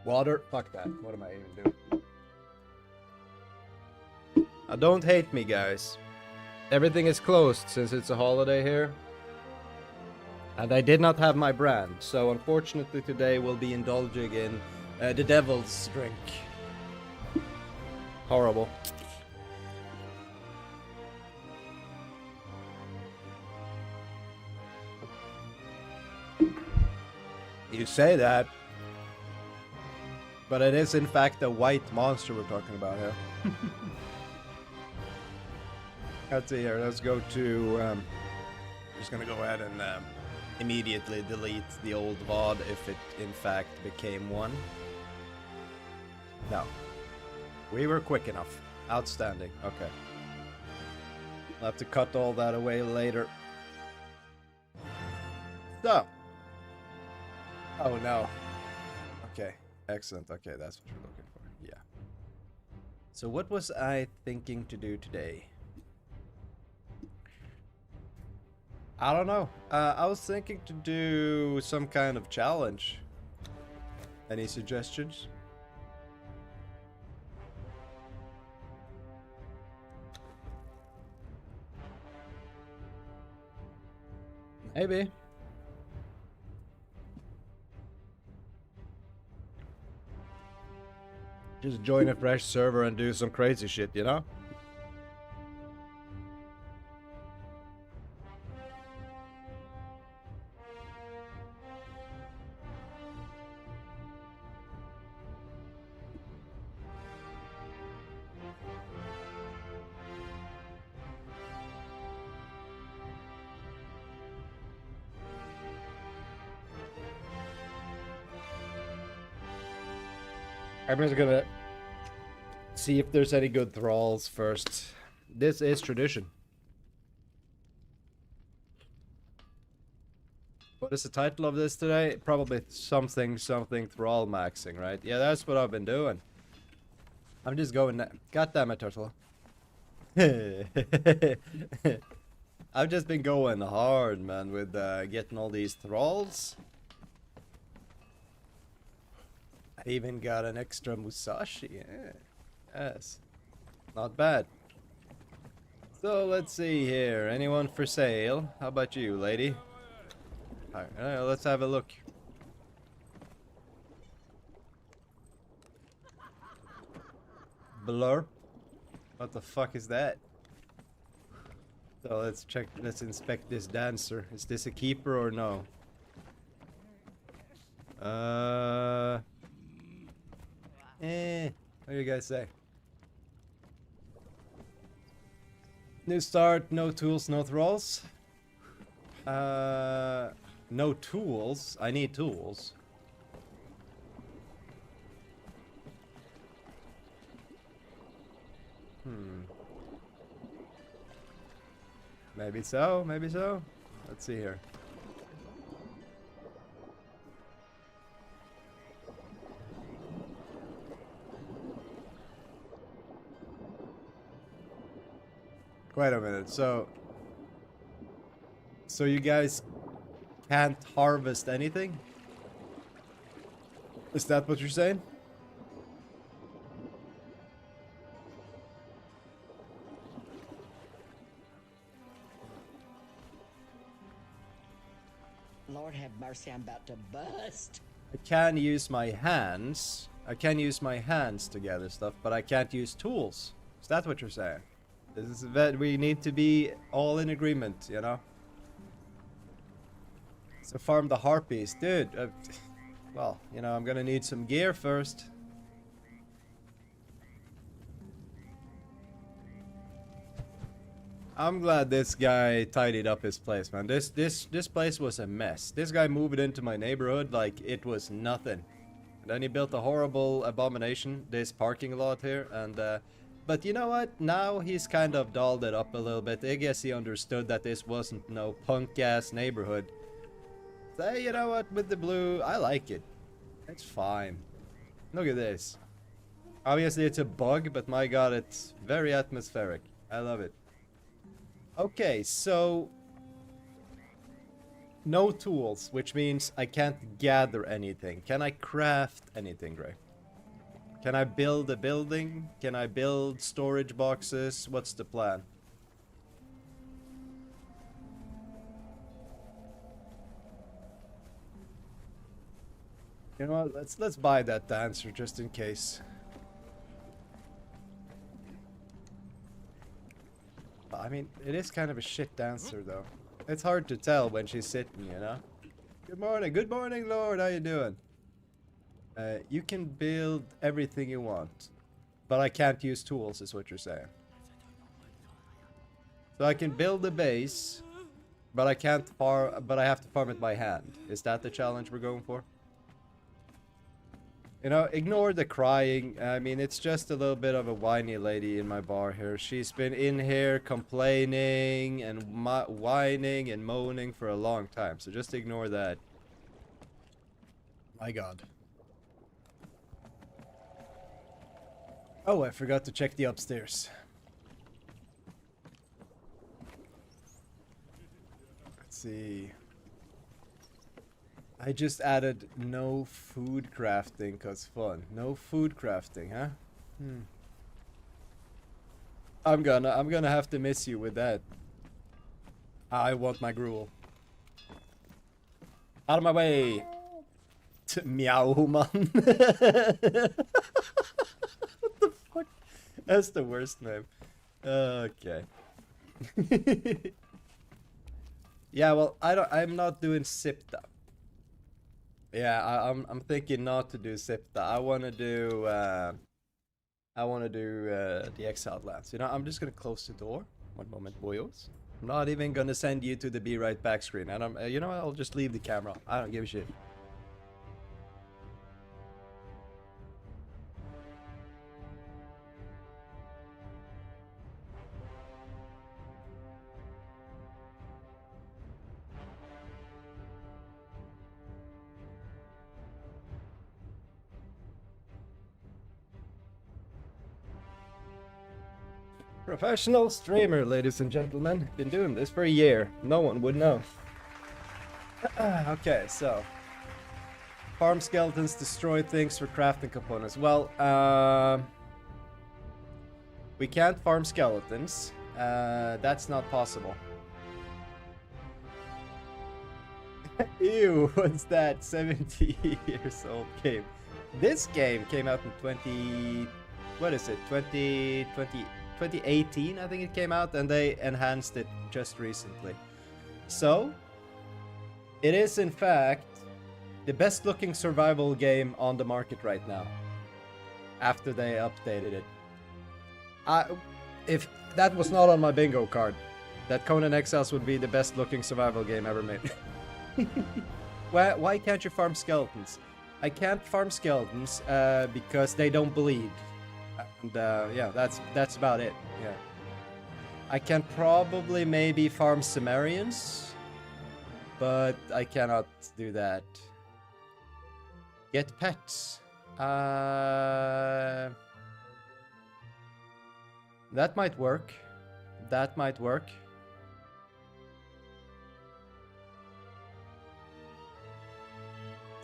Water? Fuck that. What am I even doing? Don't hate me, guys. Everything is closed since it's a holiday here. And I did not have my brand, so unfortunately today we'll be indulging in the devil's drink. Horrible. You say that, but it is in fact a white monster we're talking about here. Let's see here, let's go to, just gonna go ahead and immediately delete the old VOD if it in fact became one. No. We were quick enough. Outstanding. Okay. I'll have to cut all that away later. So. Oh no. Okay. Excellent. Okay, that's what you're looking for. Yeah. So what was I thinking to do today? I don't know. I was thinking to do some kind of challenge. Any suggestions? Maybe. Just join a fresh server and do some crazy shit, you know? I'm just gonna see if there's any good thralls first. This is tradition. What is the title of this today? Probably something Thrallmaxxing, right? Yeah, that's what I've been doing. I'm just going. God damn it, Turtle. I've just been going hard, man, with getting all these thralls. I even got an extra Musashi. Yeah. Yes. Not bad. So let's see here. Anyone for sale? How about you, lady? Alright, let's have a look. Blur? What the fuck is that? So let's check, let's inspect this dancer. Is this a keeper or no? What do you guys say? New start, no tools, no thralls. No tools. I need tools. Maybe so, maybe so. Let's see here. Wait a minute, so you guys can't harvest anything? Is that what you're saying? Lord have mercy, I'm about to bust. I can use my hands. I can use my hands to gather stuff, but I can't use tools. Is that what you're saying? This is that we need to be all in agreement, you know? So farm the harpies. Dude, well, you know, I'm gonna need some gear first. I'm glad this guy tidied up his place, man. This place was a mess. This guy moved into my neighborhood like it was nothing. And then he built a horrible abomination, this parking lot here, and but you know what? Now he's kind of dolled it up a little bit. I guess he understood that this wasn't no punk-ass neighborhood. So, you know what? With the blue, I like it. It's fine. Look at this. Obviously, it's a bug, but my god, it's very atmospheric. I love it. Okay, so... No tools, which means I can't gather anything. Can I craft anything, Gray? Can I build a building? Can I build storage boxes? What's the plan? You know what? Let's buy that answer just in case. I mean, it is kind of a shit answer though. It's hard to tell when she's sitting, you know? Good morning, Lord. How you doing? You can build everything you want, but I can't use tools, is what you're saying. So I can build a base, but I can't farm. But I have to farm it by hand. Is that the challenge we're going for? You know, ignore the crying. I mean, it's just a little bit of a whiny lady in my bar here. She's been in here complaining and whining and moaning for a long time. So just ignore that. My God. Oh, I forgot to check the upstairs. Let's see. I just added no food crafting cause fun. No food crafting, huh? I'm gonna have to miss you with that. I want my gruel. Out of my way. Meow man. What the fuck? That's the worst name. Okay. Yeah, well, I'm not doing Sipta. Yeah, I'm thinking not to do Sipta. I wanna do the Exiled Lands. You know, I'm just gonna close the door. One moment, boyos. I'm not even gonna send you to the be right back screen. And you know, I'll just leave the camera. I don't give a shit. Professional streamer, ladies and gentlemen. Been doing this for a year. No one would know. Okay, so. Farm skeletons, destroy things for crafting components. Well, we can't farm skeletons. That's not possible. Ew, what's that? 70 years old game. This game came out in 2018, I think it came out, and they enhanced it just recently. So, it is in fact the best looking survival game on the market right now. After they updated it. If that was not on my bingo card, that Conan Exiles would be the best looking survival game ever made. Why can't you farm skeletons? I can't farm skeletons because they don't bleed. And yeah, that's about it. Yeah, I can probably maybe farm Cimmerians, but I cannot do that. Get pets. That might work. That might work.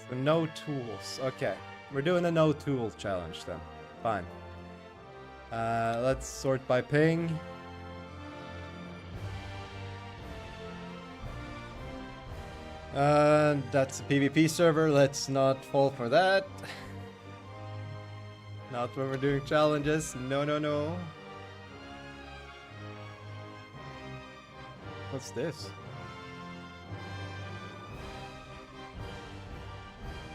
So no tools. Okay, we're doing a no tool challenge then. Fine. Let's sort by ping. That's a PvP server. Let's not fall for that. Not when we're doing challenges. No, no, no. What's this?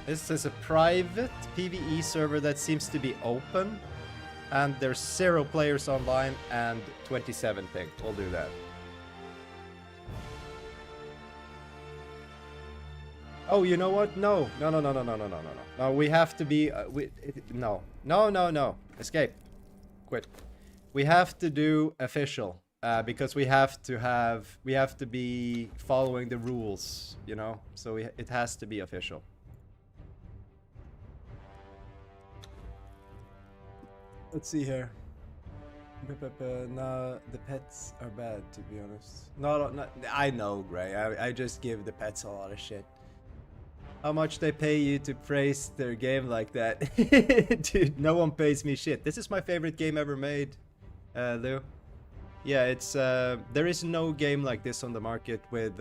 This is a private PvE server that seems to be open. And there's 0 players online and 27 ping. We'll do that. Oh, you know what? No. No, no, no, no, no, no, no, no, no. No, we have to be... no. No, no, no. Escape. Quit. We have to do official. Because we have to be following the rules, you know? So it has to be official. Let's see here. No, the pets are bad, to be honest. No, I know, Gray. I just give the pets a lot of shit. How much they pay you to praise their game like that? Dude, no one pays me shit. This is my favorite game ever made, Lou. Yeah, it's there is no game like this on the market with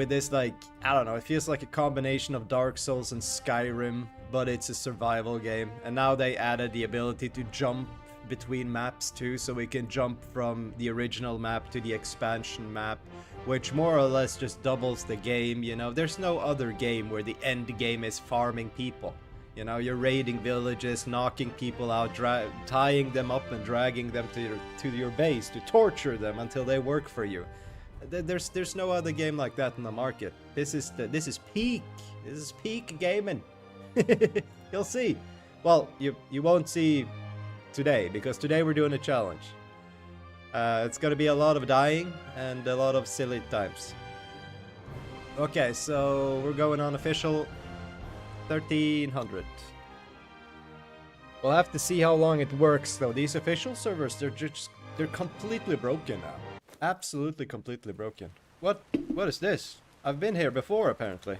this, like, I don't know, it feels like a combination of Dark Souls and Skyrim, but it's a survival game. And now they added the ability to jump between maps too, so we can jump from the original map to the expansion map, which more or less just doubles the game, you know. There's no other game where the end game is farming people. You know, you're raiding villages, knocking people out, tying them up and dragging them to your base to torture them until they work for you. There's no other game like that in the market. This is peak. This is peak gaming. You'll see. Well, you won't see today, because today we're doing a challenge. It's gonna be a lot of dying and a lot of silly times. Okay, so we're going on official 1300. We'll have to see how long it works though. These official servers, they're completely broken now. Absolutely completely broken. What is this? I've been here before, apparently.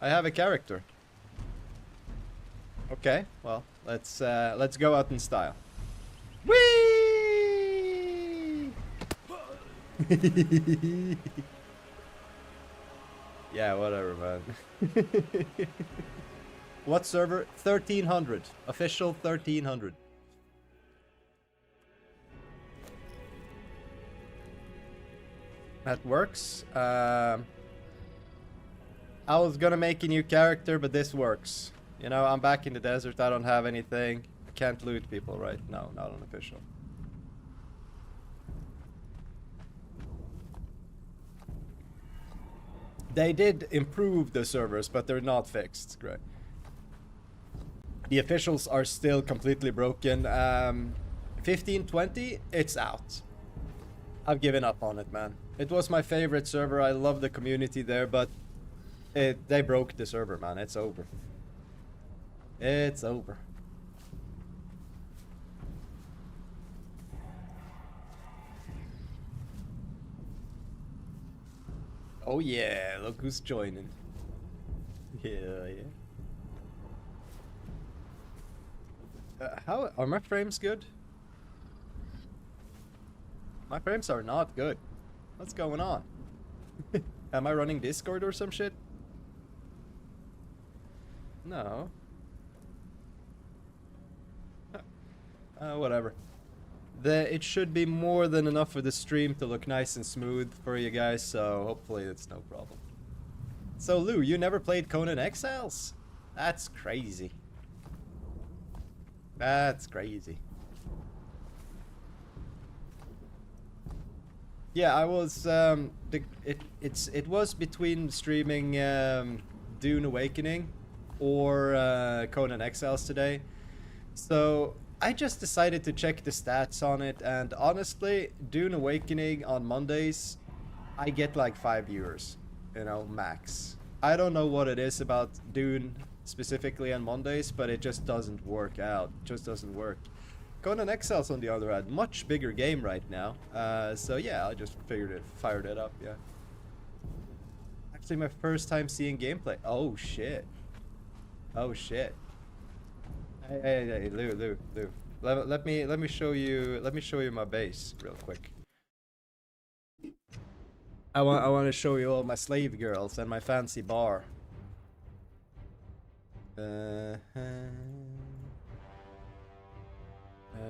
I have a character. Okay, well, let's go out in style. Whee! Yeah, whatever, man. What server? 1300. Official 1300. That works. I was gonna make a new character, but this works. You know, I'm back in the desert. I don't have anything. I can't loot people, right? No, not on official. They did improve the servers, but they're not fixed. Great. The officials are still completely broken. 1520, it's out. I've given up on it, man. It was my favorite server. I love the community there, but they broke the server, man. It's over. It's over. Oh yeah, look who's joining. Yeah. How are my frames good? My frames are not good. What's going on? Am I running Discord or some shit? No. Whatever. It should be more than enough for the stream to look nice and smooth for you guys, so hopefully it's no problem. So Lou, you never played Conan Exiles? That's crazy. That's crazy. Yeah, I was it was between streaming Dune Awakening or Conan Exiles today. So I just decided to check the stats on it, and honestly, Dune Awakening on Mondays, I get like 5 viewers, you know, max. I don't know what it is about Dune specifically on Mondays, but it just doesn't work out. It just doesn't work. Conan Exiles, on the other hand, much bigger game right now. So yeah, I just fired it up, yeah. Actually, my first time seeing gameplay. Oh shit. Oh shit. Hey, Lou. Let me show you my base real quick. I want to show you all my slave girls and my fancy bar.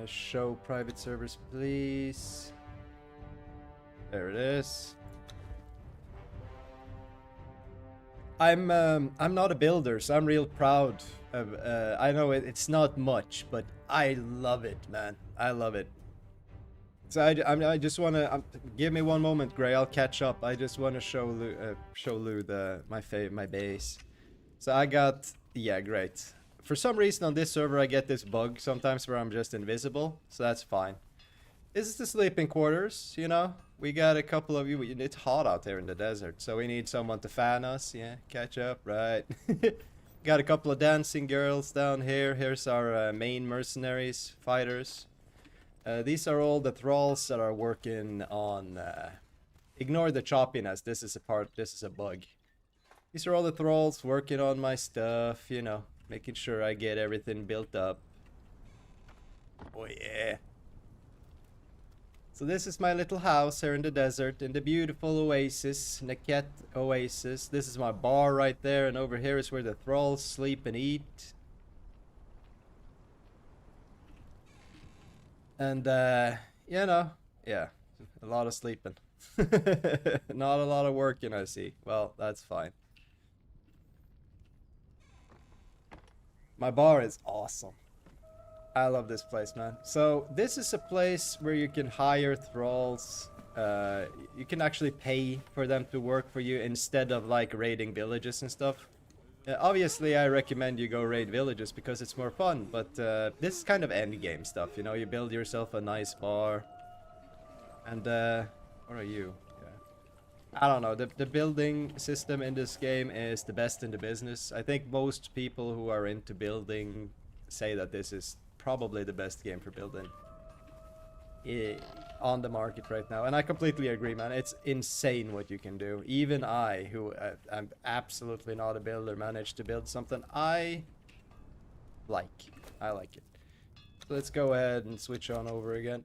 Show private servers, please. There it is. I'm not a builder, so I'm real proud of, I know it's not much, but I love it, man. I love it. So I just want to give me one moment, Gray. I'll catch up. I just want to show Lou my base. So I got, yeah, great. For some reason on this server I get this bug sometimes where I'm just invisible, so that's fine. This is the sleeping quarters, you know. We got a couple of you. It's hot out there in the desert, so we need someone to fan us. Yeah, catch up, right? Got a couple of dancing girls down here. Here's our main mercenaries, fighters. These are all the thralls that are working on... ignore the choppiness, this is a bug. These are all the thralls working on my stuff, you know, making sure I get everything built up. Oh yeah. So this is my little house here in the desert, in the beautiful oasis, Naket Oasis. This is my bar right there, and over here is where the thralls sleep and eat. And, you know, yeah, a lot of sleeping. Not a lot of working, I see. Well, that's fine. My bar is awesome. I love this place, man. So this is a place where you can hire thralls. You can actually pay for them to work for you instead of like raiding villages and stuff. Obviously, I recommend you go raid villages because it's more fun. But this is kind of endgame stuff, you know. You build yourself a nice bar. And what are you? I don't know, the building system in this game is the best in the business. I think most people who are into building say that this is probably the best game for building on the market right now. And I completely agree, man. It's insane what you can do. Even I, who I'm absolutely not a builder, managed to build something I like. I like it. So let's go ahead and switch on over again.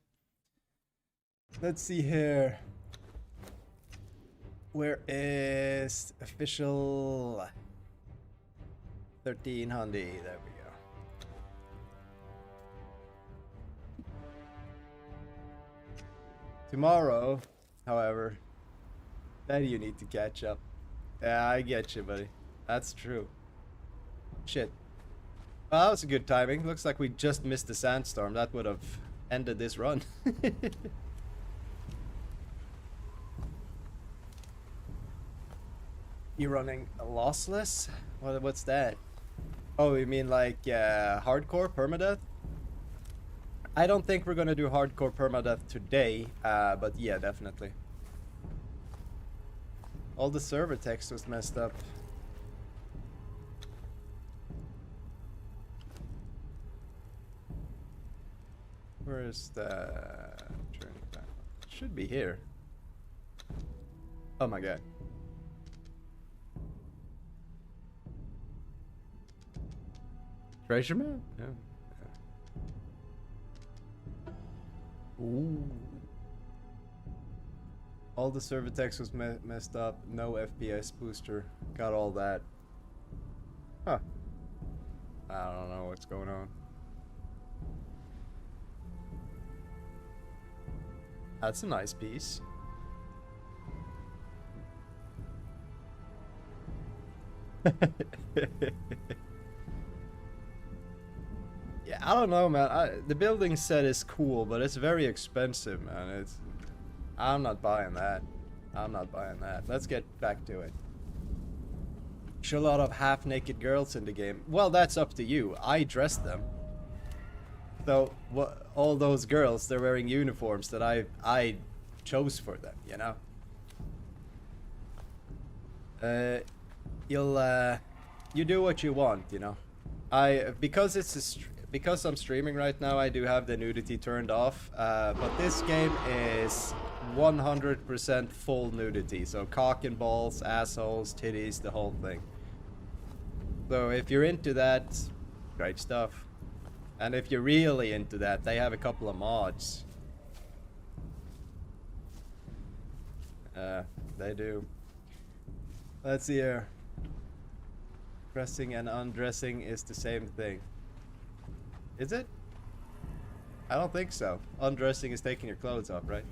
Let's see here. Where is official 1300? There we go. Tomorrow, however, then you need to catch up. Yeah, I get you, buddy. That's true. Shit. Well, that was a good timing. Looks like we just missed the sandstorm. That would have ended this run. You running lossless? What's that? Oh, you mean like hardcore permadeath? I don't think we're gonna do hardcore permadeath today, but yeah, definitely. All the server text was messed up. Where is the... Should be here. Oh my god. Treasure map? Yeah. Ooh. All the server text was messed up. No FPS booster. Got all that. Huh. I don't know what's going on. That's a nice piece. Yeah, I don't know, man. The building set is cool, but it's very expensive, man. I'm not buying that. I'm not buying that. Let's get back to it. Show a lot of half-naked girls in the game. Well, that's up to you. I dressed them. So, all those girls, they're wearing uniforms that I chose for them, you know? You do what you want, you know? Because I'm streaming right now, I do have the nudity turned off, but this game is 100% full nudity, so cock and balls, assholes, titties, the whole thing. So if you're into that, great stuff. And if you're really into that, they have a couple of mods. They do. Let's see here. Dressing and undressing is the same thing. Is it? I don't think so. Undressing is taking your clothes off, right?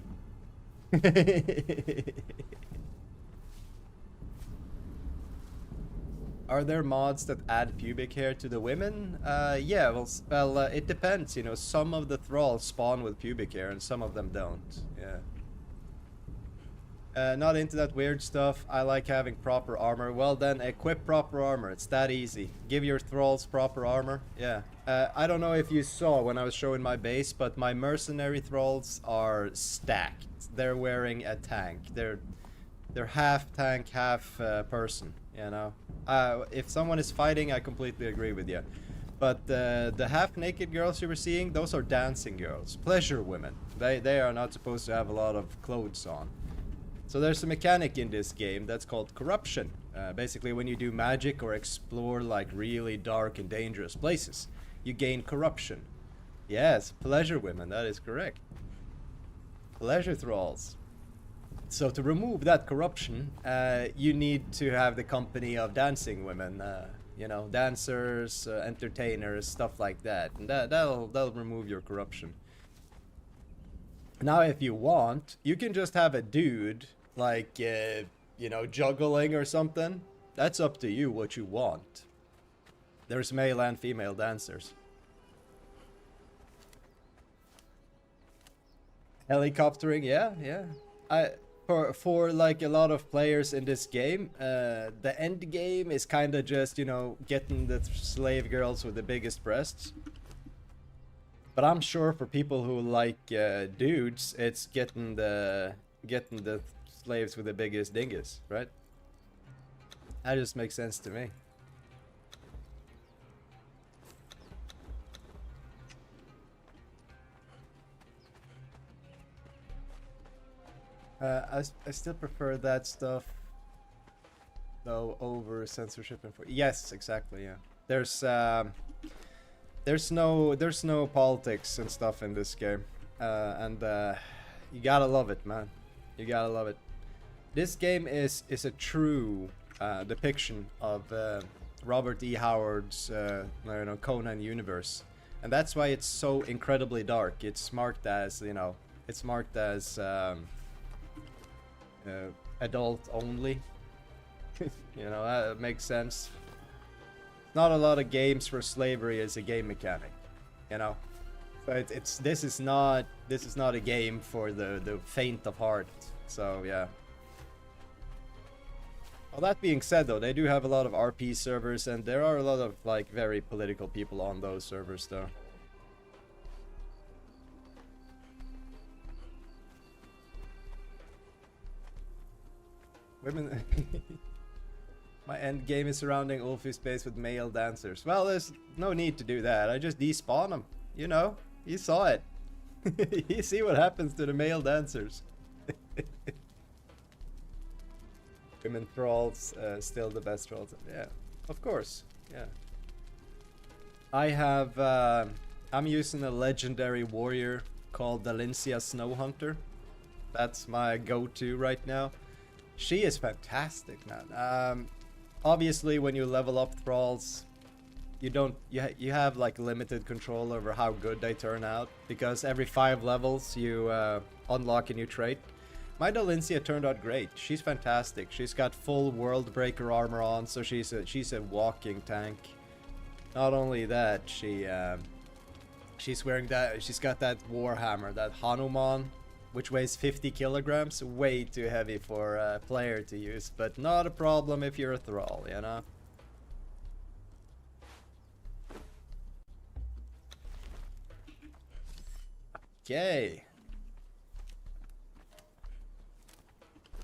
Are there mods that add pubic hair to the women? Yeah, well, it depends, you know. Some of the thralls spawn with pubic hair and some of them don't. Yeah. Not into that weird stuff. I like having proper armor. Well then, equip proper armor. It's that easy. Give your thralls proper armor. Yeah. I don't know if you saw when I was showing my base, but my mercenary thralls are stacked. They're wearing a tank. They're half tank, half person, you know. If someone is fighting, I completely agree with you. But the half-naked girls you were seeing, those are dancing girls, pleasure women. They are not supposed to have a lot of clothes on. So there's a mechanic in this game that's called corruption. Basically, when you do magic or explore like really dark and dangerous places, you gain corruption. Yes, pleasure women, that is correct. Pleasure thralls. So to remove that corruption, you need to have the company of dancing women. You know, dancers, entertainers, stuff like that. And that'll remove your corruption. Now, if you want, you can just have a dude, like, you know, juggling or something. That's up to you what you want. There's male and female dancers. Helicoptering, yeah. For like a lot of players in this game, the end game is kind of just, you know, getting the slave girls with the biggest breasts. But I'm sure for people who like dudes, it's getting the slaves with the biggest dingus, right? That just makes sense to me. I still prefer that stuff though over censorship and yes, exactly, yeah. There's no politics and stuff in this game, and you gotta love it, man. You gotta love it. This game is a true depiction of Robert E. Howard's you know, Conan universe, and that's why it's so incredibly dark. It's marked as, you know, it's marked as adult only. You know, that makes sense. Not a lot of games where slavery is a game mechanic, you know. But this is not a game for the faint of heart. So yeah. Well, that being said, though, they do have a lot of RP servers, and there are a lot of like very political people on those servers, though. Women. My end game is surrounding Ulfi's base with male dancers. Well, there's no need to do that. I just despawn them. You know, you saw it. You see what happens to the male dancers. Women thralls, still the best thralls. Yeah, of course. Yeah. I have, I'm using a legendary warrior called Dalincia Snowhunter. That's my go-to right now. She is fantastic, man. Obviously, when you level up thralls, you have like limited control over how good they turn out, because every 5 levels you unlock a new trait. My Dalincia turned out great. She's fantastic. She's got full world breaker armor on, so she's a walking tank. Not only that, she's wearing that. She's got that warhammer, that Hanuman, which weighs 50 kilograms. Way too heavy for a player to use, but not a problem if you're a thrall, you know? Okay.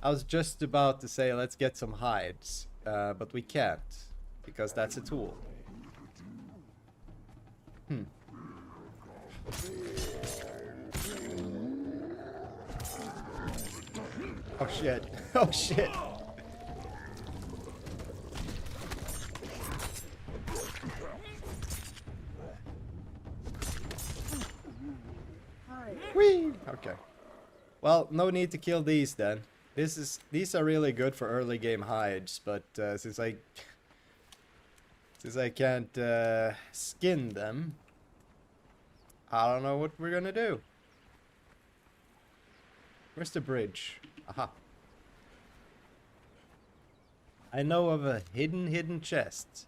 I was just about to say let's get some hides, but we can't, because that's a tool. Oh shit. Oh shit. Whee! Okay. Well, no need to kill these then. These are really good for early game hides, but since I can't skin them, I don't know what we're gonna do. Where's the bridge? Aha. I know of a hidden chest.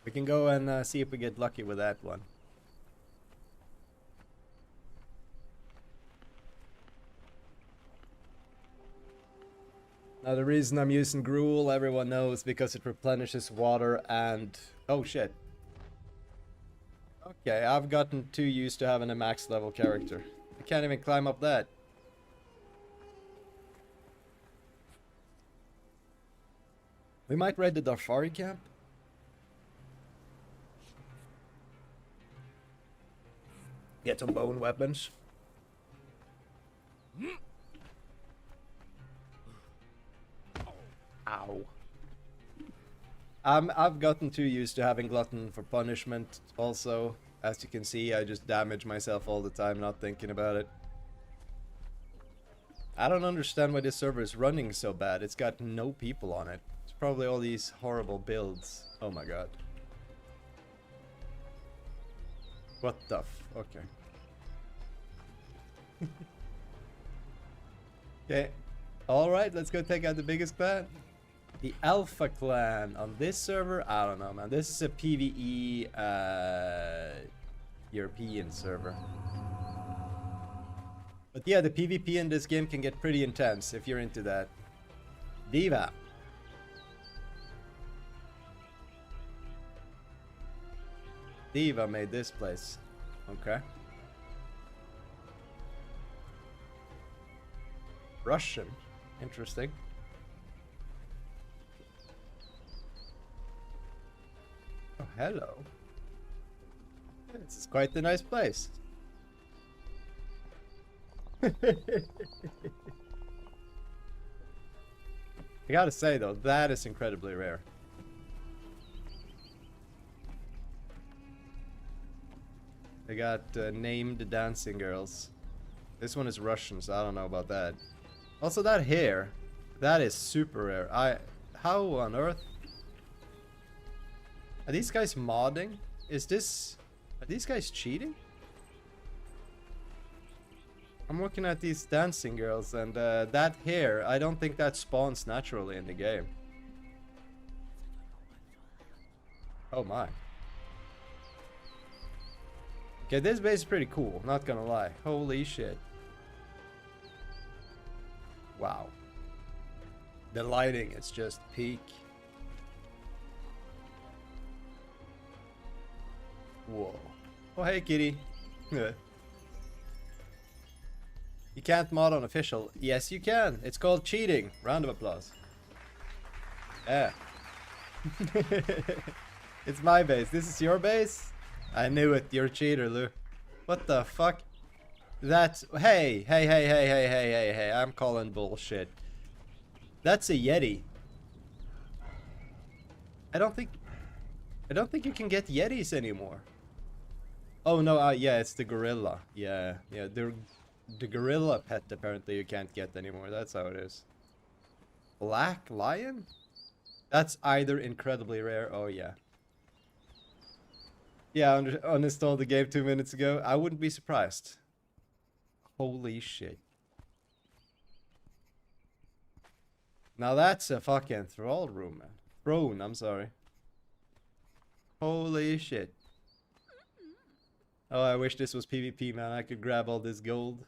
We can go and see if we get lucky with that one. Now the reason I'm using Gruel, everyone knows, because it replenishes water and... Oh shit. Okay, I've gotten too used to having a max level character. I can't even climb up that. We might raid the Darfari camp. Get some bone weapons. Ow. I've gotten too used to having glutton for punishment also. As you can see, I just damage myself all the time, not thinking about it. I don't understand why this server is running so bad. It's got no people on it. It's probably all these horrible builds. Oh my god. What the f... Okay. Okay. Alright, let's go take out the biggest clan. The Alpha clan on this server, I don't know, man. This is a PvE European server. But yeah, the PvP in this game can get pretty intense if you're into that. Diva. Diva made this place. Okay. Russian. Interesting. Oh, hello. This is quite a nice place. I gotta say though, that is incredibly rare. They got named dancing girls. This one is Russian, so I don't know about that. Also, that hair, that is super rare. How on earth? Are these guys modding? Are these guys cheating? I'm looking at these dancing girls, and that hair, I don't think that spawns naturally in the game. Oh my. Okay, this base is pretty cool, not gonna lie. Holy shit. Wow. The lighting is just peak. Whoa. Oh, hey, kitty. You can't mod on official. Yes, you can. It's called cheating. Round of applause. Yeah. It's my base. This is your base? I knew it. You're a cheater, Lou. What the fuck? That's... Hey. I'm calling bullshit. That's a Yeti. I don't think you can get Yetis anymore. Oh no, yeah, it's the gorilla. Yeah, the gorilla pet apparently you can't get anymore. That's how it is. Black lion? That's either incredibly rare. Oh yeah. Yeah, uninstalled the game 2 minutes ago. I wouldn't be surprised. Holy shit. Now that's a fucking thrall room, man. Throne, I'm sorry. Holy shit. Oh, I wish this was PvP, man. I could grab all this gold.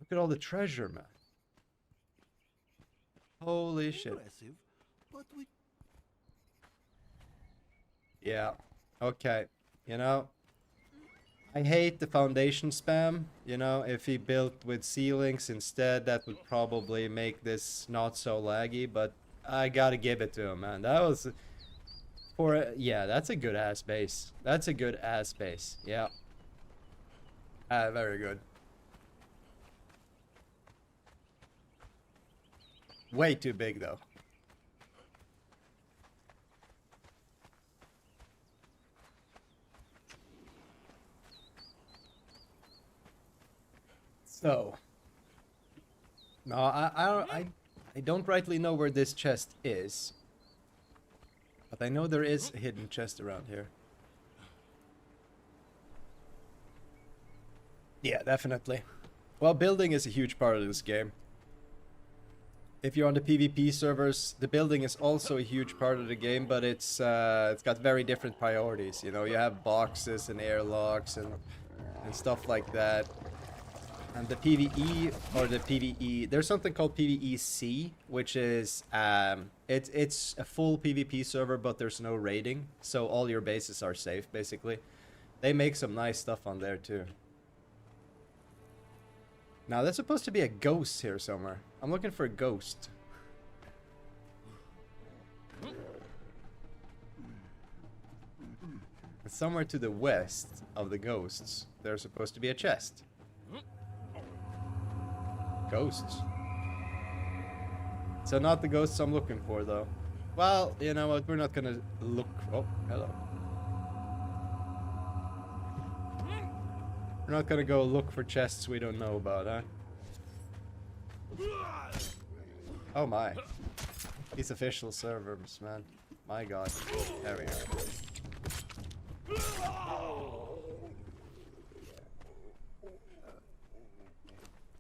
Look at all the treasure, man. Holy shit. But we... Yeah. Okay. You know, I hate the foundation spam. You know, if he built with ceilings instead, that would probably make this not so laggy. But I gotta give it to him, man. That was... yeah, that's a good ass base. That's a good ass base. Yeah. Very good. Way too big though. So. No, I don't rightly know where this chest is. But I know there is a hidden chest around here. Yeah, definitely. Well, building is a huge part of this game. If you're on the PvP servers, the building is also a huge part of the game, but it's got very different priorities. You know, you have boxes and airlocks and stuff like that. And the PvE, or the PvE, there's something called PvEC, which is, it's a full PvP server, but there's no raiding, so all your bases are safe, basically. They make some nice stuff on there, too. Now, there's supposed to be a ghost here somewhere. I'm looking for a ghost. Somewhere to the west of the ghosts, there's supposed to be a chest. Ghosts. So not the ghosts I'm looking for, though. Well, you know what? We're not gonna look... Oh, hello. We're not gonna go look for chests we don't know about, huh? Oh my. These official servers, man. My god. There we go.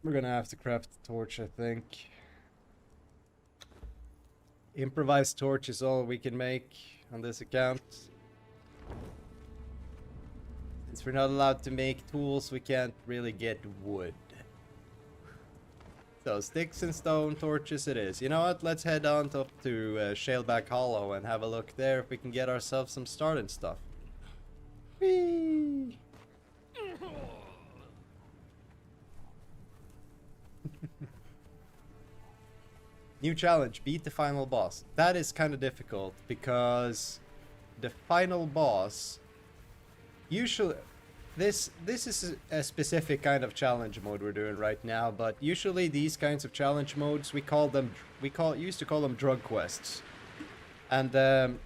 We're gonna have to craft a torch, I think. Improvised torch is all we can make on this account. Since we're not allowed to make tools, we can't really get wood. So sticks and stone torches it is. You know what? Let's head on up to Shaleback Hollow and have a look there if we can get ourselves some starting stuff. Whee! New challenge, beat the final boss. That is kind of difficult because the final boss usually this is a specific kind of challenge mode we're doing right now, but usually these kinds of challenge modes used to call them drug quests. And the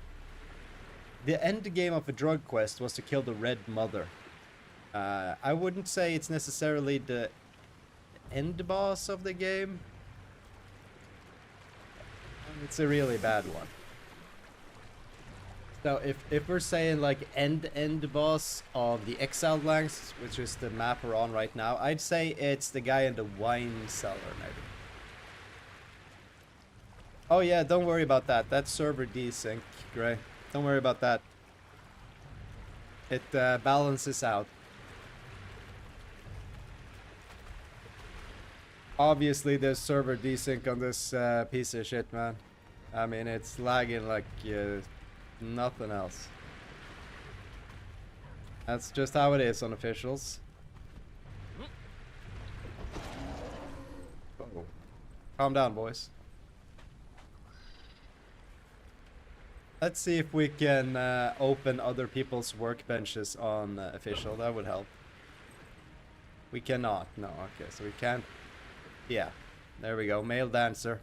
end game of a drug quest was to kill the Red Mother. I wouldn't say it's necessarily the end boss of the game. It's a really bad one. So if we're saying like end boss of the Exiled Lands, which is the map we're on right now, I'd say it's the guy in the wine cellar, maybe. Oh yeah, don't worry about that. That's server desync, Gray. Don't worry about that. It balances out. Obviously, there's server desync on this piece of shit, man. I mean, it's lagging like nothing else. That's just how it is on officials. Uh-oh. Calm down, boys. Let's see if we can open other people's workbenches on official. That would help. We cannot. No, okay, so we can't. Yeah, there we go. Male dancer.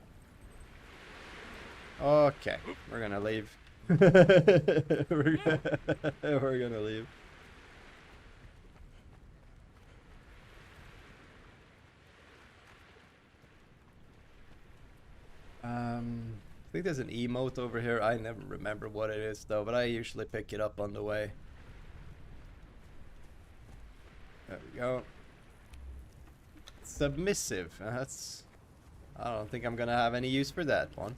Okay, we're gonna leave. we're gonna leave. I think there's an emote over here. I never remember what it is though, but I usually pick it up on the way. There we go. Submissive. That's... I don't think I'm gonna have any use for that one.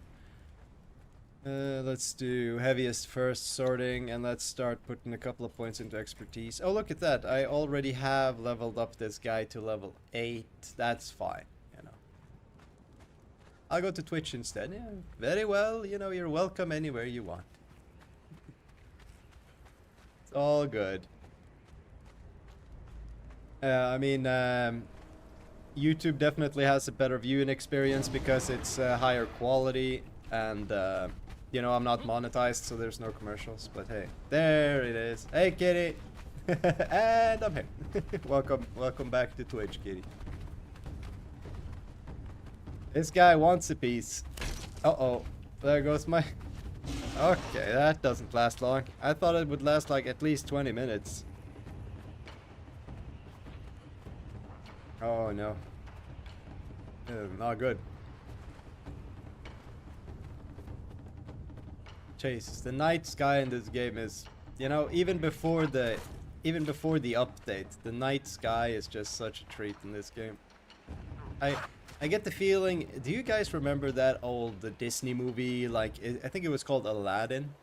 Let's do heaviest first sorting, and let's start putting a couple of points into expertise. Oh, look at that. I already have leveled up this guy to level 8. That's fine, you know. I'll go to Twitch instead. Yeah, very well. You know, you're welcome anywhere you want. It's all good. I mean, YouTube definitely has a better viewing experience because it's higher quality, and you know, I'm not monetized, so there's no commercials. But hey, there it is. Hey, kitty. And I'm here. welcome back to Twitch, kitty. This guy wants a piece. Uh-oh, there goes my... Okay, that doesn't last long. I thought it would last like at least 20 minutes. Oh no. Not good. Jesus, the night sky in this game is, you know, even before the update, the night sky is just such a treat in this game. I get the feeling, do you guys remember that old Disney movie, like, I think it was called Aladdin?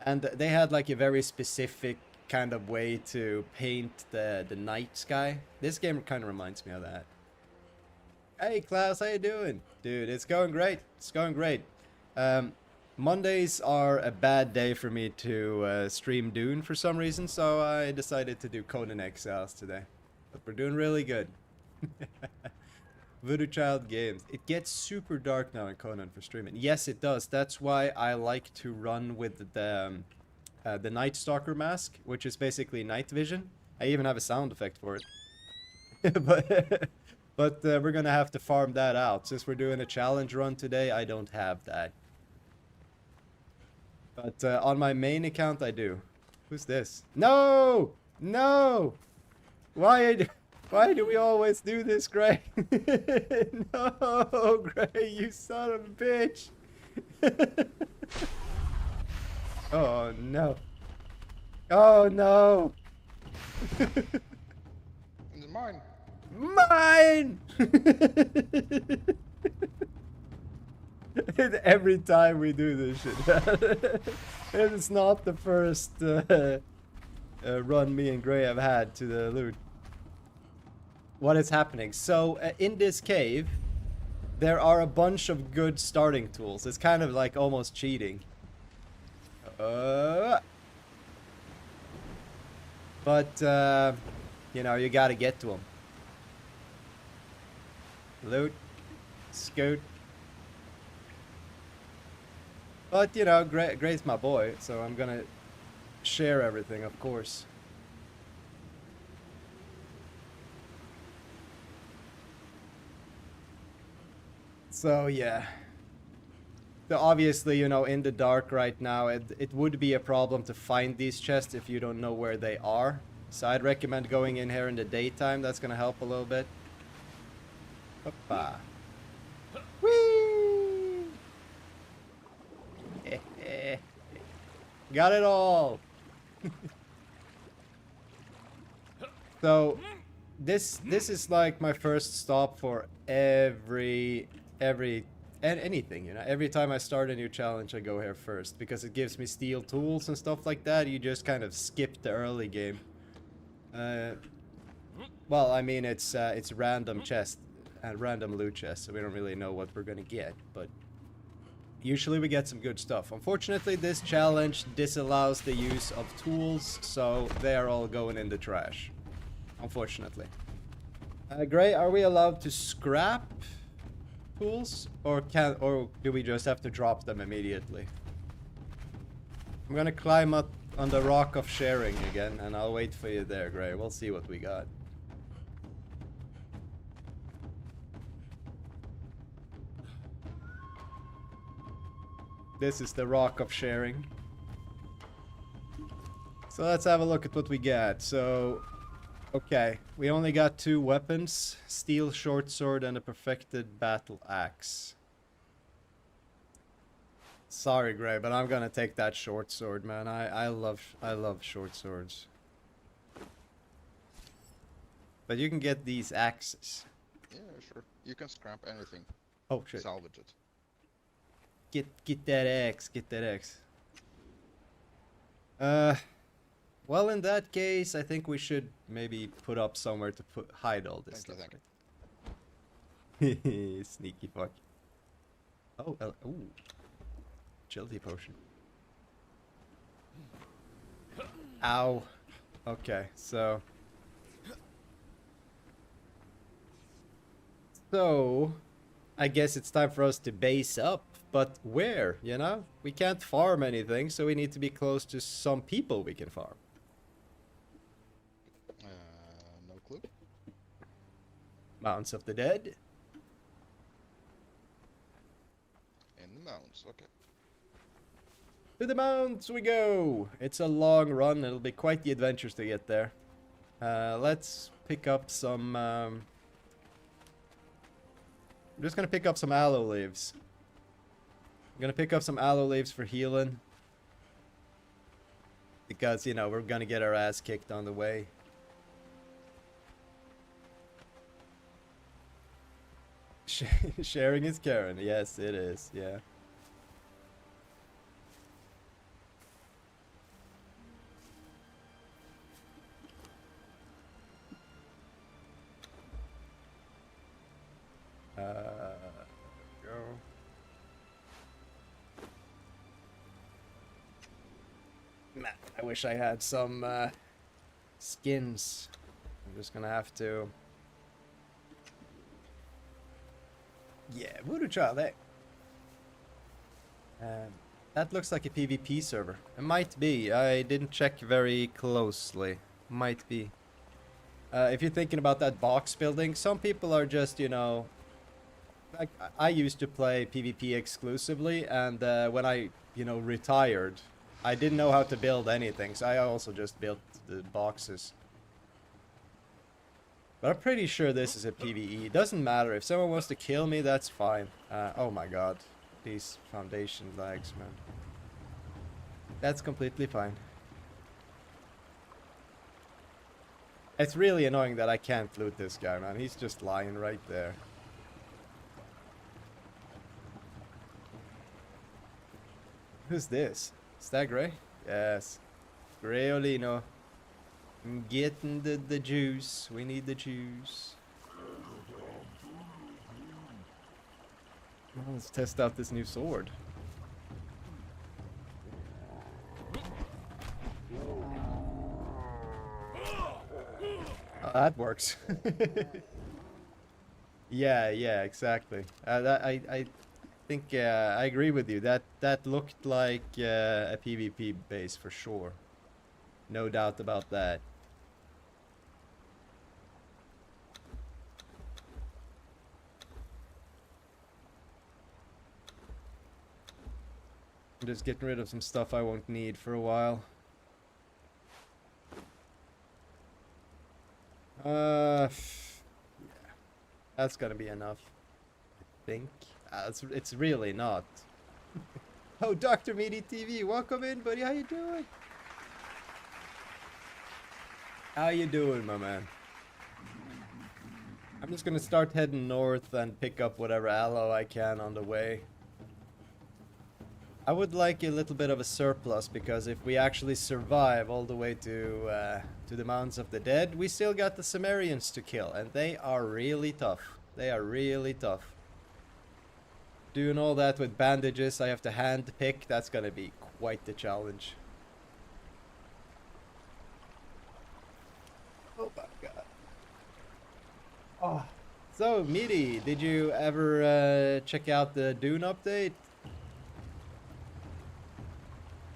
And they had like a very specific kind of way to paint the night sky. This game kind of reminds me of that. Hey Klaus, how you doing? Dude, it's going great. It's going great. Mondays are a bad day for me to stream Dune for some reason, so I decided to do Conan Exiles today. But we're doing really good. Voodoo Child Games. It gets super dark now in Conan for streaming. Yes, it does. That's why I like to run with the the Night Stalker mask, which is basically night vision. I even have a sound effect for it. but we're gonna have to farm that out. Since we're doing a challenge run today, I don't have that. But on my main account, I do. Who's this? No! No! Why do we always do this, Gray? No, Gray, you son of a bitch! Oh no! Oh no! It's mine. Mine! Every time we do this shit. It's not the first run me and Gray have had to the loot. What is happening? So, in this cave, there are a bunch of good starting tools. It's kind of like almost cheating. But, you know, you gotta get to them. Loot. Scoot. But, you know, Gray's my boy, so I'm gonna share everything, of course. So, yeah. So obviously, you know, in the dark right now, it would be a problem to find these chests if you don't know where they are. So I'd recommend going in here in the daytime. That's gonna help a little bit. Hoppa. Whee! Got it all! So, this is like my first stop for anything, you know. Every time I start a new challenge, I go here first because it gives me steel tools and stuff like that. You just kind of skip the early game. Well, I mean, it's random chest and random loot chests, so we don't really know what we're gonna get, but usually we get some good stuff. Unfortunately, this challenge disallows the use of tools, so they are all going in the trash. Unfortunately. Gray, are we allowed to scrap tools, or do we just have to drop them immediately? I'm gonna climb up on the rock of sharing again, and I'll wait for you there, Gray. We'll see what we got. This is the rock of sharing. So let's have a look at what we got. So, okay, we only got 2 weapons: steel short sword and a perfected battle axe. Sorry, Gray, but I'm gonna take that short sword, man. I love short swords. But you can get these axes. Yeah, sure. You can scrap anything. Oh shit! Salvage it. Get that axe. Get that axe. Well, in that case, I think we should maybe put up somewhere to hide all this stuff. Thank you. Sneaky fuck. Oh, ooh. Agility potion. Ow. Okay, so... I guess it's time for us to base up. But where, you know? We can't farm anything, so we need to be close to some people we can farm. No clue. Mountains of the Dead. In the mountains, okay. To the mountains we go! It's a long run, it'll be quite the adventures to get there. Let's pick up some... I'm just gonna pick up some aloe leaves. I'm gonna pick up some aloe leaves for healing. Because, you know, we're gonna get our ass kicked on the way. Sharing is caring. Yes, it is. Yeah. Go. Man, I wish I had some skins. I'm just gonna have to... Yeah, voodoo child, eh? That looks like a PvP server. It might be. I didn't check very closely. Might be. If you're thinking about that box building, some people are just, you know... Like, I used to play PvP exclusively, and when I, you know, retired, I didn't know how to build anything, so I also just built the boxes. But I'm pretty sure this is a PvE. It doesn't matter. If someone wants to kill me, that's fine. Oh my god. These foundation lags, man. That's completely fine. It's really annoying that I can't loot this guy, man. He's just lying right there. Who's this? Is that Gray? Yes. Grayolino. I'm getting the juice. We need the juice. Well, let's test out this new sword. Oh, that works. Yeah, exactly. I think I agree with you. That looked like a PvP base for sure. No doubt about that. I'm just getting rid of some stuff I won't need for a while. Yeah. That's gonna be enough, I think. It's really not. Oh, Dr. Meaty TV, welcome in, buddy. How you doing? How you doing, my man? I'm just gonna start heading north and pick up whatever aloe I can on the way. I would like a little bit of a surplus, because if we actually survive all the way to the Mountains of the Dead, we still got the Sumerians to kill, and they are really tough. They are really tough. Doing all that with bandages, I have to hand pick. That's gonna be quite the challenge. Oh my god. Oh. So, Meaty, did you ever check out the Dune update?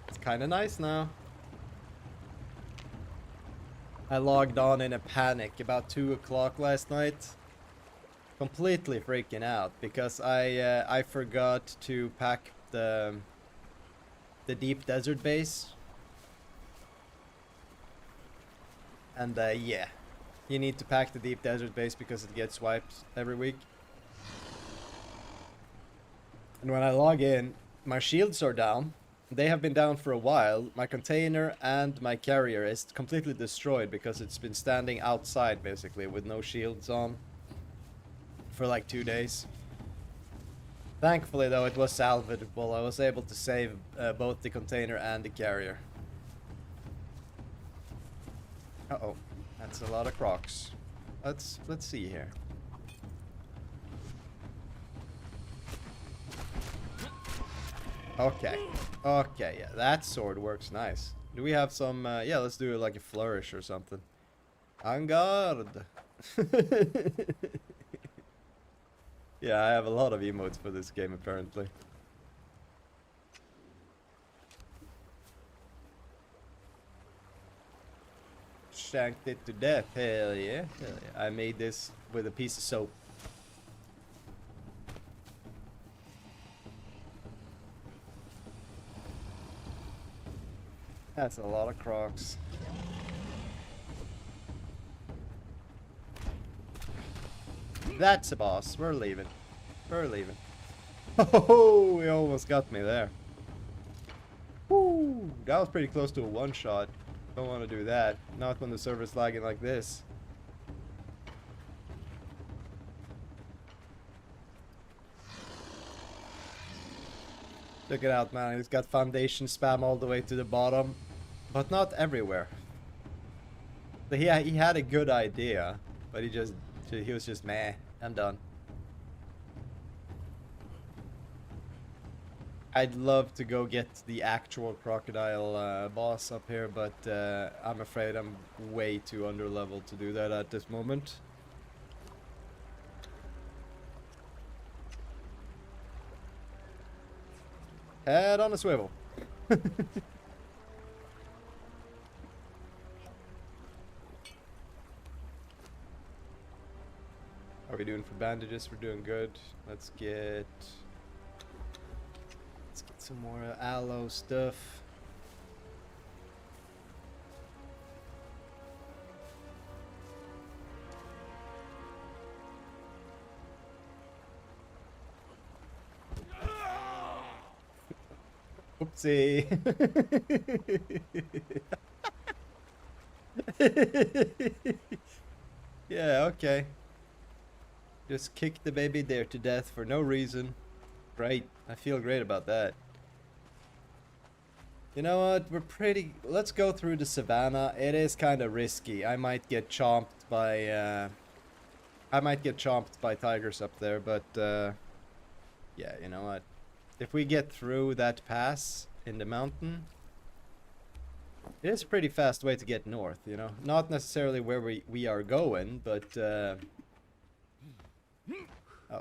It's kind of nice now. I logged on in a panic about 2 o'clock last night. Completely freaking out because I forgot to pack the deep desert base. And yeah, you need to pack the deep desert base because it gets wiped every week. And when I log in, my shields are down. They have been down for a while. My container and my carrier is completely destroyed because it's been standing outside basically with no shields on for like 2 days. Thankfully though, it was salvageable. I was able to save both the container and the carrier. Uh-oh, that's a lot of crocs. Let's see here. Okay, yeah, that sword works nice. Do we have some, yeah, let's do it like a flourish or something. En garde! Yeah, I have a lot of emotes for this game apparently. Shanked it to death, hell yeah, hell yeah. I made this with a piece of soap. That's a lot of crocs. That's a boss. We're leaving. We're leaving. Oh, he almost got me there. Woo! That was pretty close to a one-shot. Don't want to do that. Not when the server's lagging like this. Check it out, man. He's got foundation spam all the way to the bottom. But not everywhere. But he had a good idea. But he was just, meh, I'm done. I'd love to go get the actual crocodile boss up here, but I'm afraid I'm way too underleveled to do that at this moment. Head on a swivel. How are we doing for bandages? We're doing good. Let's get some more aloe stuff. Oopsie. Yeah, okay. Just kick the baby there to death for no reason. Great. I feel great about that. You know what? Let's go through the savannah. It is kind of risky. I might get chomped by tigers up there, but yeah, you know what? If we get through that pass in the mountain, it is a pretty fast way to get north, you know? Not necessarily where we are going, but oh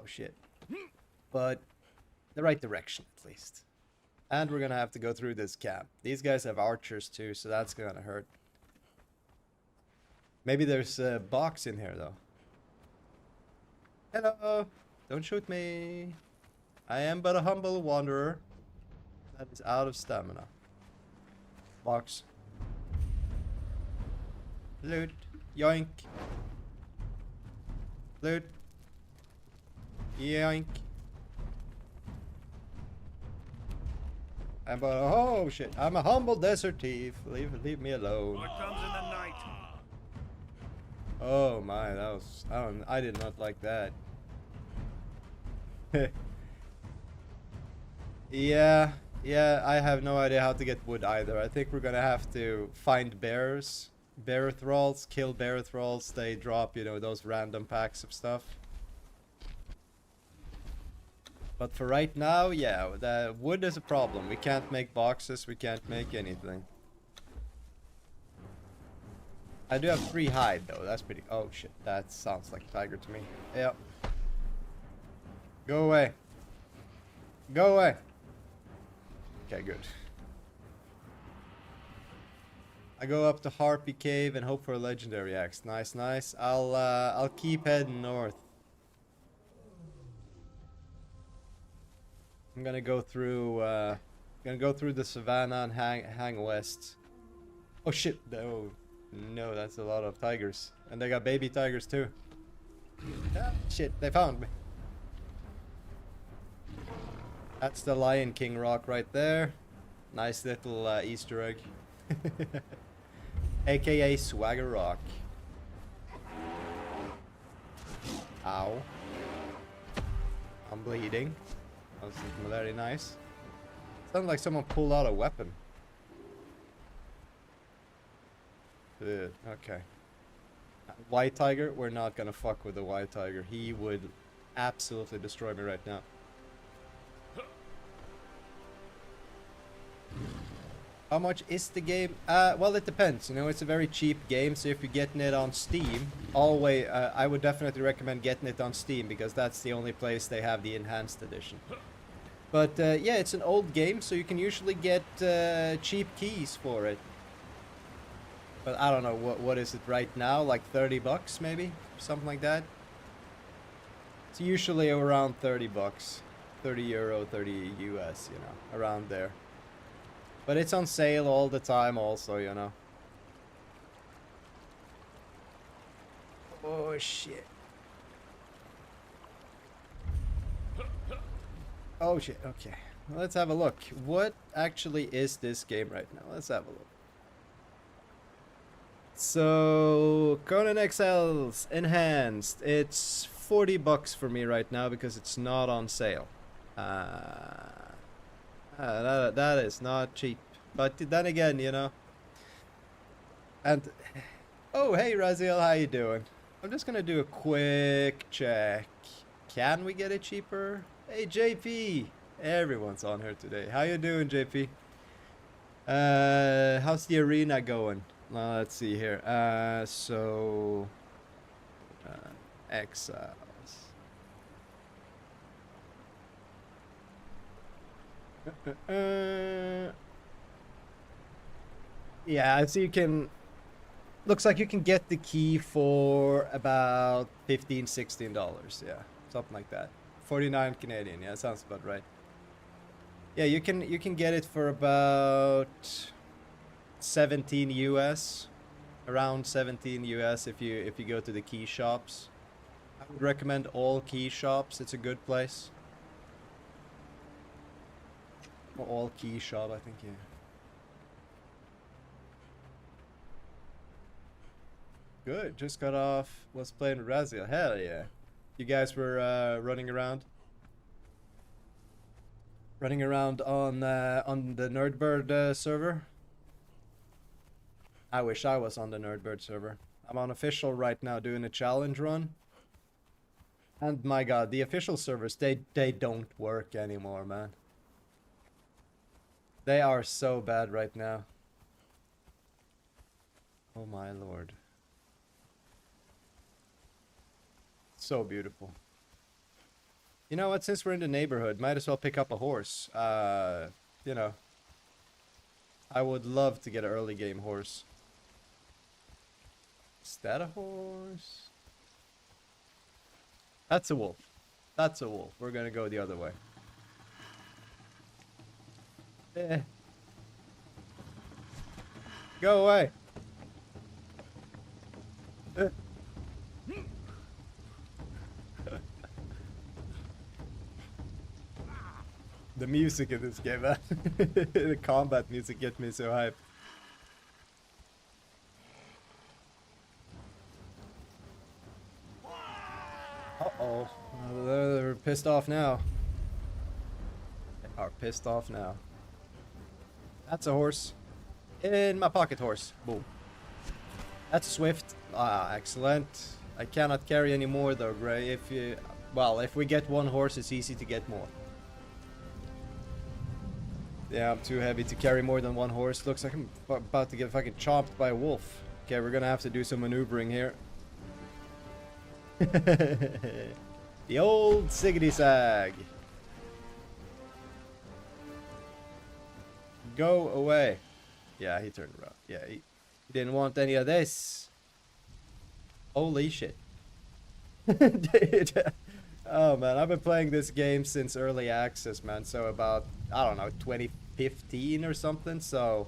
shit. But the right direction at least. And we're gonna have to go through this camp. These guys have archers too, so that's gonna hurt. Maybe there's a box in here though. Hello! Don't shoot me! I am but a humble wanderer that is out of stamina. Box. Loot. Yoink. Loot. Yoink. I'm but oh shit! I'm a humble desert thief. Leave me alone. What comes in the night? Oh my, that was I did not like that. Yeah, I have no idea how to get wood either. I think we're gonna have to find bears, bear thralls, kill bear thralls. They drop, you know, those random packs of stuff. But for right now, yeah, the wood is a problem. We can't make boxes, we can't make anything. I do have 3 hide though, that's pretty... Oh shit, that sounds like a tiger to me. Yep. Go away. Go away. Okay, good. I go up to Harpy Cave and hope for a legendary axe. Nice, nice. I'll keep heading north. I'm gonna go through the savannah and hang west. Oh shit! No, that's a lot of tigers, and they got baby tigers too. Ah, shit! They found me. That's the Lion King rock right there. Nice little Easter egg, aka Swagger Rock. Ow! I'm bleeding. That was very nice. Sounded like someone pulled out a weapon. Ugh, okay. White tiger? We're not gonna fuck with the white tiger. He would absolutely destroy me right now. How much is the game? Well, it depends. You know, it's a very cheap game, so if you're getting it on Steam, I would definitely recommend getting it on Steam, because that's the only place they have the enhanced edition. But yeah, it's an old game, so you can usually get cheap keys for it. But I don't know, what is it right now? Like 30 bucks maybe? Something like that? It's usually around 30 bucks. 30 euro, 30 US, you know, around there. But it's on sale all the time also, you know. Oh shit. Oh shit, okay. Let's have a look. What actually is this game right now? Let's have a look. So, Conan Exiles Enhanced. It's 40 bucks for me right now because it's not on sale. That is not cheap. But then again, you know. And oh, hey Raziel, how you doing? I'm just gonna do a quick check. Can we get it cheaper? Hey JP, everyone's on here today. How you doing, JP? How's the arena going? Let's see here. Exiles. Yeah, so you can. Looks like you can get the key for about $15-16. Yeah, something like that. 49 Canadian. Yeah, sounds about right. Yeah, you can get it for about 17 US, around 17 US if you go to the key shops. I would recommend all key shops. It's a good place. Or all key shop, I think. Yeah. Good. Just got off. Was playing Raziel. Hell yeah. You guys were running around on the Nerdbird server. I wish I was on the Nerdbird server. I'm on official right now doing a challenge run. And my god, the official servers, they don't work anymore, man. They are so bad right now. Oh my lord. So beautiful. You know what, since we're in the neighborhood, might as well pick up a horse. You know, I would love to get an early game horse. Is that a horse? That's a wolf. That's a wolf. We're gonna go the other way. Eh. Go away. Eh. The music in this game, man. The combat music gets me so hyped. Uh-oh. They're pissed off now. They are pissed off now. That's a horse. In my pocket horse. Boom. That's swift. Ah, excellent. I cannot carry any more though, Gray. Well, if we get one horse, it's easy to get more. Yeah, I'm too heavy to carry more than one horse. Looks like I'm about to get fucking chomped by a wolf. Okay, we're gonna have to do some maneuvering here. The old siggity sag. Go away. Yeah, he turned around. Yeah, he didn't want any of this. Holy shit. Dude. Oh man, I've been playing this game since early access, man. So about, I don't know, 2015 or something. So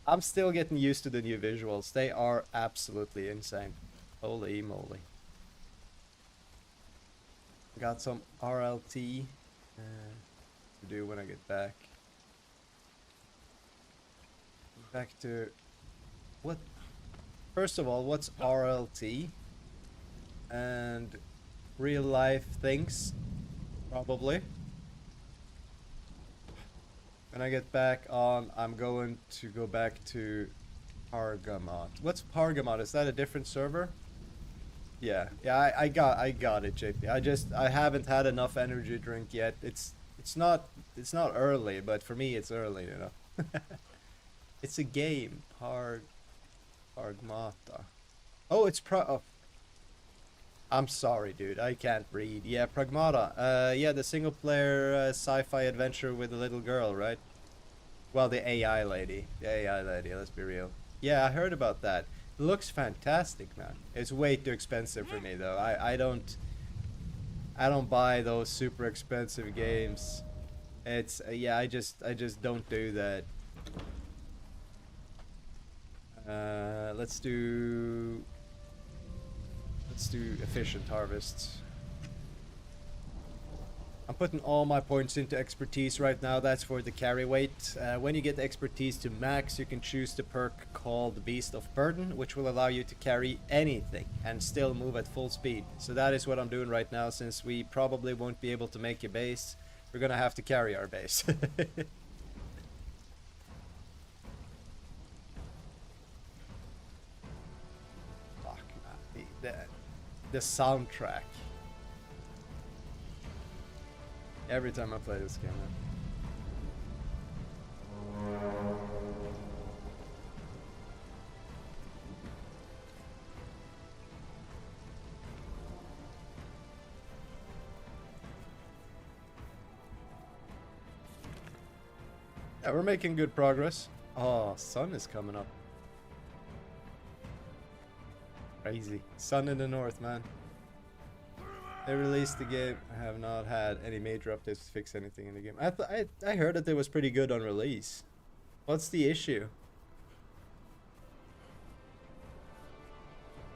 I'm still getting used to the new visuals. They are absolutely insane. Holy moly. Got some RLT to do when I get back. Back to what? First of all, what's RLT? And real life things, probably. When I get back on, I'm going to go back to Pargamot. What's Pargamot? Is that a different server? Yeah, yeah, I got it, JP. I haven't had enough energy drink yet. It's not early, but for me it's early, you know. It's a game, Pargmata. Oh, it's oh. I'm sorry, dude. I can't read. Yeah, Pragmata. Yeah, the single player sci-fi adventure with a little girl, right? Well, the AI lady. The AI lady, let's be real. Yeah, I heard about that. It looks fantastic, man. It's way too expensive for me though. I don't buy those super expensive games. It's yeah, I just don't do that. Let's do efficient harvests. I'm putting all my points into expertise right now. That's for the carry weight. When you get expertise to max, you can choose the perk called Beast of Burden, which will allow you to carry anything and still move at full speed. So that is what I'm doing right now. Since we probably won't be able to make a base, we're gonna have to carry our base. Fuck, man. The soundtrack. Every time I play this game, man. Yeah, we're making good progress. Oh, sun is coming up. Crazy. Sun in the north, man. They released the game. I have not had any major updates to fix anything in the game. I heard that it was pretty good on release. What's the issue?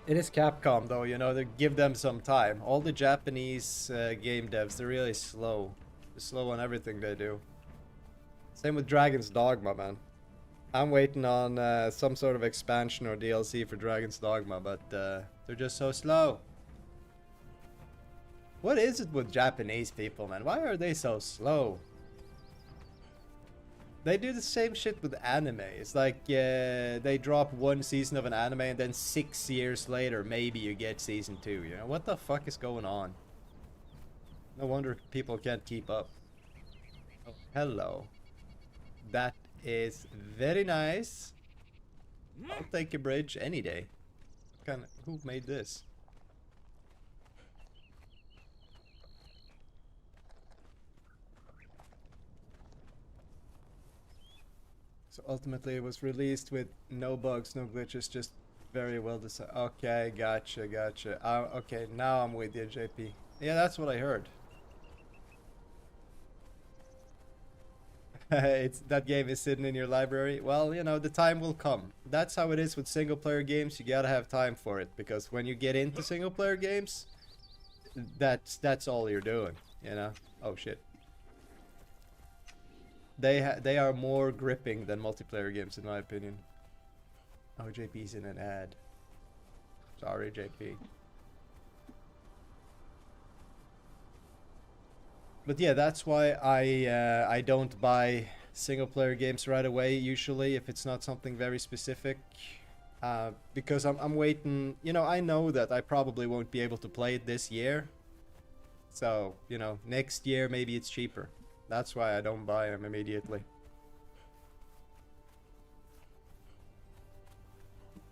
It is Capcom though, you know, they give them some time. All the Japanese game devs, they're really slow. They're slow on everything they do. Same with Dragon's Dogma, man. I'm waiting on some sort of expansion or DLC for Dragon's Dogma, but they're just so slow. What is it with Japanese people, man? Why are they so slow? They do the same shit with anime. It's like they drop one season of an anime and then 6 years later maybe you get season 2, you know? What the fuck is going on? No wonder people can't keep up. Oh, hello. That is very nice. I'll take a bridge any day. Who made this? So ultimately it was released with no bugs, no glitches, just very well designed. Okay, gotcha. Okay, now I'm with you, JP. Yeah, that's what I heard. That game is sitting in your library. Well, you know, the time will come. That's how it is with single player games. You gotta have time for it, because when you get into single player games, that's all you're doing, you know? Oh shit. They are more gripping than multiplayer games, in my opinion. Oh, JP's in an ad. Sorry, JP. But yeah, that's why I don't buy single player games right away usually if it's not something very specific. Because I'm waiting. You know, I know that I probably won't be able to play it this year. So, you know, next year maybe it's cheaper. That's why I don't buy them immediately.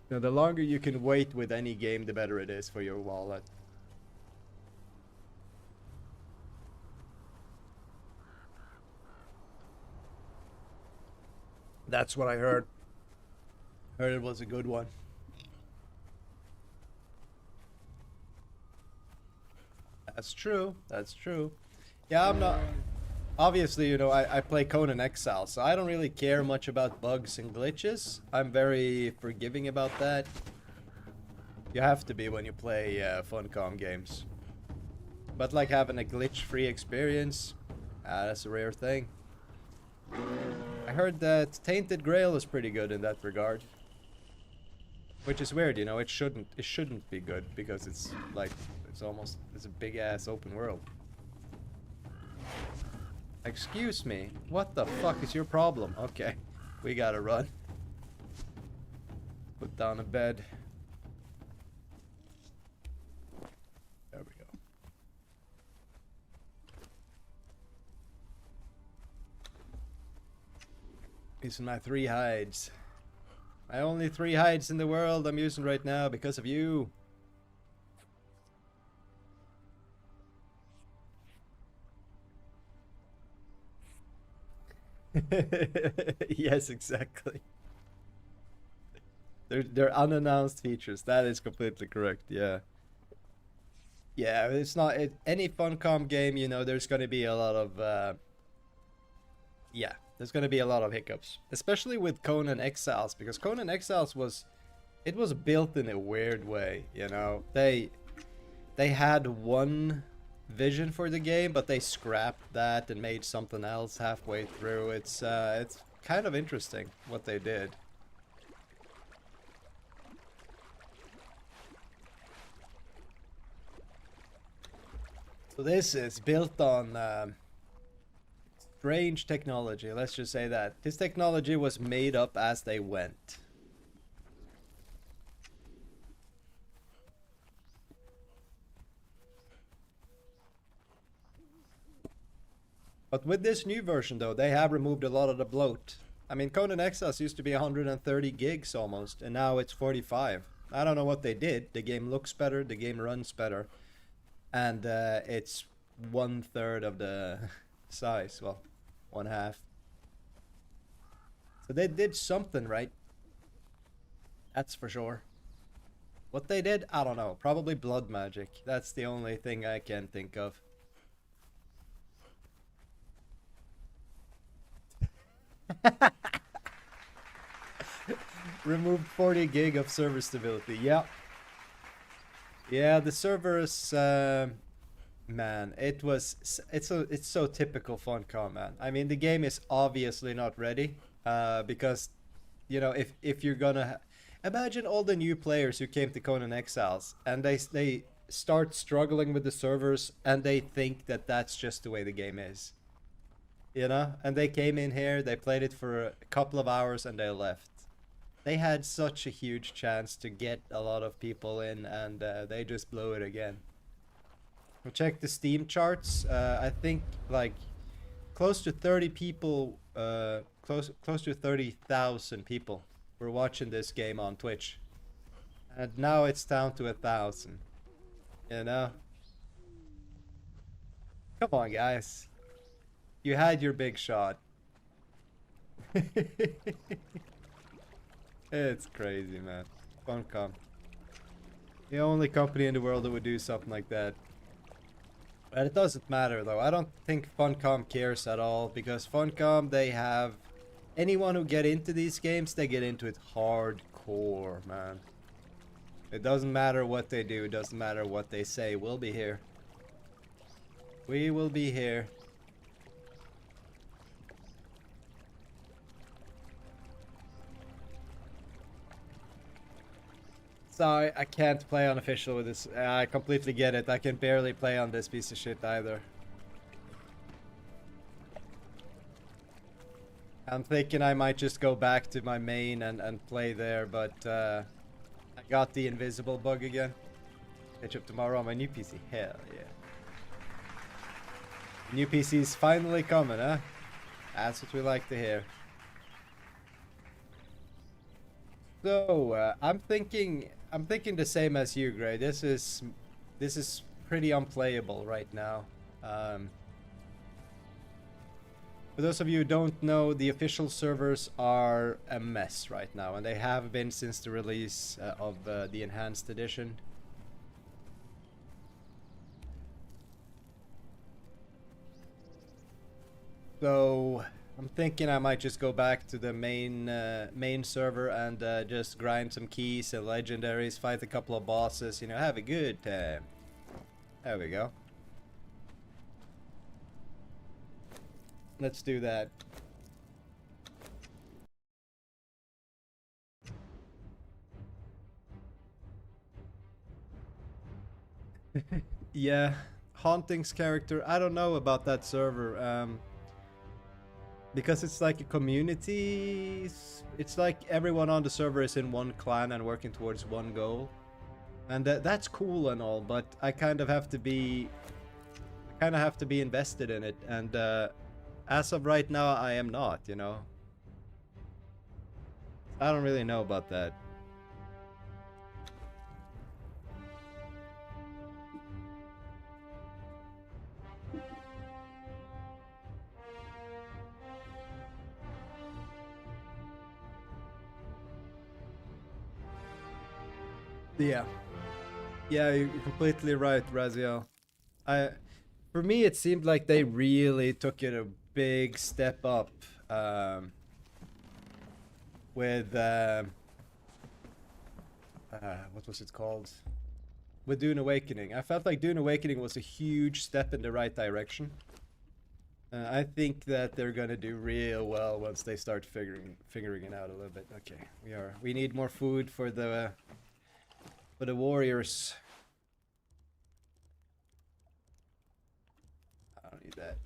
You know, the longer you can wait with any game, the better it is for your wallet. That's what I heard. Heard it was a good one. That's true. That's true. Yeah, I'm not... Obviously, you know, I play Conan Exiles, so I don't really care much about bugs and glitches. I'm very forgiving about that. You have to be when you play Funcom games. But like having a glitch-free experience, that's a rare thing. I heard that Tainted Grail is pretty good in that regard. Which is weird, you know, it shouldn't be good, because it's like, it's a big-ass open world. Excuse me, what the fuck is your problem? Okay, we gotta run. Put down a bed. There we go. Using my 3 hides. My only 3 hides in the world I'm using right now because of you. Yes, exactly. They're unannounced features. That is completely correct. Yeah. Yeah, it's not any Funcom game. You know, there's going to be a lot of yeah, there's going to be a lot of hiccups, especially with Conan Exiles, because Conan Exiles was built in a weird way. You know, they had one vision for the game, but they scrapped that and made something else halfway through. It's kind of interesting what they did. So this is built on strange technology, let's just say that. This technology was made up as they went. But with this new version though, they have removed a lot of the bloat. I mean, Conan Exiles used to be 130 gigs almost, and now it's 45. I don't know what they did. The game looks better, the game runs better, and it's 1/3 of the size. Well, 1/2. So they did something right. That's for sure. What they did, I don't know. Probably blood magic. That's the only thing I can think of. Removed 40 gig of server stability. Yeah. Yeah, the servers, man, it's so typical Funcom, man. I mean, the game is obviously not ready, because, you know, if you're gonna imagine all the new players who came to Conan Exiles and they start struggling with the servers and they think that that's just the way the game is, you know, and they came in here, they played it for a couple of hours and they left. They had such a huge chance to get a lot of people in, and they just blew it again. We'll check the Steam charts. I think like close to 30 people, close to 30,000 people were watching this game on Twitch, and now it's down to 1,000. You know, come on, guys, you had your big shot. It's crazy, man. Funcom. The only company in the world that would do something like that. But it doesn't matter, though. I don't think Funcom cares at all, because Funcom, they have... Anyone who get into these games, they get into it hardcore, man. It doesn't matter what they do, it doesn't matter what they say. We'll be here. We will be here. Sorry, I can't play unofficial with this. I completely get it. I can barely play on this piece of shit either. I'm thinking I might just go back to my main and play there, but I got the invisible bug again. Catch up tomorrow on my new PC. Hell yeah. New PC's finally coming, huh? That's what we like to hear. So, I'm thinking the same as you, Gray. This is pretty unplayable right now. For those of you who don't know, the official servers are a mess right now, and they have been since the release of the enhanced edition. So I'm thinking I might just go back to the main server and just grind some keys and legendaries, fight a couple of bosses, you know, have a good time. There we go. Let's do that. Yeah, Haunting's character, I don't know about that server. Because it's like a community, it's like everyone on the server is in one clan and working towards one goal. And that's cool and all, but I kind of have to be invested in it, and as of right now I am not, you know. I don't really know about that. Yeah. Yeah, you're completely right, Raziel. For me, it seemed like they really took it a big step up with what was it called? With Dune Awakening. I felt like Dune Awakening was a huge step in the right direction. I think that they're gonna do real well once they start figuring it out a little bit. Okay, we need more food for the warriors. I don't need that.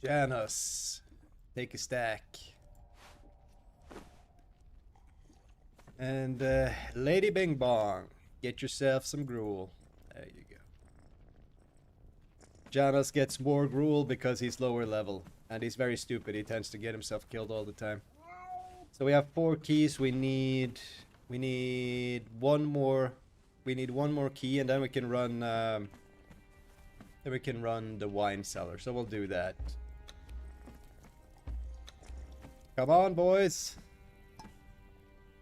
Janus, take a stack. And Lady Bing Bong, get yourself some gruel. There you go. Janus gets more gruel because he's lower level, and he's very stupid. He tends to get himself killed all the time. So we have 4 keys. We need one more. We need one more key, and then we can run. Then we can run the wine cellar. So we'll do that. Come on, boys.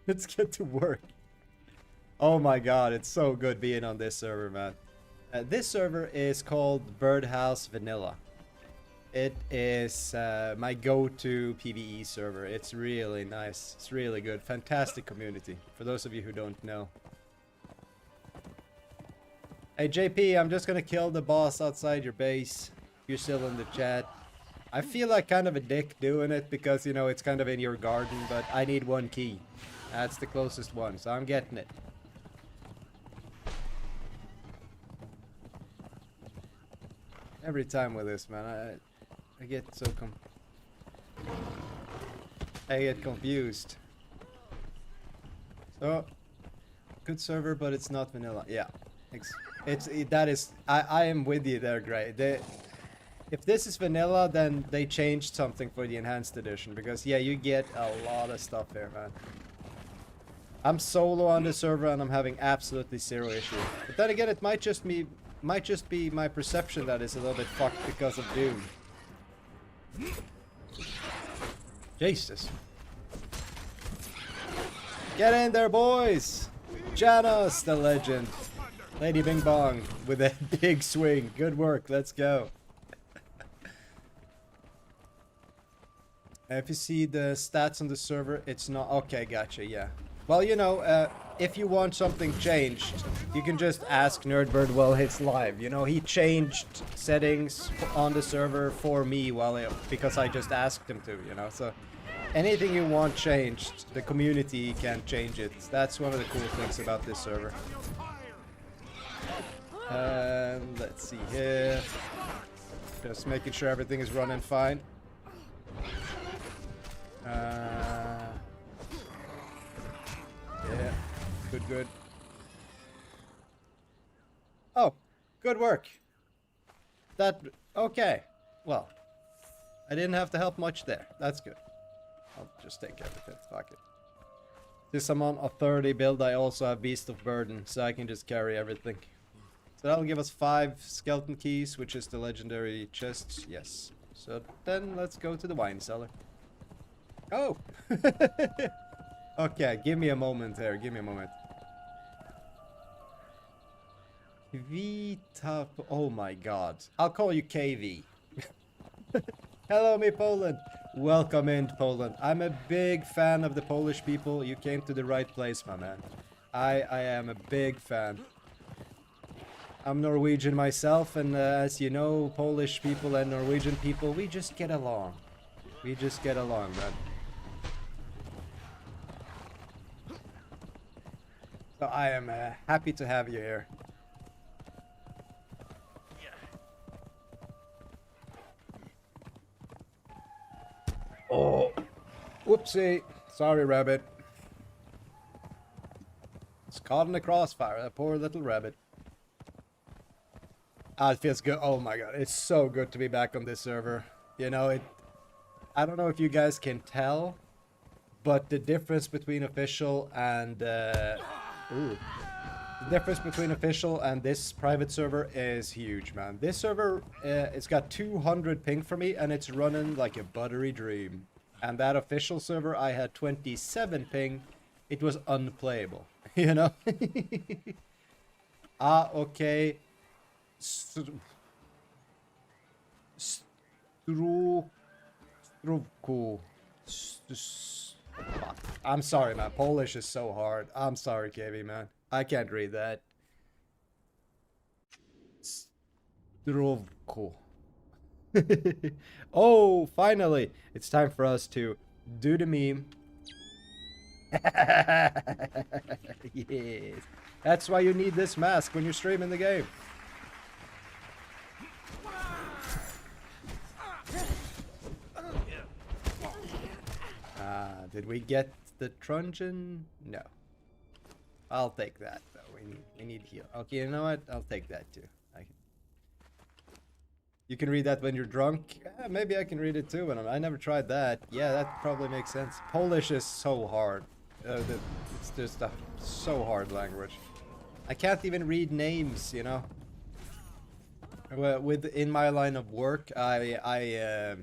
Let's get to work. Oh my god, it's so good being on this server, man. This server is called Birdhouse Vanilla. It is my go-to PvE server. It's really nice. It's really good. Fantastic community, for those of you who don't know. Hey JP, I'm just gonna kill the boss outside your base. You're still in the chat. I feel like kind of a dick doing it because, you know, it's kind of in your garden, but I need one key. That's the closest one, so I'm getting it. Every time with this, man, I get so I get confused. So, good server, but it's not vanilla. Yeah, I am with you there, Gray. If this is vanilla, then they changed something for the enhanced edition, because yeah, you get a lot of stuff here, man. I'm solo on the server and I'm having absolutely zero issue. But then again, it might just be my perception that is a little bit fucked because of Doom. Jesus. Get in there, boys! Janos, the legend. Lady Bing Bong with a big swing. Good work, let's go. If you see the stats on the server, it's not... Okay, gotcha, yeah. Well, you know, if you want something changed, you can just ask Nerdbird while it's live. You know, he changed settings on the server for me because I just asked him to, you know. So anything you want changed, the community can change it. That's one of the cool things about this server. Let's see here. Just making sure everything is running fine. Yeah, good. Oh, good work. Okay. Well, I didn't have to help much there. That's good. I'll just take everything. Fuck it. Since I'm on a 30 build, I also have Beast of Burden, so I can just carry everything. So that'll give us 5 skeleton keys, which is the legendary chests. Yes. So then let's go to the wine cellar. Oh! Okay, give me a moment there. Give me a moment. V-top. Oh my god. I'll call you KV. Hello, me Poland. Welcome in Poland. I'm a big fan of the Polish people. You came to the right place, my man. I am a big fan. I'm Norwegian myself, and as you know, Polish people and Norwegian people, we just get along. We just get along, man. So I am happy to have you here. Oh, whoopsie. Sorry, rabbit. It's caught in the crossfire, that poor little rabbit. Ah, it feels good. Oh my god, it's so good to be back on this server. You know, I don't know if you guys can tell, but the difference between official and the difference between official and this private server is huge, man. This server, it's got 200 ping for me, and it's running like a buttery dream. And that official server, I had 27 ping. It was unplayable, you know? Okay. I'm sorry, man. Polish is so hard. I'm sorry, KB, man. I can't read that. Strovko. Oh, finally! It's time for us to do the meme. Yes. That's why you need this mask when you're streaming the game. Did we get the truncheon? No. I'll take that though. We need heal. Okay, you know what? I'll take that too. You can read that when you're drunk? Yeah, maybe I can read it too, but I never tried that. Yeah, that probably makes sense. Polish is so hard. It's just a so hard language. I can't even read names, you know. In my line of work, I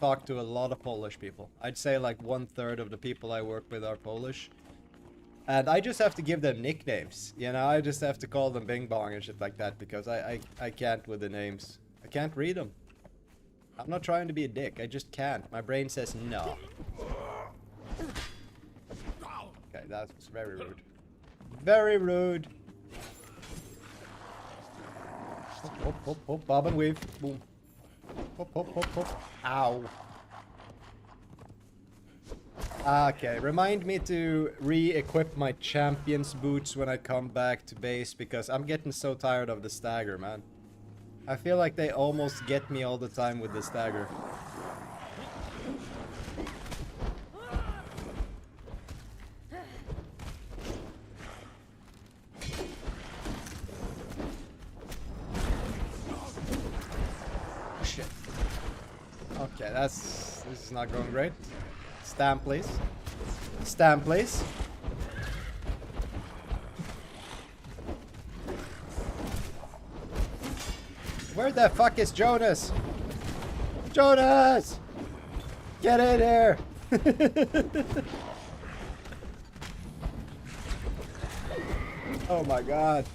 talk to a lot of Polish people. I'd say like 1/3 of the people I work with are Polish. And I just have to give them nicknames, you know, I just have to call them Bing Bong and shit like that because I can't with the names. I can't read them. I'm not trying to be a dick, I just can't. My brain says no. Okay, that was very rude. Very rude. Hop, hop, hop, bob and weave. Boom. Hop, hop, hop, hop. Ow. Okay, remind me to re-equip my champion's boots when I come back to base because I'm getting so tired of the stagger, man. I feel like they almost get me all the time with the stagger. Shit. Okay, this is not going great. Stand, please. Stand, please. Where the fuck is Jonas? Jonas! Get in here! Oh my god.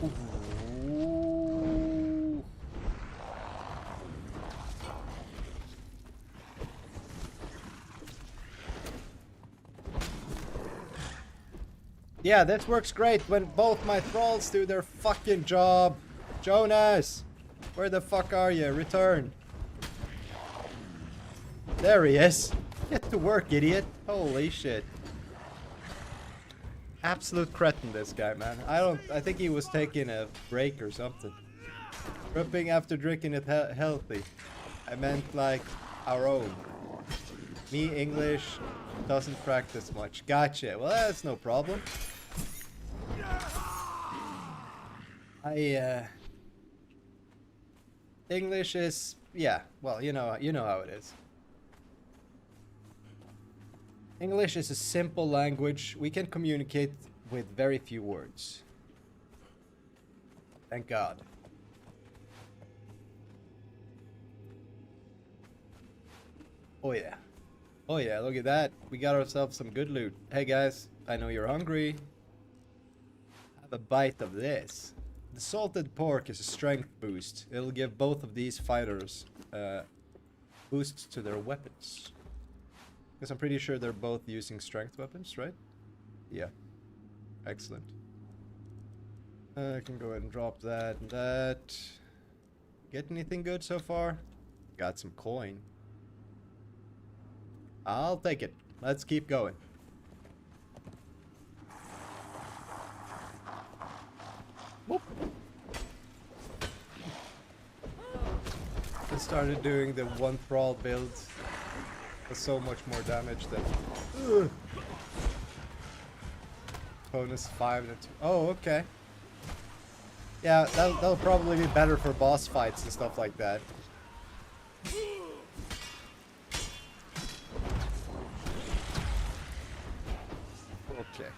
Ooh. Yeah, this works great when both my thralls do their fucking job. Jonas! Where the fuck are you? Return. There he is. Get to work, idiot. Holy shit. Absolute cretin, this guy, man. I think he was taking a break or something. Tripping after drinking it healthy. I meant like our own. Me, English, doesn't practice much. Gotcha. Well, that's no problem. English is, yeah, well, you know how it is. English is a simple language. We can communicate with very few words. Thank God. Oh yeah. Oh yeah, look at that. We got ourselves some good loot. Hey guys, I know you're hungry. Have a bite of this. The salted pork is a strength boost. It'll give both of these fighters boosts to their weapons. Because I'm pretty sure they're both using strength weapons, right? Yeah. Excellent. I can go ahead and drop that and that. Get anything good so far? Got some coin. I'll take it. Let's keep going. Whoop. I started doing the one thrall build. Does so much more damage than bonus 5 to 2. Oh, okay. Yeah, that'll probably be better for boss fights and stuff like that. Okay.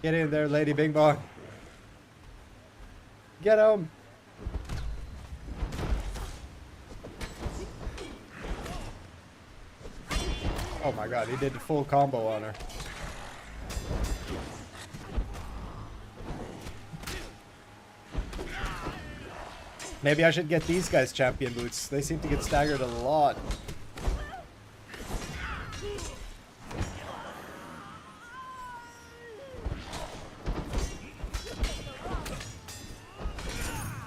Get in there, Lady Bing Bong. Get him. Oh my god, he did the full combo on her. Maybe I should get these guys champion boots. They seem to get staggered a lot.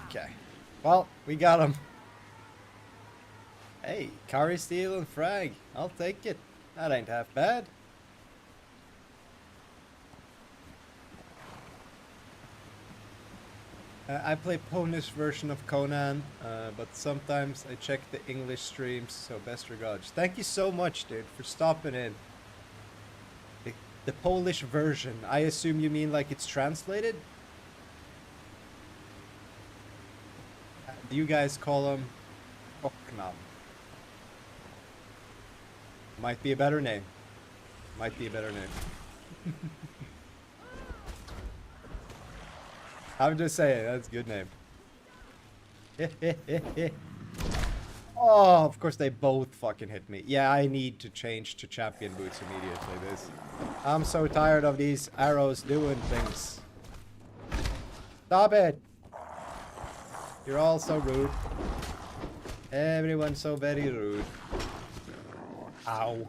Okay. Well, we got him. Hey, Kari Steel and Frag. I'll take it. That ain't half bad. I play Polish version of Conan, but sometimes I check the English streams, so best regards. Thank you so much, dude, for stopping in. The Polish version, I assume you mean like it's translated? Do you guys call them Oknam? Might be a better name. Might be a better name. I'm just saying, that's a good name. Oh, of course they both fucking hit me. Yeah, I need to change to champion boots immediately. I'm so tired of these arrows doing things. Stop it! You're all so rude. Everyone's so very rude. Ow.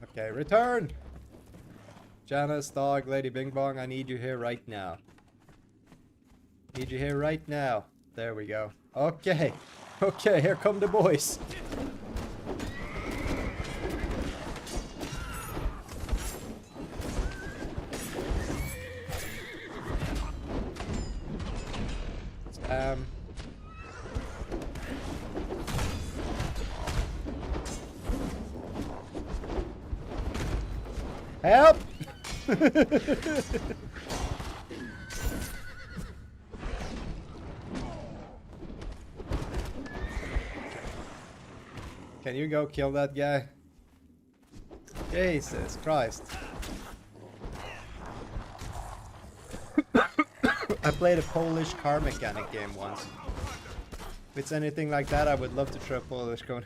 Okay, return! Janice, dog, Lady Bing Bong, I need you here right now. Need you here right now. There we go. Okay. Okay, here come the boys. Help! Can you go kill that guy? Jesus Christ. I played a Polish car mechanic game once. If it's anything like that, I would love to try Polish Conan.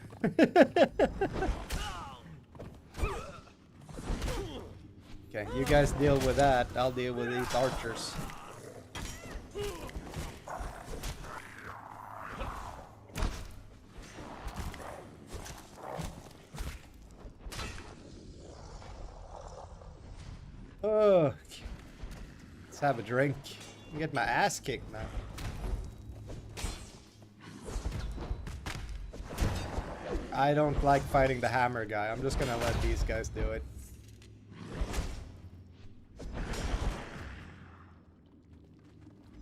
Okay, you guys deal with that. I'll deal with these archers. Oh, let's have a drink. I get my ass kicked, man. I don't like fighting the hammer guy. I'm just gonna let these guys do it.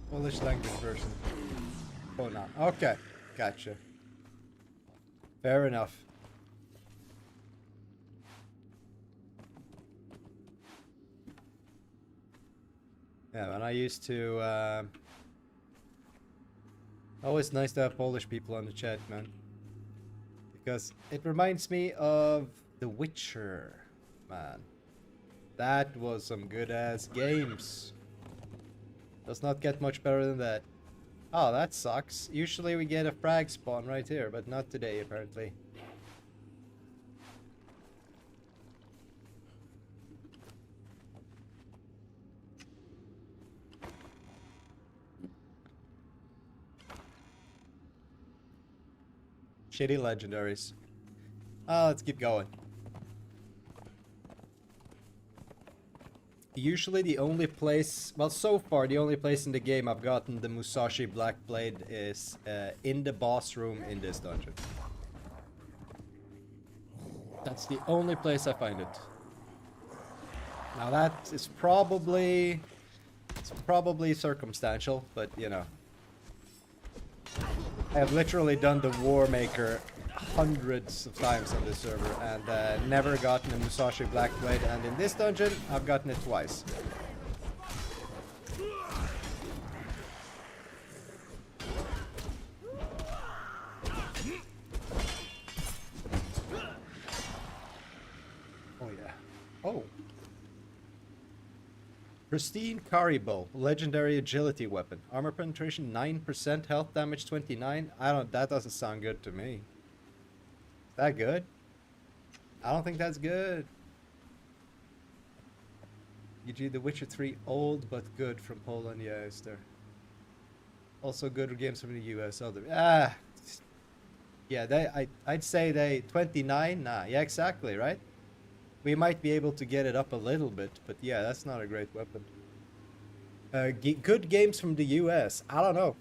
Polish language version. Oh no. Okay, gotcha. Fair enough. Yeah, and I used to. Always nice to have Polish people on the chat, man. Because it reminds me of The Witcher, man. That was some good ass games. Does not get much better than that. Oh, that sucks. Usually we get a frag spawn right here, but not today apparently. Shitty legendaries. Let's keep going. Usually the only place, well so far the only place in the game I've gotten the Musashi Black Blade is in the boss room in this dungeon. That's the only place I find it. Now that is probably, it's probably circumstantial, but you know. I have literally done the War Maker hundreds of times on this server and never gotten a Musashi Black Blade, and in this dungeon I've gotten it twice. Oh yeah. Oh. Pristine Karibo, legendary agility weapon. Armor penetration 9%, health damage 29. That doesn't sound good to me. Is that good? I don't think that's good. E.g. The Witcher 3, old but good from Poland. Yeah, is there. Also good games from the US. Yeah, I'd say they 29. Nah, yeah, exactly, right? We might be able to get it up a little bit, but yeah, that's not a great weapon. Good games from the US. I don't know.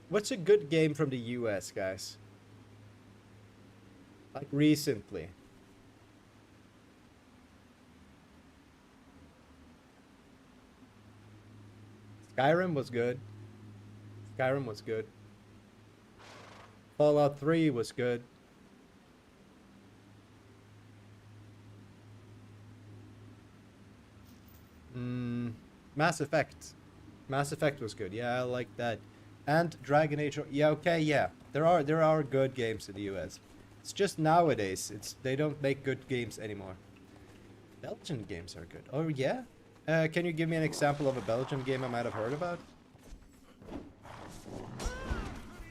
What's a good game from the US, guys? Like recently. Skyrim was good. Skyrim was good. Fallout 3 was good. Mass Effect. Mass Effect was good. Yeah, I like that. And Dragon Age. Yeah, okay, yeah. There are good games in the US. It's just nowadays. They don't make good games anymore. Belgian games are good. Oh yeah? Can you give me an example of a Belgian game I might have heard about?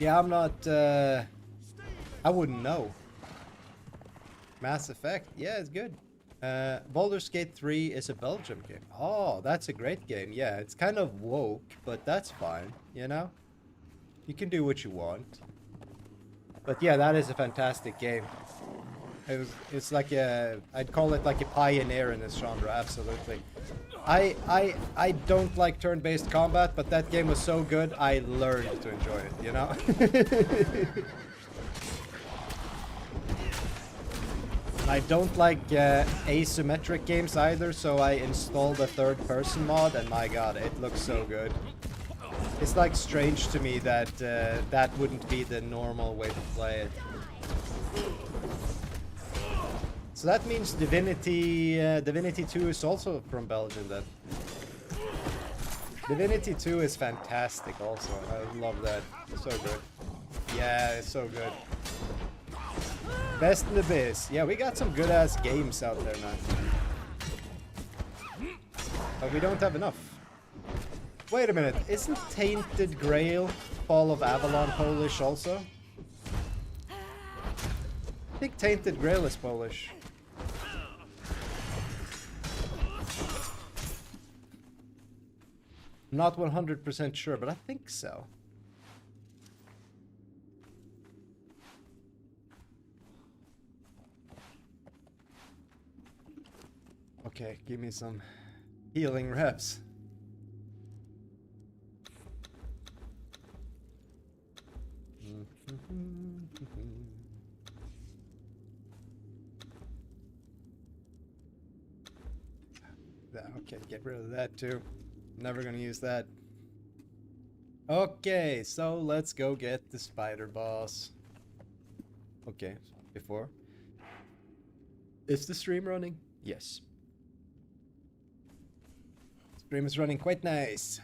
Yeah, I'm not. I wouldn't know. Mass Effect. Yeah, it's good. Baldur's Gate 3 is a Belgian game. Oh, that's a great game. Yeah, it's kind of woke, but that's fine, you know? You can do what you want. But yeah, that is a fantastic game. It's like a, I'd call it like a pioneer in this genre, absolutely. I don't like turn-based combat, but that game was so good, I learned to enjoy it, you know? I don't like asymmetric games either, so I installed a third-person mod, and my god, it looks so good. It's like strange to me that that wouldn't be the normal way to play it. So that means Divinity 2 is also from Belgium then. Divinity 2 is fantastic also. I love that. So good. Yeah, it's so good. Best in the biz. Yeah, we got some good ass games out there, man. But we don't have enough. Wait a minute, isn't Tainted Grail Fall of Avalon Polish also? I think Tainted Grail is Polish. Not 100% sure, but I think so. Okay, give me some healing reps. Okay, get rid of that too. Never gonna use that. Okay, so let's go get the spider boss. Okay, before. Is the stream running? Yes. Stream is running quite nice.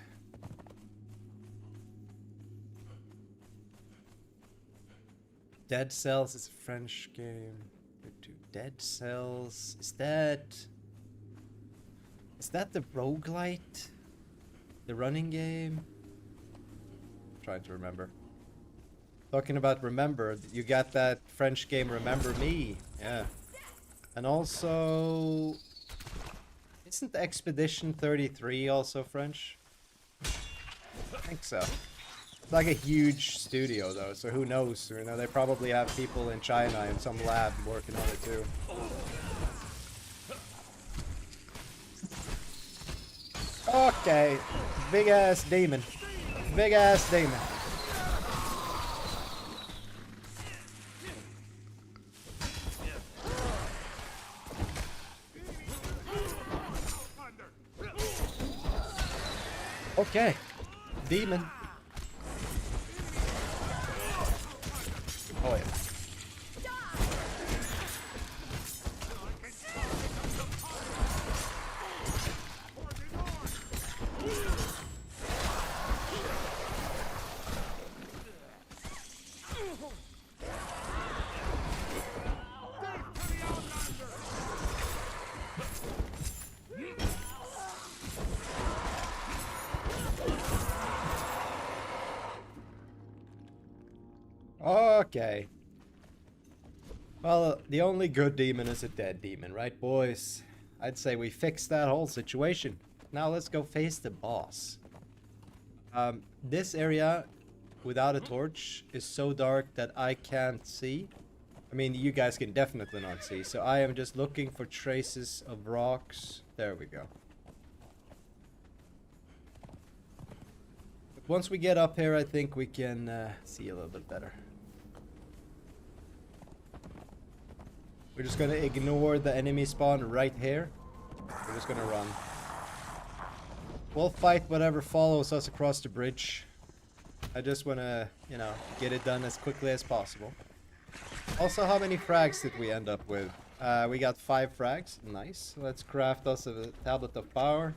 Dead Cells is a French game. Dead Cells. Is that the roguelite? The running game? I'm trying to remember. Talking about Remember, you got that French game Remember Me. Yeah. And also, isn't Expedition 33 also French? I think so. It's like a huge studio though, so who knows? You know, they probably have people in China in some lab working on it too. Okay, big ass demon. Big ass demon. Okay, demon. Oh yeah. Okay. Well, the only good demon is a dead demon, right, boys? I'd say we fixed that whole situation. Now let's go face the boss. This area, without a torch, is so dark that I can't see. I mean, you guys can definitely not see, so I am just looking for traces of rocks. There we go. But once we get up here, I think we can see a little bit better. We're just gonna ignore the enemy spawn right here. We're just gonna run. We'll fight whatever follows us across the bridge. I just wanna, you know, get it done as quickly as possible. Also, how many frags did we end up with? We got 5 frags. Nice. Let's craft us a tablet of power.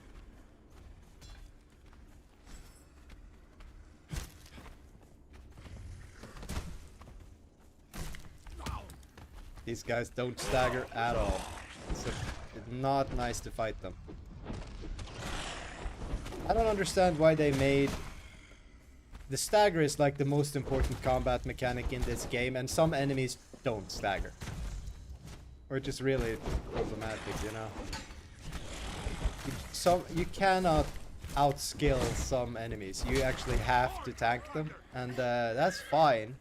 These guys don't stagger at all. It's not nice to fight them. I don't understand why they made... The stagger is like the most important combat mechanic in this game, and some enemies don't stagger. Or just really problematic, you know? You cannot outskill some enemies. You actually have to tank them, and that's fine.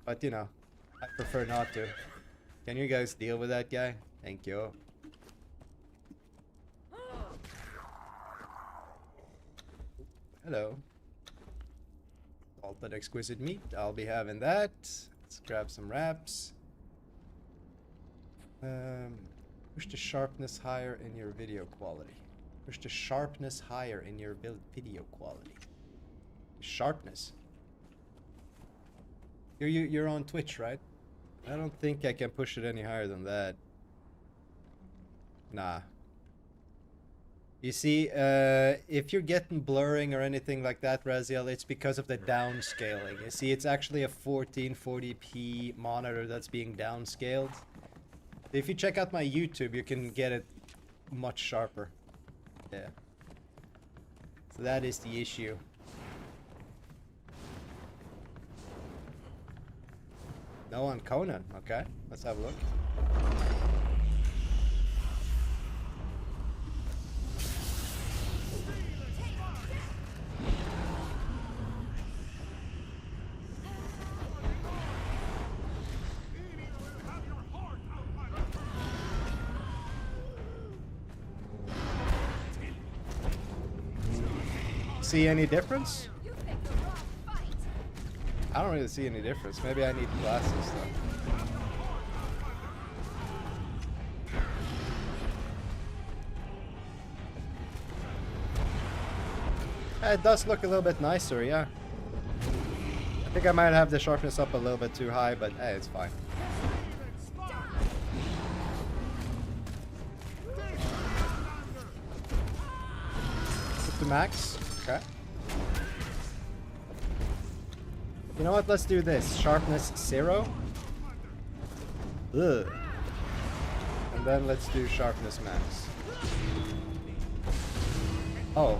But, you know, I prefer not to. Can you guys deal with that guy? Thank you. Hello. Salted exquisite meat. I'll be having that. Let's grab some wraps. Push the sharpness higher in your video quality. Push the sharpness higher in your video quality. Sharpness. You're on Twitch, right? I don't think I can push it any higher than that. Nah. You see, if you're getting blurring or anything like that, Raziel, it's because of the downscaling. You see, it's actually a 1440p monitor that's being downscaled. If you check out my YouTube, you can get it much sharper. Yeah. So that is the issue. No on Conan. Okay, let's have a look. See any difference? I don't really see any difference. Maybe I need glasses though. It does look a little bit nicer, yeah. I think I might have the sharpness up a little bit too high, but hey, it's fine. Put the max. Okay. You know what? Let's do this. Sharpness 0. Ugh. And then let's do sharpness max. Oh.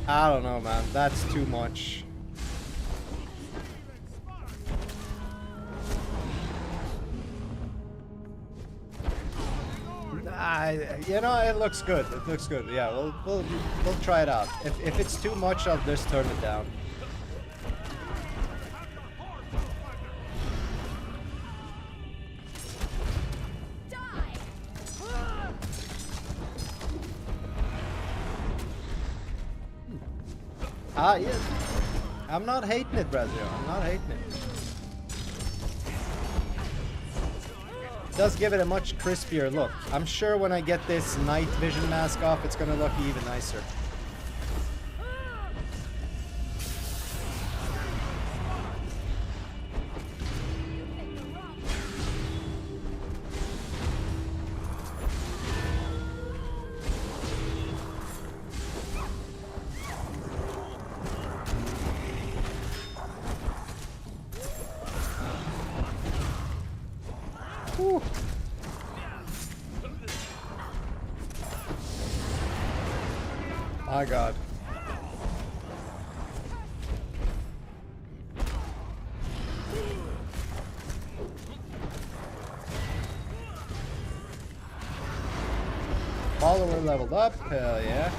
I don't know, man. That's too much. You know, it looks good. It looks good. Yeah, we'll try it out. If it's too much, I'll just turn it down. Yeah. I'm not hating it, Brazil. I'm not hating it. Does give it a much crispier look. I'm sure when I get this night vision mask off, it's gonna look even nicer. Whew. My God. Follower leveled up, hell yeah.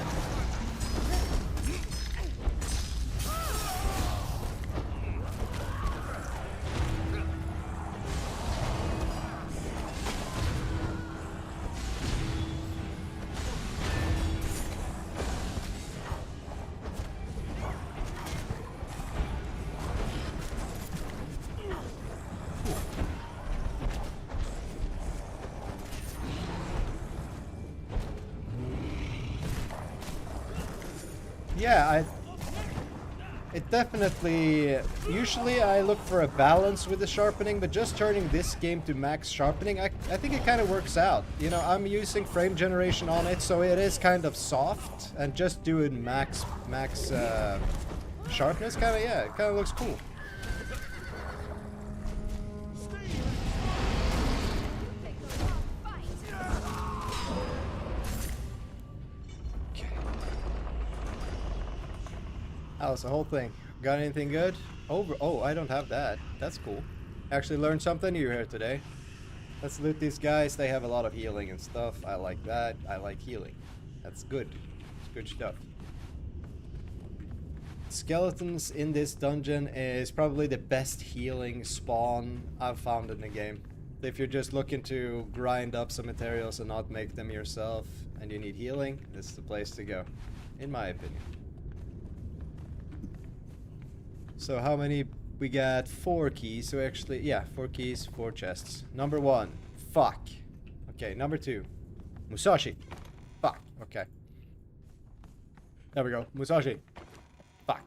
Yeah, it definitely... Usually I look for a balance with the sharpening, but just turning this game to max sharpening, I think it kind of works out. You know, I'm using frame generation on it, so it is kind of soft, and just doing max sharpness, kind of, yeah, it kind of looks cool. That was the whole thing. Got anything good? Over. Oh, I don't have that. That's cool. Actually learned something new here today. Let's loot these guys. They have a lot of healing and stuff. I like that. I like healing. That's good. It's good stuff. Skeletons in this dungeon is probably the best healing spawn I've found in the game. If you're just looking to grind up some materials and not make them yourself and you need healing, this is the place to go, in my opinion. So how many? We got 4 keys, so actually, yeah, 4 keys, 4 chests. Number 1, fuck. Okay, number 2, Musashi. Fuck, okay. There we go, Musashi. Fuck.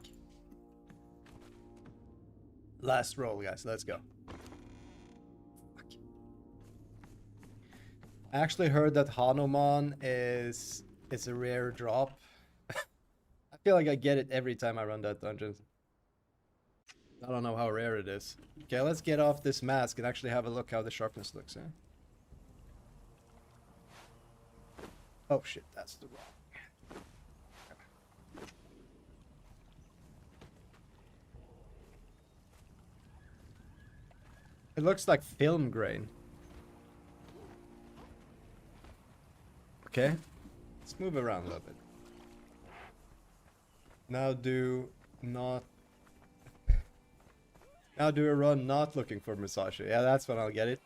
Last roll, guys, let's go. Fuck. I actually heard that Hanuman is a rare drop. I feel like I get it every time I run that dungeon. I don't know how rare it is. Okay, let's get off this mask and actually have a look how the sharpness looks, eh? Oh shit, that's the wrong. It looks like film grain. Okay, let's move around a little bit. Now do a run not looking for Musashi. Yeah, that's when I'll get it.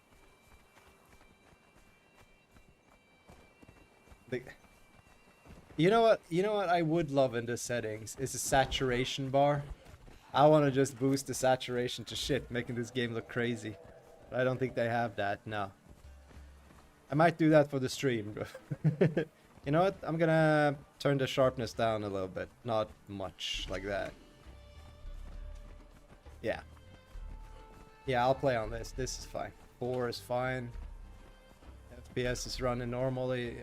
You know what? You know what I would love in the settings is a saturation bar. I want to just boost the saturation to shit, making this game look crazy. But I don't think they have that, no. I might do that for the stream. You know what? I'm gonna turn the sharpness down a little bit. Not much like that. Yeah. Yeah, I'll play on this. This is fine. 4 is fine. FPS is running normally.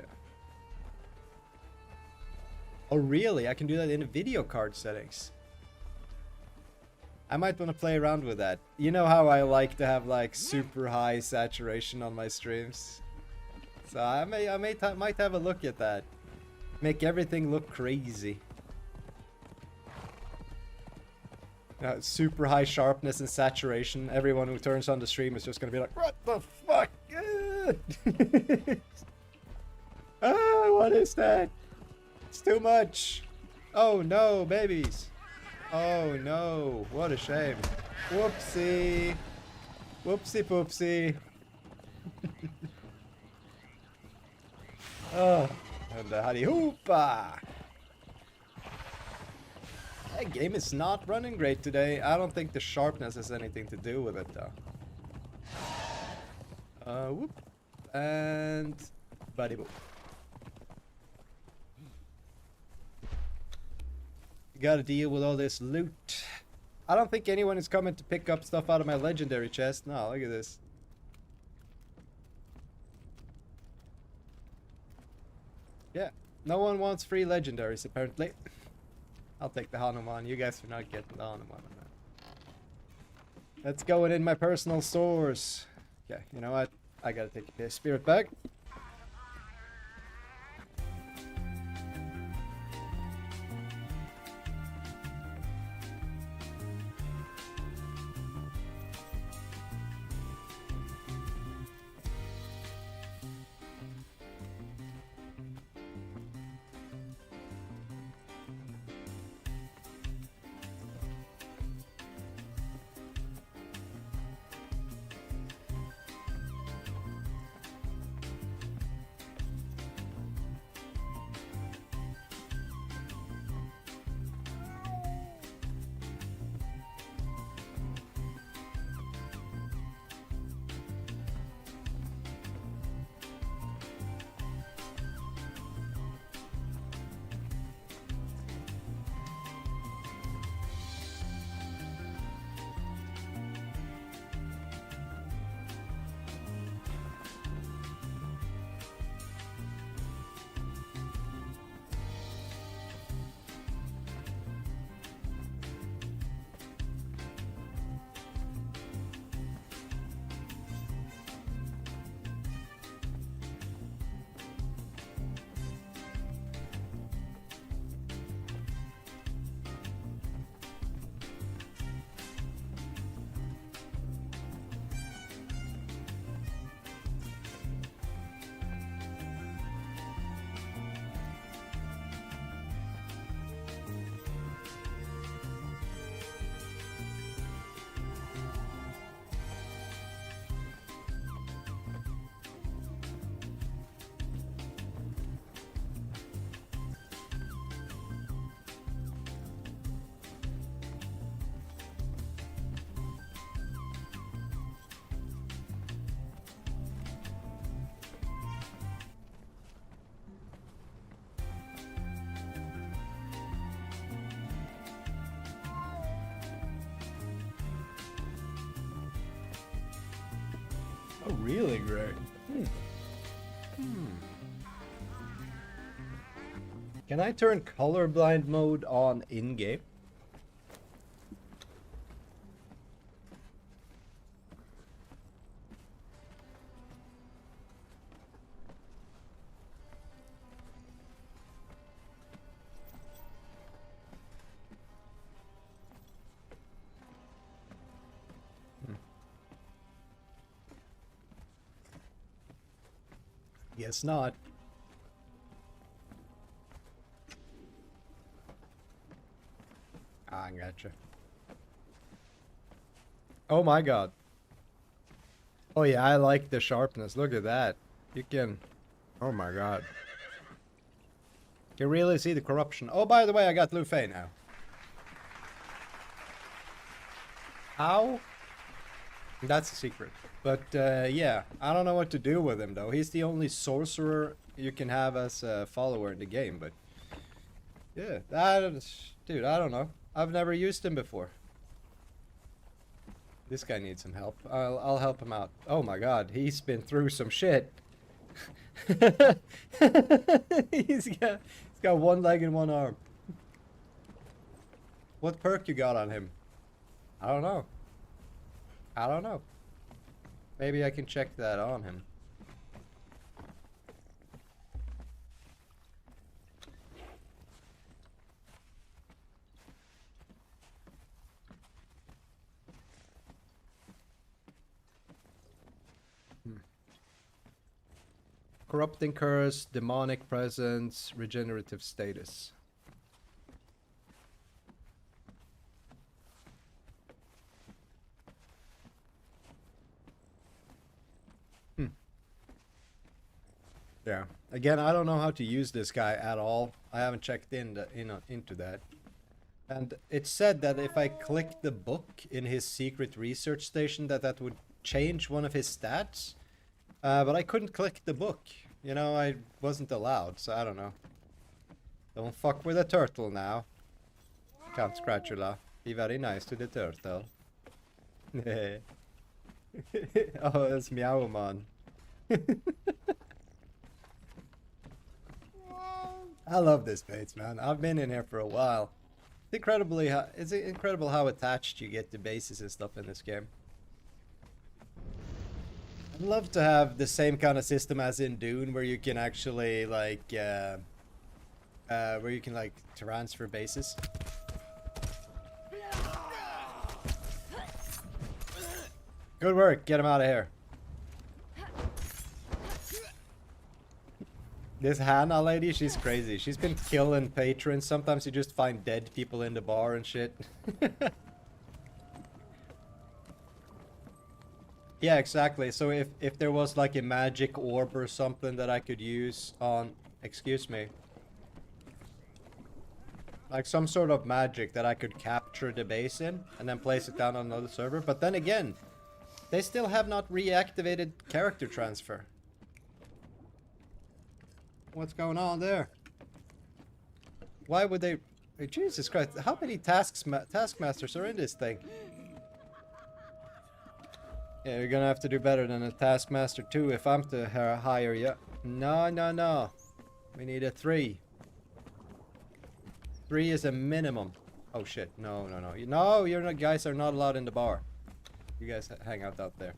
Oh, really? I can do that in the video card settings. I might want to play around with that. You know how I like to have like super high saturation on my streams? So I might have a look at that. Make everything look crazy. Super high sharpness and saturation. Everyone who turns on the stream is just gonna be like, what the fuck? Ah, what is that? It's too much. Oh no, babies. Oh no, what a shame. Whoopsie. Whoopsie poopsie. Oh, and the howdy hoopa. That game is not running great today. I don't think the sharpness has anything to do with it though. Whoop. And buddy boop. You gotta deal with all this loot. I don't think anyone is coming to pick up stuff out of my legendary chest. No, look at this. Yeah, no one wants free legendaries apparently. I'll take the Hanuman. You guys are not getting the Hanuman on that. Let's go in my personal stores. Okay, you know what? I gotta take a spirit bag. really great. Can I turn colorblind mode on in-game? Guess not. I gotcha. Oh my god. Oh yeah, I like the sharpness. Look at that. You can... Oh my god. You can really see the corruption. Oh, by the way, I got Lufay now. How? That's a secret. But yeah, I don't know what to do with him though. He's the only sorcerer you can have as a follower in the game, but yeah, dude, I don't know. I've never used him before. This guy needs some help. I'll help him out. Oh my god, he's been through some shit. he's got one leg and one arm. What perk you got on him? I don't know. I don't know. Maybe I can check that on him. Corrupting curse, demonic presence, regenerative status. Yeah. Again, I don't know how to use this guy at all. I haven't checked into that. And it said that if I click the book in his secret research station, that would change one of his stats. But I couldn't click the book. You know, I wasn't allowed, so I don't know. Don't fuck with a turtle now. Count Scratchula. Be very nice to the turtle. Oh, that's Meowman. I love this base, man. I've been in here for a while. It's incredible how attached you get to bases and stuff in this game. I'd love to have the same kind of system as in Dune, where you can actually like, transfer bases. Good work. Get him out of here. This Hannah lady, she's crazy. She's been killing patrons. Sometimes you just find dead people in the bar and shit. Yeah, exactly. So if there was like a magic orb or something that I could use on... Excuse me. Like some sort of magic that I could capture the base in and then place it down on another server. But then again, they still have not reactivated character transfer. What's going on there? Why would they... Hey, Jesus Christ, how many taskmasters are in this thing? Yeah, you're gonna have to do better than a taskmaster 2 if I'm to hire you. No, no, no. We need a 3. 3 is a minimum. Oh shit, no, no, no. No, you're not, guys are not allowed in the bar. You guys hang out there.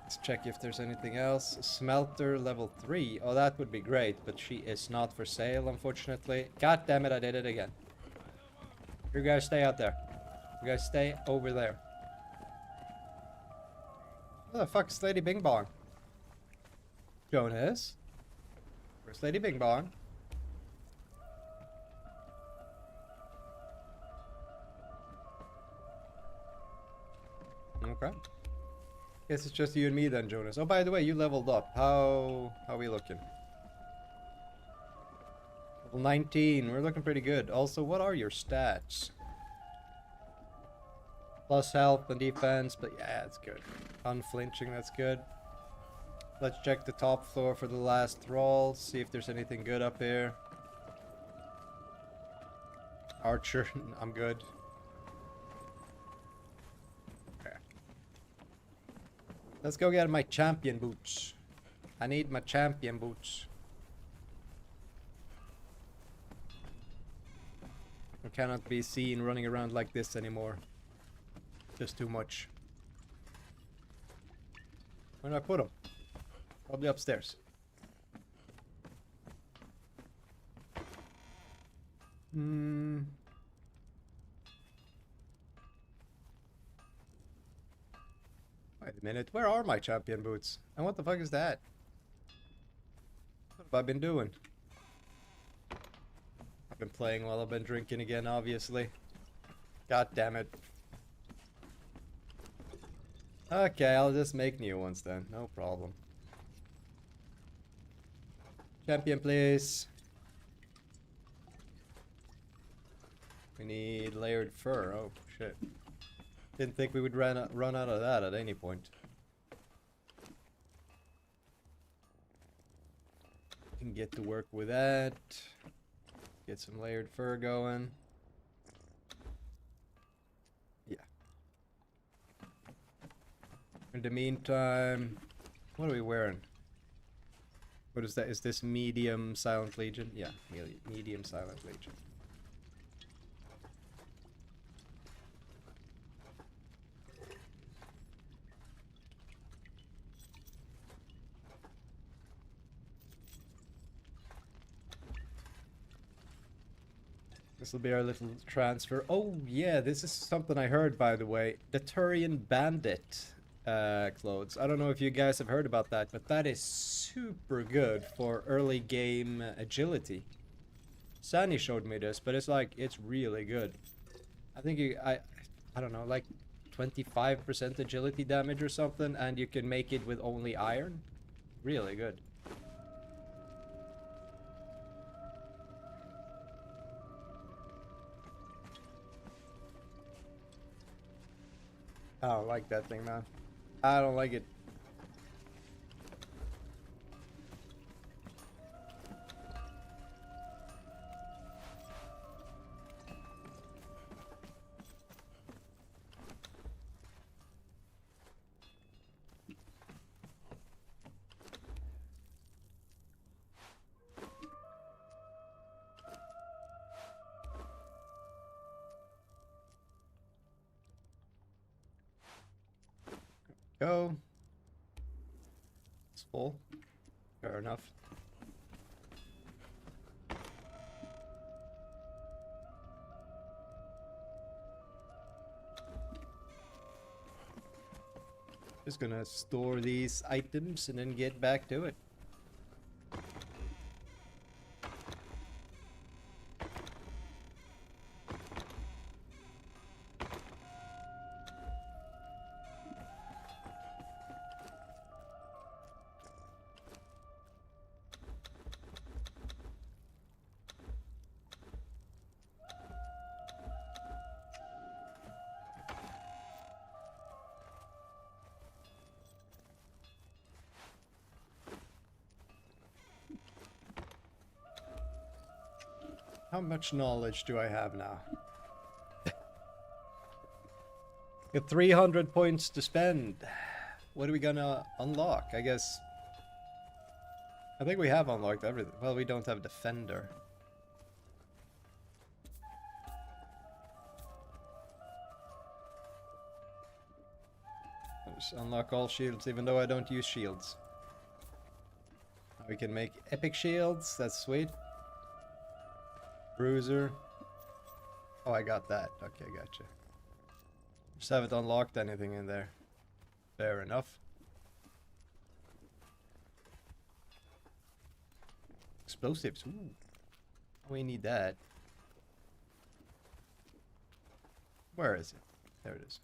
Let's check if there's anything else. Smelter level 3. Oh, that would be great, but she is not for sale, unfortunately. God damn it, I did it again. You guys stay out there. You guys stay over there. Where the fuck is Lady Bing Bong? Jonas? Where's Lady Bing Bong? Okay. Guess it's just you and me then, Jonas. Oh, by the way, you leveled up. How are we looking? Level 19. We're looking pretty good. Also, what are your stats? Plus health and defense, but yeah, it's good. Unflinching, that's good. Let's check the top floor for the last thrall. See if there's anything good up here. Archer, I'm good. Let's go get my champion boots. I need my champion boots. I cannot be seen running around like this anymore. Just too much. Where do I put them? Probably upstairs. Hmm. Wait a minute, where are my champion boots? And what the fuck is that? What have I been doing? I've been playing while I've been drinking again, obviously. God damn it. Okay, I'll just make new ones then, no problem. Champion, please. We need layered fur, oh shit. Didn't think we would run out of that at any point. Can get to work with that. Get some layered fur going. Yeah. In the meantime, what are we wearing? What is that? Is this medium Silent Legion? Yeah, medium Silent Legion. This will be our little transfer. Oh yeah, this is something I heard, by the way. The Turian Bandit clothes. I don't know if you guys have heard about that, but that is super good for early game agility. Sunny showed me this, but it's like, it's really good. I think I don't know, like 25% agility damage or something, and you can make it with only iron. Really good. I don't like that thing, man. I don't like it. Go. It's full. Fair enough. Just gonna store these items and then get back to it. How much knowledge do I have now? Got 300 points to spend. What are we gonna unlock? I guess... I think we have unlocked everything. Well, we don't have Defender. I'll just unlock all shields, even though I don't use shields. We can make epic shields. That's sweet. Bruiser. Oh, I got that. Okay, gotcha. Just haven't unlocked anything in there. Fair enough. Explosives. Ooh. We need that. Where is it? There it is.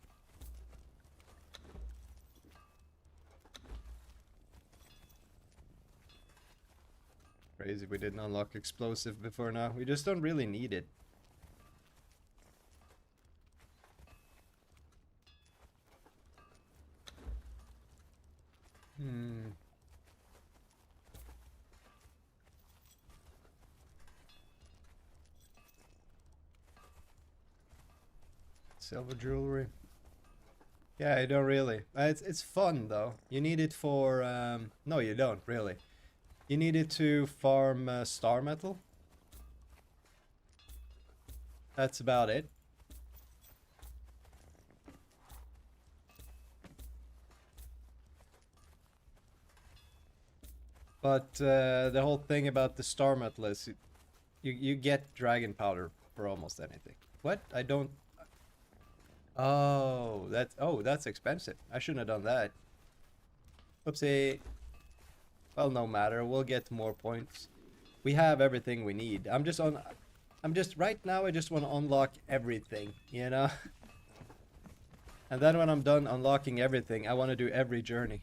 Crazy we didn't unlock explosive before now. We just don't really need it. Silver jewelry. Yeah, I don't really. It's fun though. You need it for no, you don't really. You need it to farm star metal. That's about it. But the whole thing about the star metal is you get dragon powder for almost anything. What? I don't. Oh, that's expensive. I shouldn't have done that. Oopsie. Well, no matter. We'll get more points. We have everything we need. I'm just right now. I just want to unlock everything, you know. And then when I'm done unlocking everything, I want to do every journey.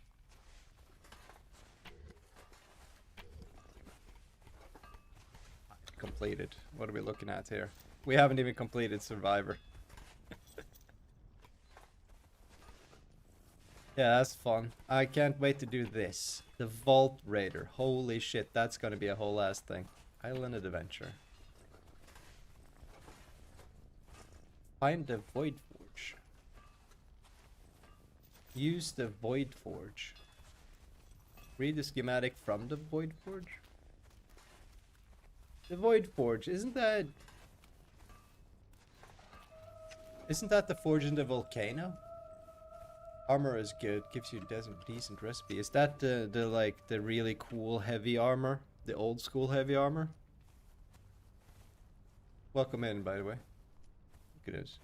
Completed. What are we looking at here? We haven't even completed Survivor. Yeah, that's fun. I can't wait to do this. The Vault Raider. Holy shit, that's gonna be a whole ass thing. Island Adventure. Find the Void Forge. Use the Void Forge. Read the schematic from the Void Forge. The Void Forge, isn't that the forge in the volcano? Armor is good, gives you a decent recipe. Is that the like the really cool heavy armor? The old school heavy armor? Welcome in, by the way. Look at this.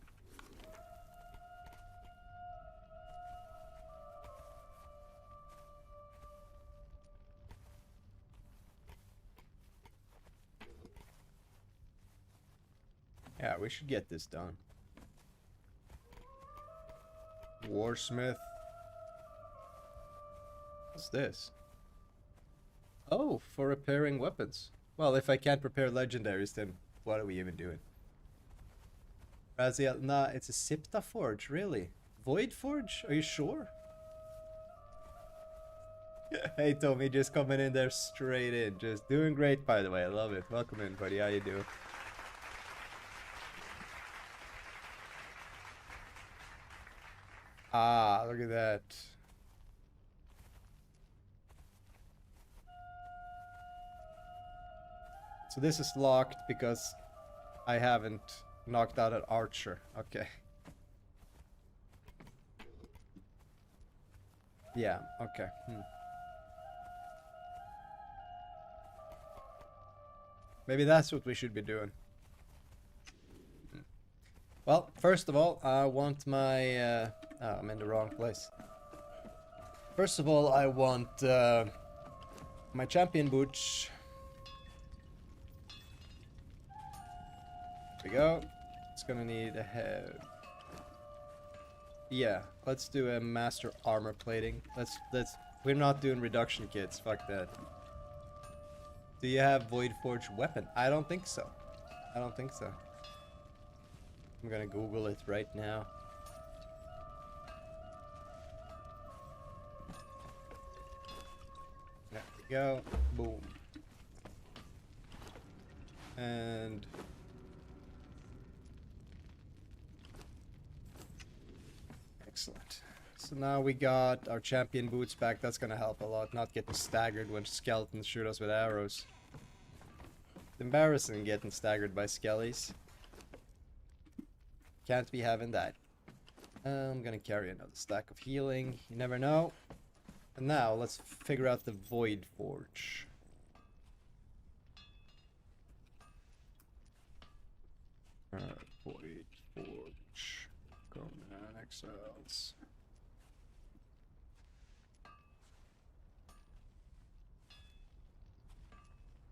Yeah, we should get this done. Warsmith. What's this? Oh, for repairing weapons. Well, if I can't repair legendaries, then what are we even doing? Raziel, nah, it's a Sipta Forge, really? Void Forge? Are you sure? Hey Tommy, just coming in there straight in. Just doing great, by the way. I love it. Welcome in, buddy. How you doing? Ah, look at that. So this is locked because I haven't knocked out an archer. Okay. Yeah, okay. Maybe that's what we should be doing. Well, first of all, I want my... oh, I'm in the wrong place. First of all, I want my champion boots. There we go. It's gonna need a head. Yeah, let's do a master armor plating. Let's we're not doing reduction kits, fuck that. Do you have Void Forge weapon? I don't think so. I don't think so. I'm gonna Google it right now. There we go. Boom. And excellent. So now we got our champion boots back. That's gonna help a lot. Not getting staggered when skeletons shoot us with arrows. It's embarrassing getting staggered by skellies. Can't be having that. I'm gonna carry another stack of healing. You never know. And now let's figure out the Void Forge. Void Forge. Conan Exiles.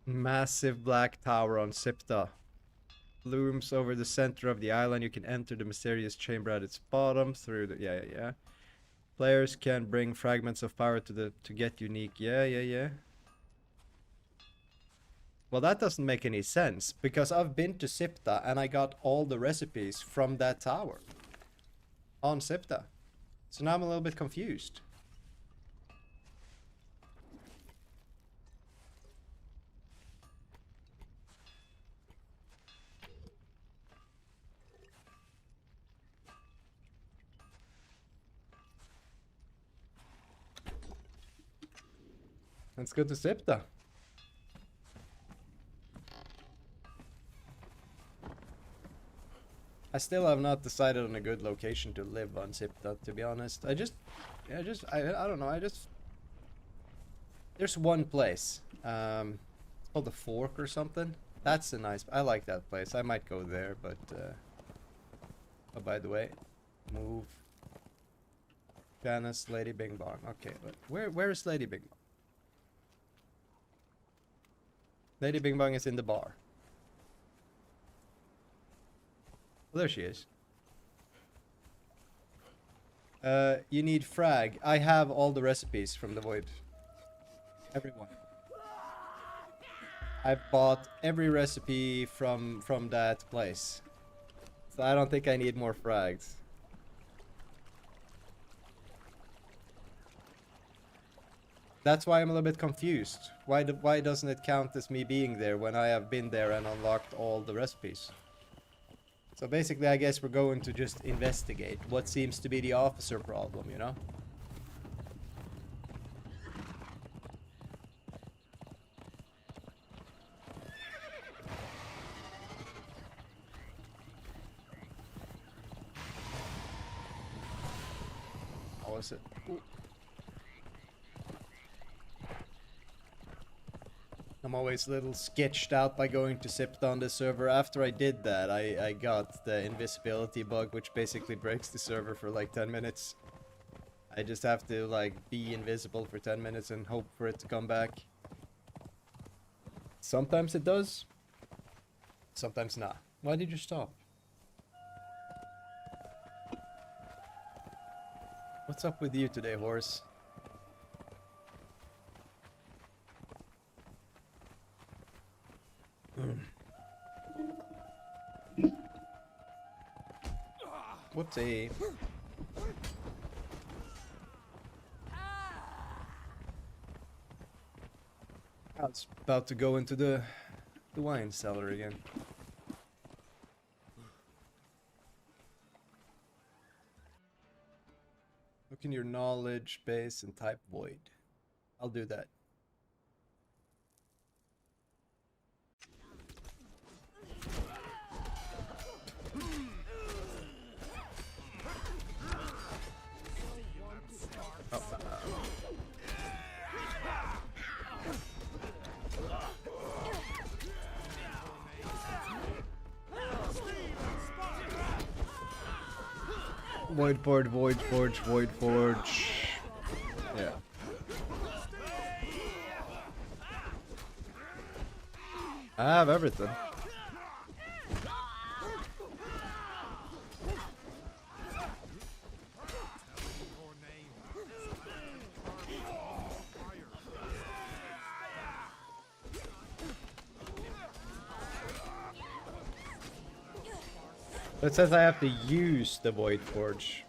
Massive black tower on Sipta. Looms over the center of the island. You can enter the mysterious chamber at its bottom through the... Yeah. Players can bring fragments of power to get unique... Yeah. Well, that doesn't make any sense, because I've been to Sipta and I got all the recipes from that tower. On Sipta. So now I'm a little bit confused. Let's go to Sipta. I still have not decided on a good location to live on Sipta, to be honest. I don't know, there's one place. It's called the Fork or something. That's a nice, I like that place. I might go there, but oh, by the way, move. Janice, Lady Bing Bong. Okay, but where is Lady Bing Bong? Lady Bing Bong is in the bar. Oh, there she is. You need frag. I have all the recipes from the Void. Everyone. I've bought every recipe from that place. So I don't think I need more frags. That's why I'm a little bit confused. Why doesn't it count as me being there when I have been there and unlocked all the recipes? So basically, I guess we're going to just investigate what seems to be the officer problem, you know? How was it? Ooh. I'm always a little sketched out by going to Sipta on the server. After I did that, I got the invisibility bug, which basically breaks the server for like 10 minutes. I just have to like be invisible for 10 minutes and hope for it to come back. Sometimes it does, sometimes not. Why did you stop? What's up with you today, horse? Whoopsie. I was about to go into the wine cellar again. Look in your knowledge base and type void. I'll do that. Void Forge, Void Forge, Void Forge. Yeah. I have everything. It says I have to use the Void Forge.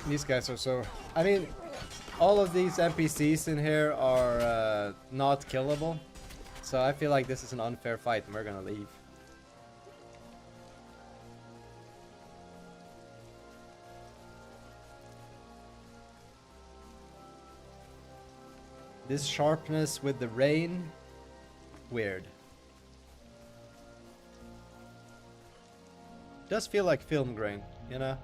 These guys are so... I mean, all of these NPCs in here are not killable. So I feel like this is an unfair fight and we're gonna leave. This sharpness with the rain, weird. Does feel like film grain, you know?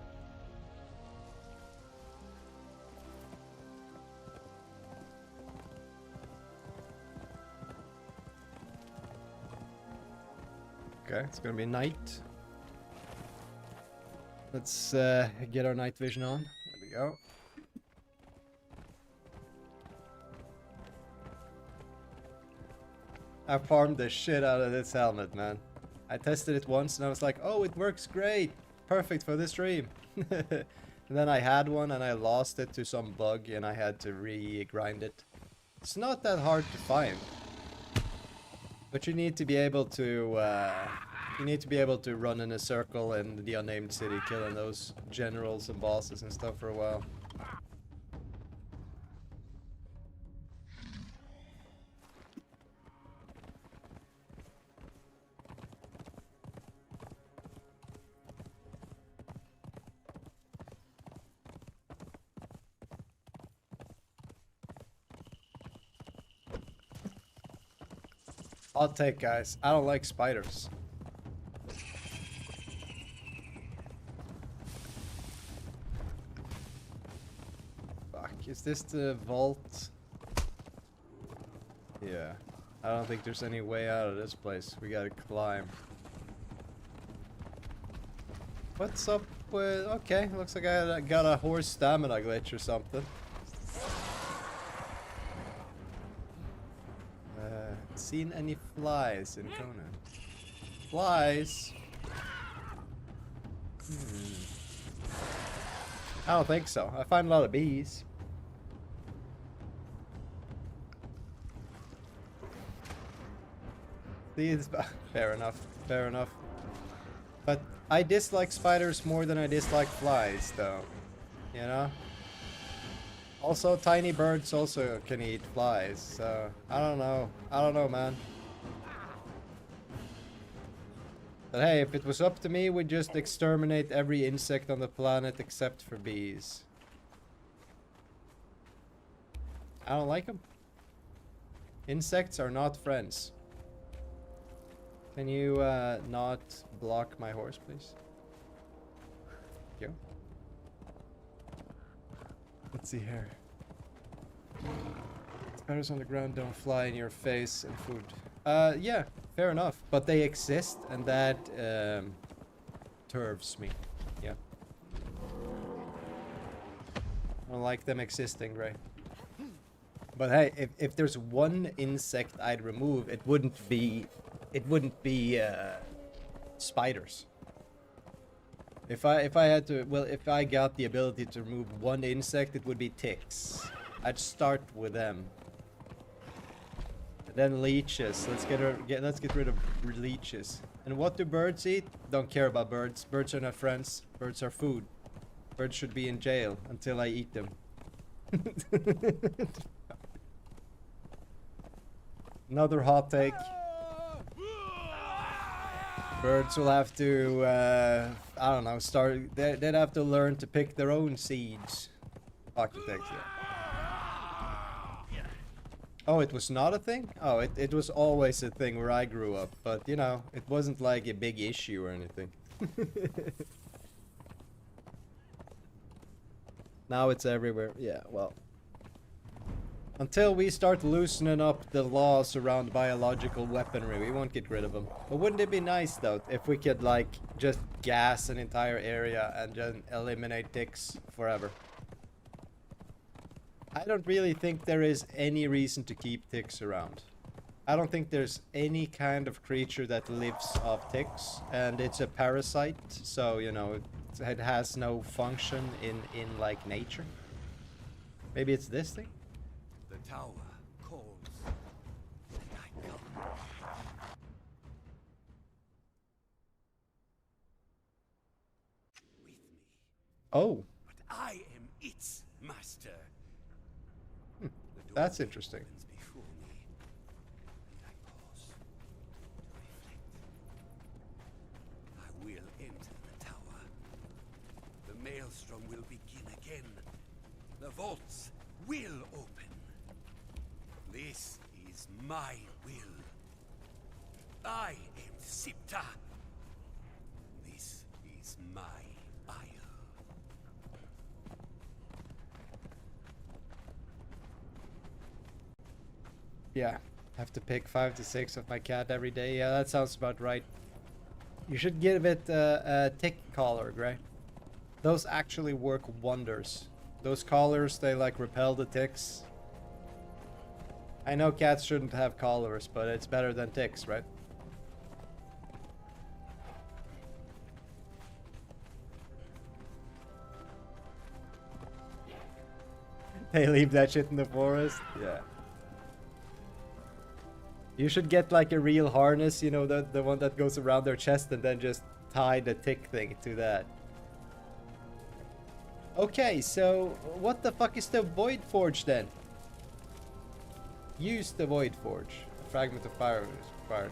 Okay, it's gonna be night. Let's get our night vision on. There we go. I farmed the shit out of this helmet, man. I tested it once and I was like, oh, it works great. Perfect for this stream. And then I had one and I lost it to some bug and I had to re-grind it. It's not that hard to find. But you need to be able to run in a circle in the unnamed city, killing those generals and bosses and stuff for a while. Hot take, guys. I don't like spiders. Fuck, is this the vault? Yeah. I don't think there's any way out of this place. We gotta climb. What's up with... Okay, looks like I got a horse stamina glitch or something. Seen any flies in Conan? Flies? I don't think so. I find a lot of bees. These... Fair enough. Fair enough. But I dislike spiders more than I dislike flies, though. You know? Also, tiny birds also can eat flies, so... I don't know. I don't know, man. But hey, if it was up to me, we'd just exterminate every insect on the planet except for bees. I don't like them. Insects are not friends. Can you not block my horse, please? Thank you. Let's see here. Spiders on the ground don't fly in your face and food. Yeah, fair enough. But they exist, and that turves me. Yeah. I don't like them existing, right? But hey, if there's one insect I'd remove, it wouldn't be spiders. If I had to, well, if I got the ability to remove one insect, it would be ticks. I'd start with them. And then leeches. Let's get rid of leeches. And what do birds eat? Don't care about birds. Birds are not friends. Birds are food. Birds should be in jail until I eat them. Another hot take. Birds will have to, I don't know, they'd have to learn to pick their own seeds. Architects, yeah. Oh, it was not a thing? Oh, it was always a thing where I grew up, but, you know, it wasn't like a big issue or anything. Now it's everywhere. Yeah, well. Until we start loosening up the laws around biological weaponry, we won't get rid of them. But wouldn't it be nice, though, if we could, like, just gas an entire area and just eliminate ticks forever? I don't really think there is any reason to keep ticks around. I don't think there's any kind of creature that lives off ticks, and it's a parasite, so, you know, it has no function in like, nature. Maybe it's this thing? The tower calls, and I come. With me. Oh. But I am its master. That's interesting. Before me, and I pause to reflect. I will enter the tower. The maelstrom will begin again. The vaults will open. This is my will. I am Sipta. This is my isle. Yeah, have to pick 5 to 6 of my cat every day. Yeah, that sounds about right. You should give it a tick collar, right? Those actually work wonders. Those collars, they like repel the ticks. I know cats shouldn't have collars, but it's better than ticks, right? They leave that shit in the forest? Yeah. You should get like a real harness, you know, the one that goes around their chest, and then just tie the tick thing to that. Okay, so what the fuck is the Void Forge then? Use the Void Forge. A fragment of fire is required.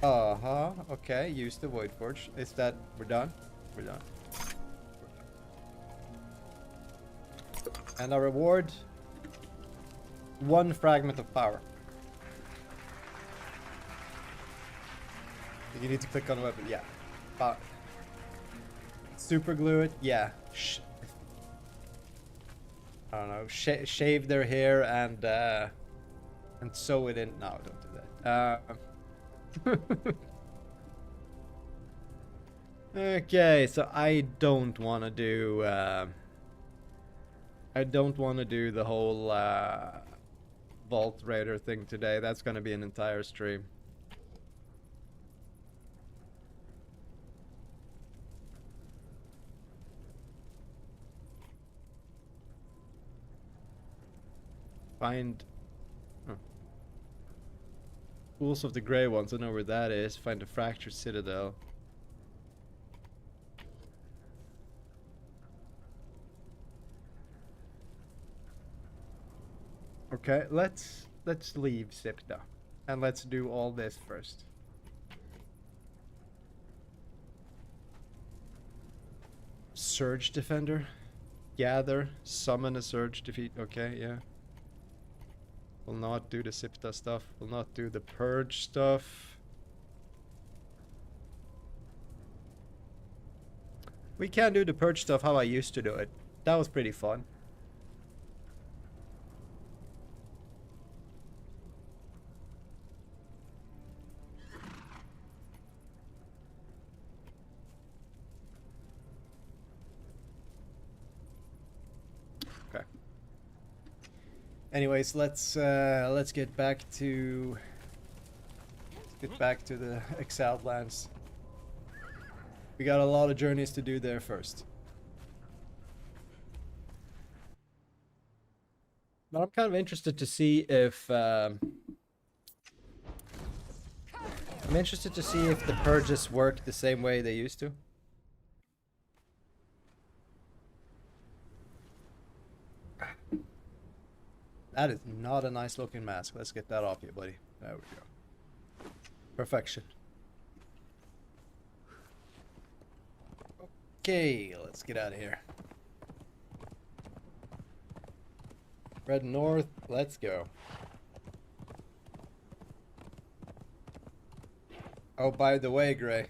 Uh-huh, okay, use the Void Forge. Is that... we're done? We're done. And our reward? 1 fragment of power. You need to click on the weapon. Yeah. Super glue it. Yeah. I don't know. Shave their hair and sew it in. No, don't do that. Okay, so I don't want to do. I don't want to do the whole Vault Raider thing today. That's going to be an entire stream. Find Schools of the Grey Ones. I know where that is. Find the Fractured Citadel. Okay, let's leave Sipta, and let's do all this first. Surge Defender, gather, summon a Surge defeat. Okay, yeah. Will not do the Sipta stuff. Will not do the Purge stuff. We can do the Purge stuff how I used to do it. That was pretty fun. Anyways, let's get back to the Exiled Lands. We got a lot of journeys to do there first. But I'm kind of interested to see if the purges work the same way they used to. That is not a nice looking mask. Let's get that off you, buddy. There we go. Perfection. Okay, let's get out of here. Red North, let's go. Oh, by the way, Gray.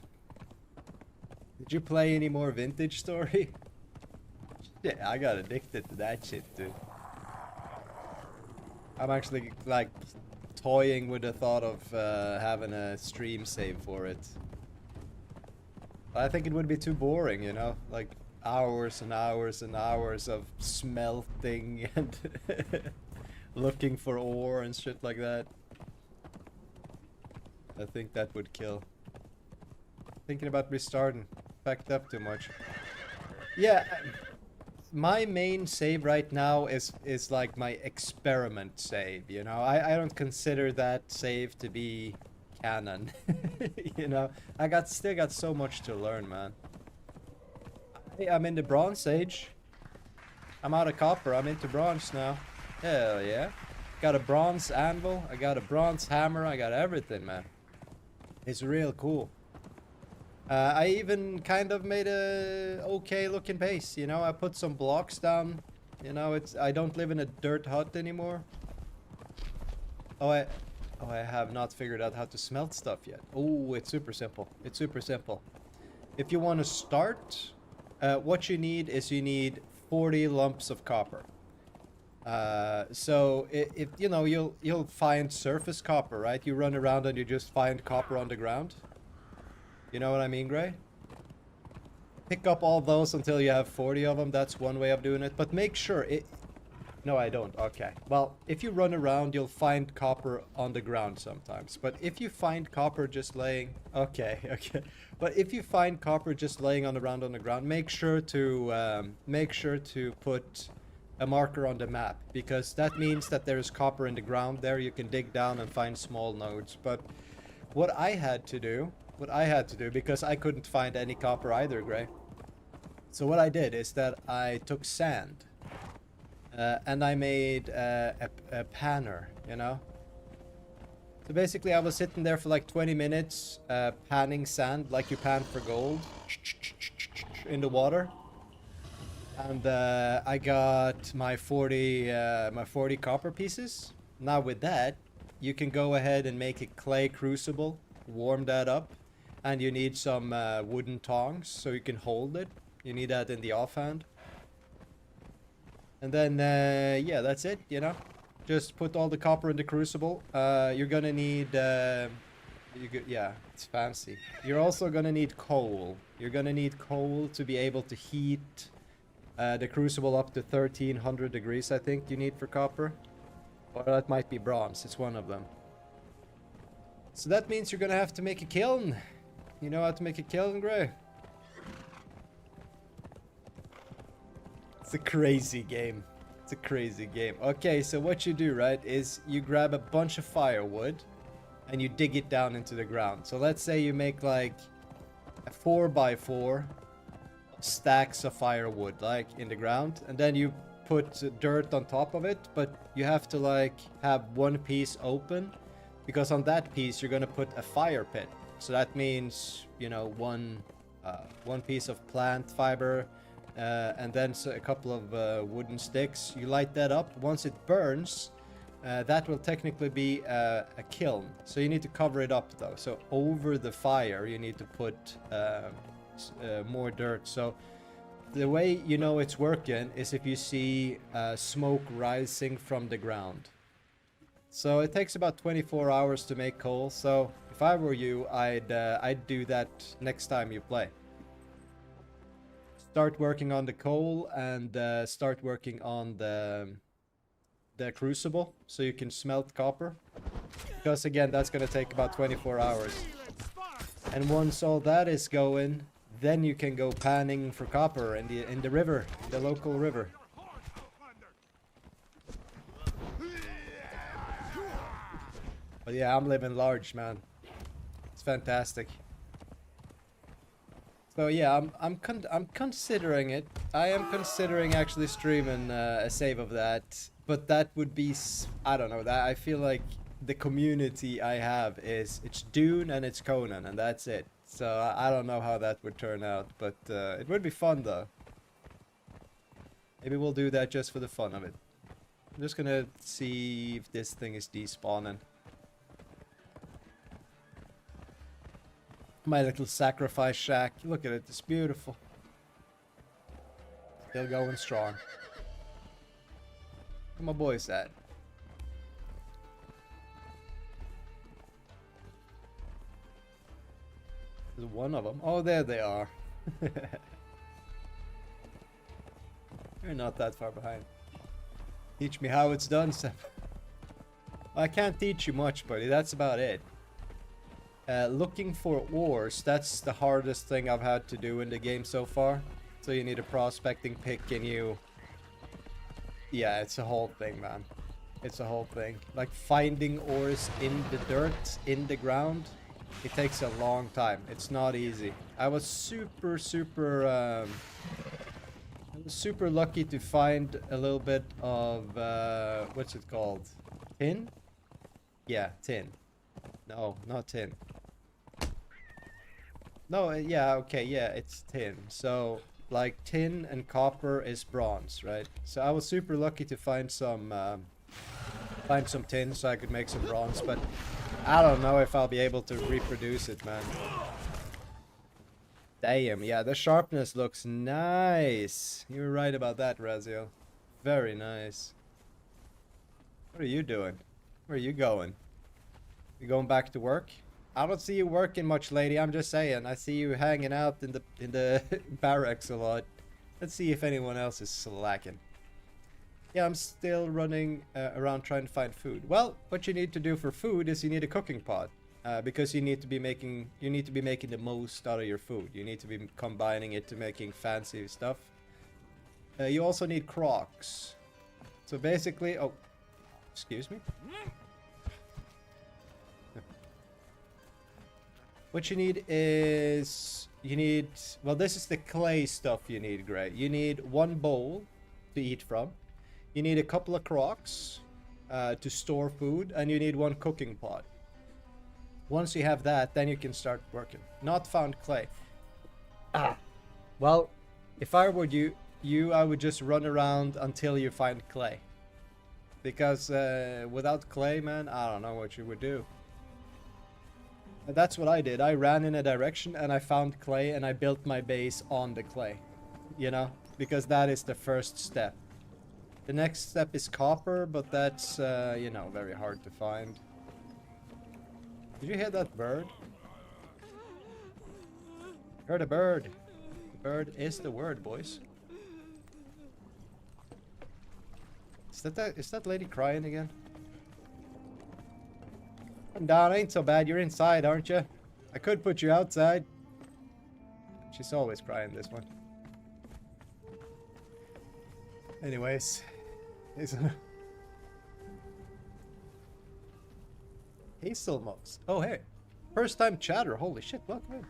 Did you play any more Vintage Story? Shit, I got addicted to that shit, dude. I'm actually, like, toying with the thought of having a stream save for it. But I think it would be too boring, you know? Like, hours and hours and hours of smelting and looking for ore and shit like that. I think that would kill. Thinking about restarting. Packed up too much. Yeah. My main save right now is like my experiment save, you know. I don't consider that save to be canon. You know, still got so much to learn, man. I'm in the Bronze Age. I'm out of copper. I'm into bronze now. Hell yeah. Got a bronze anvil. I got a bronze hammer. I got everything, man. It's real cool. I even kind of made a okay looking base, you know. I put some blocks down, you know. I don't live in a dirt hut anymore. Oh, I have not figured out how to smelt stuff yet. Oh, it's super simple. It's super simple. If you want to start, what you need is 40 lumps of copper. So if you know, you'll find surface copper, right? You run around and you just find copper on the ground. You know what I mean, Gray? Pick up all those until you have 40 of them. That's one way of doing it. But make sure it... No, I don't. Okay. Well, if you run around, you'll find copper on the ground sometimes. But if you find copper just laying... Okay, okay. But if you find copper just laying around on the ground, make sure to put a marker on the map. Because that means that there's copper in the ground there. You can dig down and find small nodes. But what I had to do, because I couldn't find any copper either, Gray. So what I did is that I took sand and I made a panner, you know. So basically I was sitting there for like 20 minutes panning sand like you pan for gold in the water. And I got my 40 copper pieces. Now with that, you can go ahead and make a clay crucible, warm that up, And you need some wooden tongs so you can hold it. You need that in the offhand. And then, yeah, that's it, you know. Just put all the copper in the crucible. You're gonna need, yeah, it's fancy. You're also gonna need coal. You're gonna need coal to be able to heat the crucible up to 1300 degrees, I think you need for copper. Or that might be bronze, it's one of them. So that means you're gonna have to make a kiln. You know how to make a kiln, Gray? It's a crazy game. It's a crazy game. Okay, so what you do, right, is you grab a bunch of firewood and you dig it down into the ground. So let's say you make like a 4x4 stacks of firewood, like in the ground, and then you put dirt on top of it, but you have to like have one piece open, because on that piece you're gonna put a fire pit. So that means, you know, one piece of plant fiber, and then a couple of wooden sticks. You light that up. Once it burns, that will technically be a kiln. So you need to cover it up though. So over the fire you need to put more dirt. So the way you know it's working is if you see smoke rising from the ground. So it takes about 24 hours to make coal. So if I were you, I'd do that next time you play. Start working on the coal and start working on the crucible so you can smelt copper. Because again, that's gonna take about 24 hours. And once all that is going, then you can go panning for copper in the river, the local river. But yeah, I'm living large, man. It's fantastic. So yeah, I'm considering it. I am considering actually streaming a save of that, but that would be, I don't know, that I feel like the community I have is, it's Dune and it's Conan and that's it. So I don't know how that would turn out, but it would be fun though. Maybe we'll do that just for the fun of it. I'm just gonna see if this thing is despawning. My little sacrifice shack. Look at it, it's beautiful. Still going strong. Where my boys at? There's one of them. Oh, there they are. You're not that far behind. Teach me how it's done, Seb. I can't teach you much, buddy. That's about it. Looking for ores, that's the hardest thing I've had to do in the game so far. So you need a prospecting pick and you... Yeah, it's a whole thing, man. It's a whole thing. Like finding ores in the dirt, in the ground, it takes a long time. It's not easy. I was super lucky to find a little bit of, what's it called? Tin? Yeah, tin. No, not tin. No, yeah, okay, yeah, it's tin. So, like, tin and copper is bronze, right? So I was super lucky to find some tin so I could make some bronze, but I don't know if I'll be able to reproduce it, man. Damn, yeah, the sharpness looks nice. You were right about that, Razio. Very nice. What are you doing? Where are you going? You going back to work? I don't see you working much, lady. I'm just saying. I see you hanging out in the barracks a lot. Let's see if anyone else is slacking. Yeah, I'm still running around trying to find food. Well, what you need to do for food is you need a cooking pot, because you need to be making the most out of your food. You need to be combining it to making fancy stuff. You also need crocs. So basically, oh, excuse me. What you need is, well, this is the clay stuff you need, Gray. You need one bowl to eat from. You need a couple of crocs to store food, and you need one cooking pot. Once you have that, then you can start working. Not found clay. Well, if I were you, I would just run around until you find clay. Because without clay, man, I don't know what you would do. And that's what I did. I ran in a direction and I found clay and I built my base on the clay. You know? Because that is the first step. The next step is copper, but that's, you know, very hard to find. Did you hear that bird? Heard a bird. The bird is the word, boys. Is that lady crying again? Come down, ain't so bad. You're inside, aren't you? I could put you outside. She's always crying, this one. Anyways. Hazelnuts. Oh, hey. First time chatter. Holy shit, welcome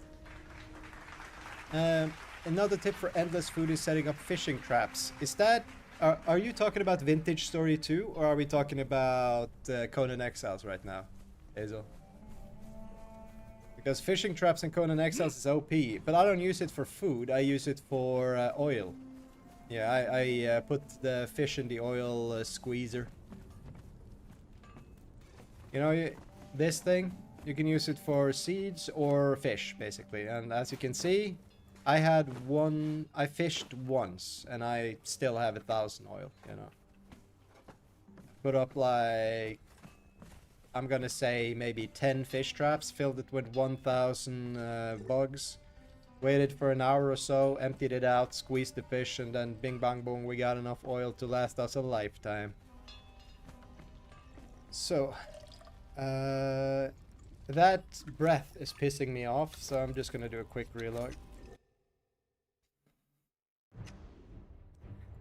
in. Another tip for endless food is setting up fishing traps. Is that... Are you talking about Vintage Story 2? Or are we talking about Conan Exiles right now, Hazel? Because fishing traps in Conan Exiles is OP. But I don't use it for food. I use it for oil. Yeah, I put the fish in the oil squeezer. You know, this thing, you can use it for seeds or fish, basically. And as you can see, I fished once, and I still have 1,000 oil, you know. Put up like, I'm gonna say maybe 10 fish traps, filled it with 1,000 bugs. Waited for an hour or so, emptied it out, squeezed the fish, and then bing bang boom, we got enough oil to last us a lifetime. So, that breath is pissing me off, so I'm just gonna do a quick relog.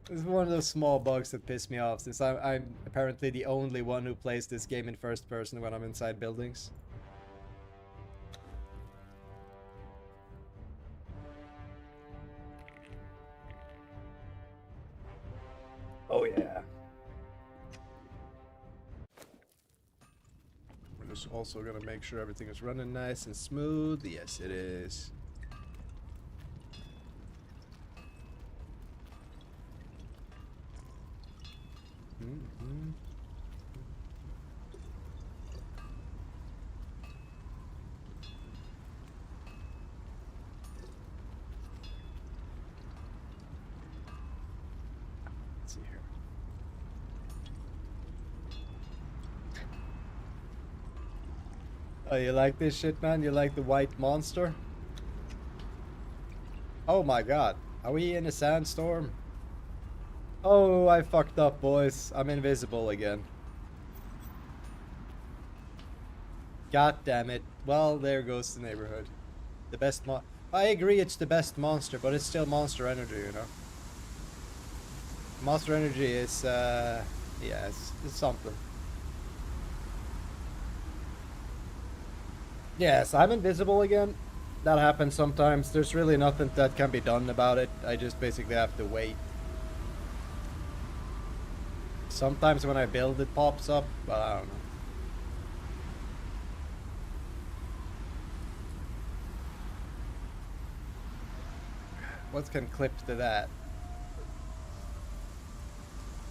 This is one of those small bugs that piss me off, since I'm apparently the only one who plays this game in first person when I'm inside buildings. Oh yeah. We're just also gonna make sure everything is running nice and smooth. Yes, it is. Mm-hmm. Let's see here. Oh, you like this shit, man? You like the white monster? Oh my god. Are we in a sandstorm? Oh, I fucked up, boys. I'm invisible again. God damn it. Well, there goes the neighborhood. The best I agree it's the best monster, but it's still Monster Energy, you know? Monster Energy is, yeah, it's something. Yes, I'm invisible again. That happens sometimes. There's really nothing that can be done about it. I just basically have to wait. Sometimes when I build it pops up, but I don't know. What can clip to that?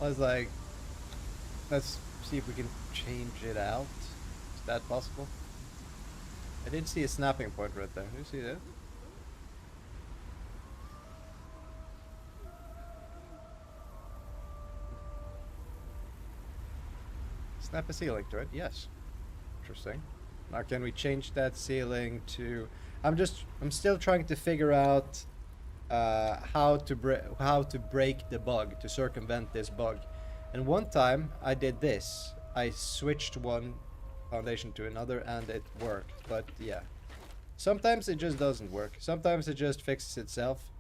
I was like, let's see if we can change it out. Is that possible? I did see a snapping point right there. Do you see that? Snap a ceiling to it, yes. Interesting. Now can we change that ceiling to... I'm still trying to figure out how to break the bug, to circumvent this bug. And one time I did this. I switched one foundation to another and it worked, but yeah. Sometimes it just doesn't work. Sometimes it just fixes itself.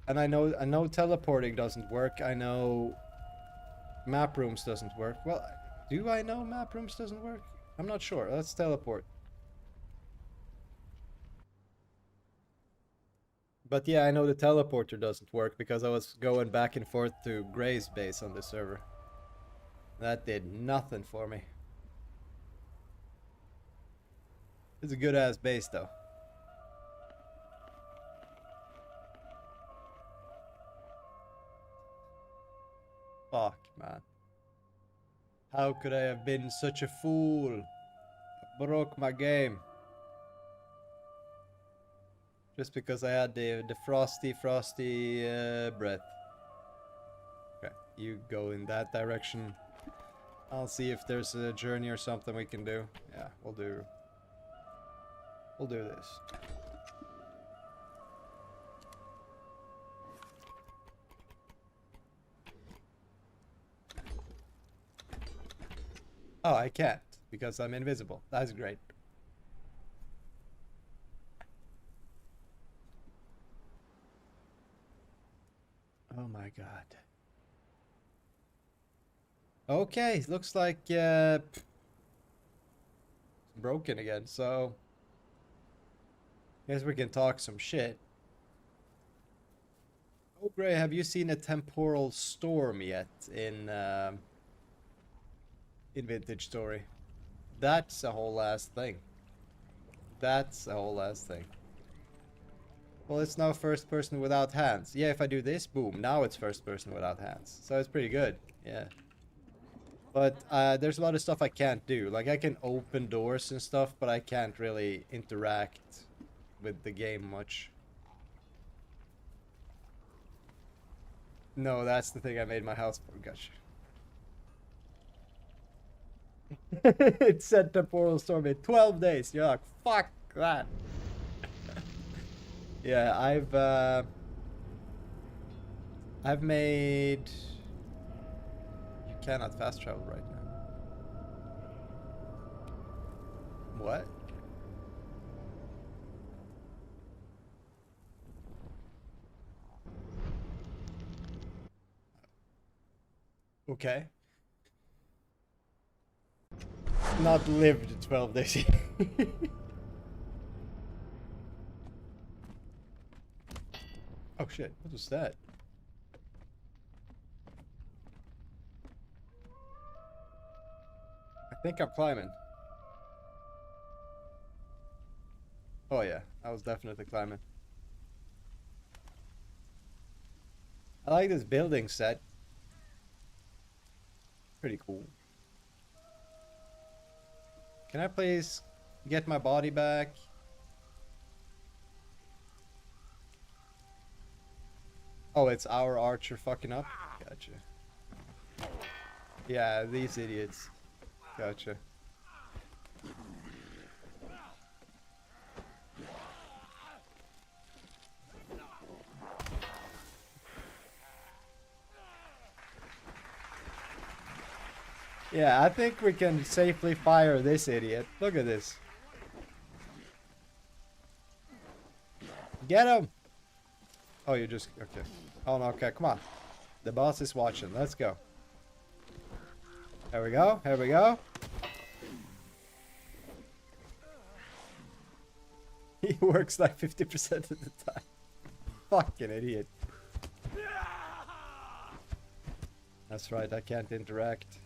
And I know teleporting doesn't work. I know map rooms doesn't work. Well, do I know map rooms doesn't work? I'm not sure. Let's teleport. But yeah, I know the teleporter doesn't work because I was going back and forth to Gray's base on the server. That did nothing for me. It's a good ass base though. Fuck, man. How could I have been such a fool? I broke my game. Just because I had the frosty breath. Okay, you go in that direction. I'll see if there's a journey or something we can do. Yeah, we'll do this. Oh, I can't because I'm invisible. That's great. Oh my god. Okay, looks like broken again, so guess we can talk some shit. Oh Gray, have you seen a temporal storm yet in Vintage Story? That's a whole ass thing. That's a whole ass thing. Well, it's now first person without hands. Yeah, if I do this, boom, now it's first person without hands. So it's pretty good, yeah. But there's a lot of stuff I can't do. Like, I can open doors and stuff, but I can't really interact with the game much. No, that's the thing I made my house for. Gotcha. It said temporal storm in 12 days. You're like, fuck that. Yeah, I've made... You cannot fast travel right now. What? Okay. Not lived 12 days. Oh shit, what was that? I think I'm climbing. Oh yeah, I was definitely climbing. I like this building set. Pretty cool. Can I please get my body back? Oh, it's our archer fucking up? Gotcha. Yeah, these idiots. Gotcha. Yeah, I think we can safely fire this idiot. Look at this. Get him! Oh, you just... Okay. Oh, no, okay, come on. The boss is watching. Let's go. There we go. Here we go. He works like 50% of the time. Fucking idiot. That's right, I can't interact.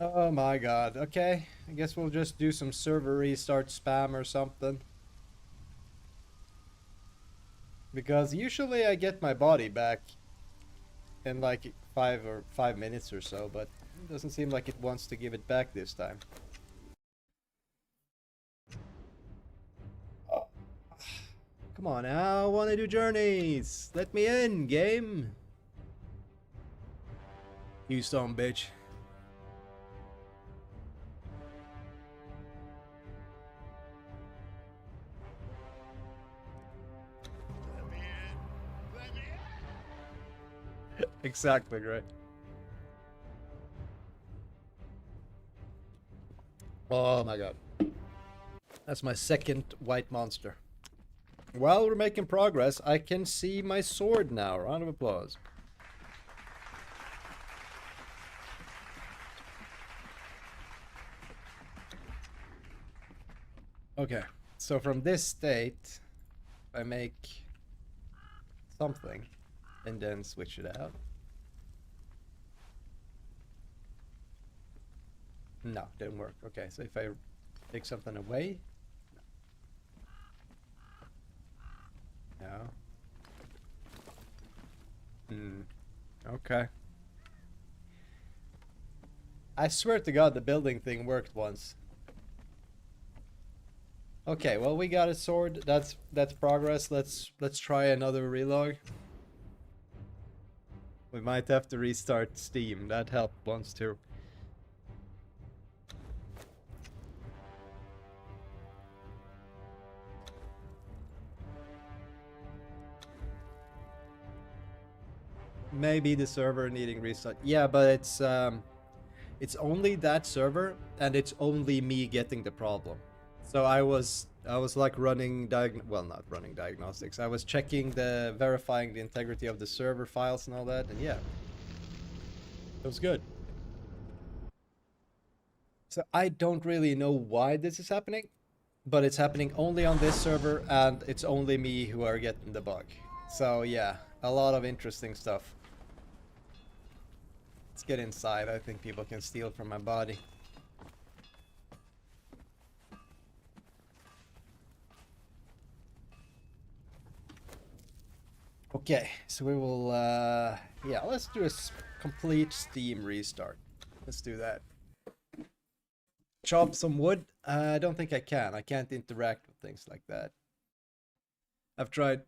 Oh my god. Okay. I guess we'll just do some server restart spam or something. Because usually I get my body back in like 5 minutes or so, but it doesn't seem like it wants to give it back this time. Oh. Come on now, I want to do journeys. Let me in, game. You son bitch. Exactly right. Oh my god. That's my second white monster. While we're making progress, I can see my sword now. Round of applause. Okay, so from this state, I make something and then switch it out. No, didn't work. Okay, so if I take something away. Yeah. Hmm. Okay. I swear to God, the building thing worked once. Okay, well we got a sword. That's progress. Let's try another relog. We might have to restart Steam. That helped once too. Maybe the server needing restart. Yeah, but it's only that server, and it's only me getting the problem. So I was like running not running diagnostics. I was checking verifying the integrity of the server files and all that, and yeah, it was good. So I don't really know why this is happening, but it's happening only on this server, and it's only me who are getting the bug. So yeah, a lot of interesting stuff. Let's get inside. I think people can steal from my body. Okay, so we will, yeah, let's do a complete Steam restart. Let's do that. Chop some wood? I don't think I can. I can't interact with things like that. I've tried.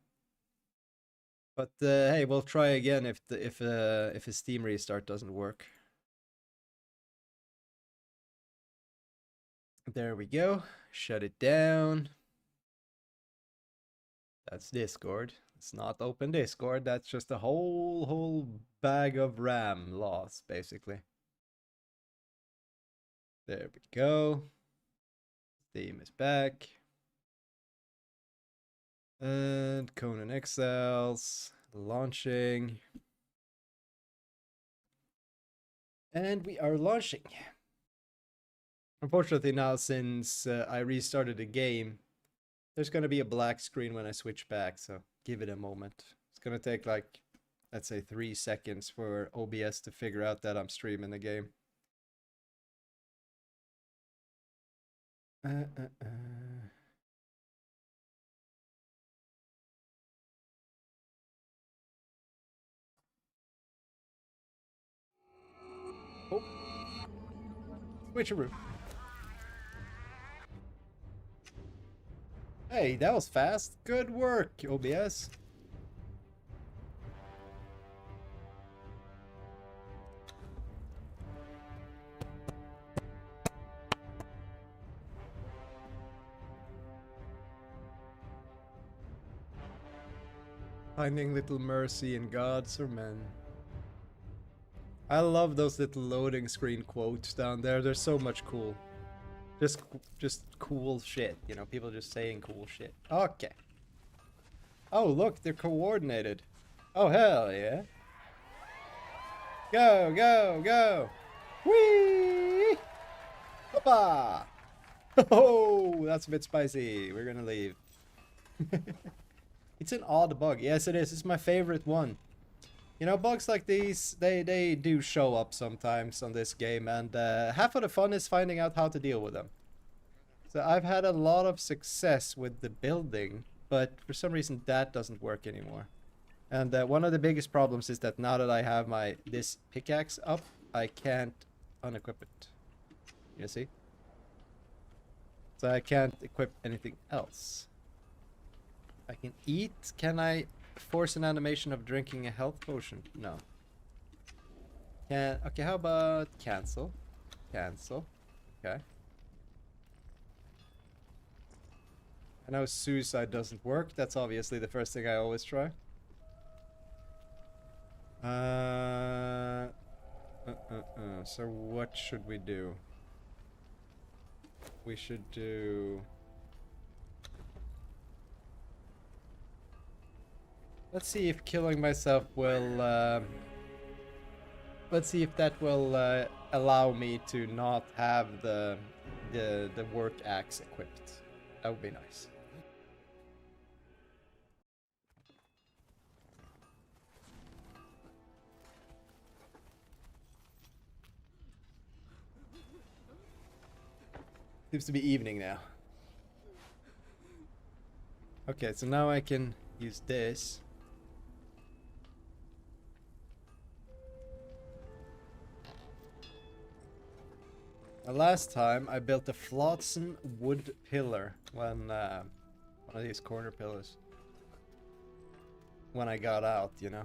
But hey, we'll try again if a Steam restart doesn't work. There we go. Shut it down. That's Discord. Let's not open Discord. That's just a whole bag of RAM loss, basically. There we go. Steam is back. And Conan Exiles launching. And we are launching. Unfortunately now, since I restarted the game, there's going to be a black screen when I switch back, so give it a moment. It's going to take like, let's say 3 seconds for OBS to figure out that I'm streaming the game. Oh. Switcheroo. Hey, that was fast. Good work, OBS. Finding little mercy in gods or men. I love those little loading screen quotes down there. They're so much cool. Just cool shit, you know, people just saying cool shit. Okay. Oh, look, they're coordinated. Oh, hell yeah. Go, go, go. Whee! Hoppa! Oh, that's a bit spicy. We're gonna leave. It's an odd bug. Yes, it is. It's my favorite one. You know, bugs like these, they do show up sometimes on this game, and half of the fun is finding out how to deal with them. So I've had a lot of success with the building, but for some reason that doesn't work anymore. And one of the biggest problems is that now that I have this pickaxe up, I can't unequip it. You see? So I can't equip anything else. I can eat. Can I force an animation of drinking a health potion? No. Okay, how about cancel? Cancel. Okay. I know suicide doesn't work. That's obviously the first thing I always try. So what should we do? We should do... Let's see if killing myself will... Let's see if that will allow me to not have the work axe equipped. That would be nice. Seems to be evening now. Okay, so now I can use this. Last time I built a flotsam wood pillar when one of these corner pillars. When I got out, you know.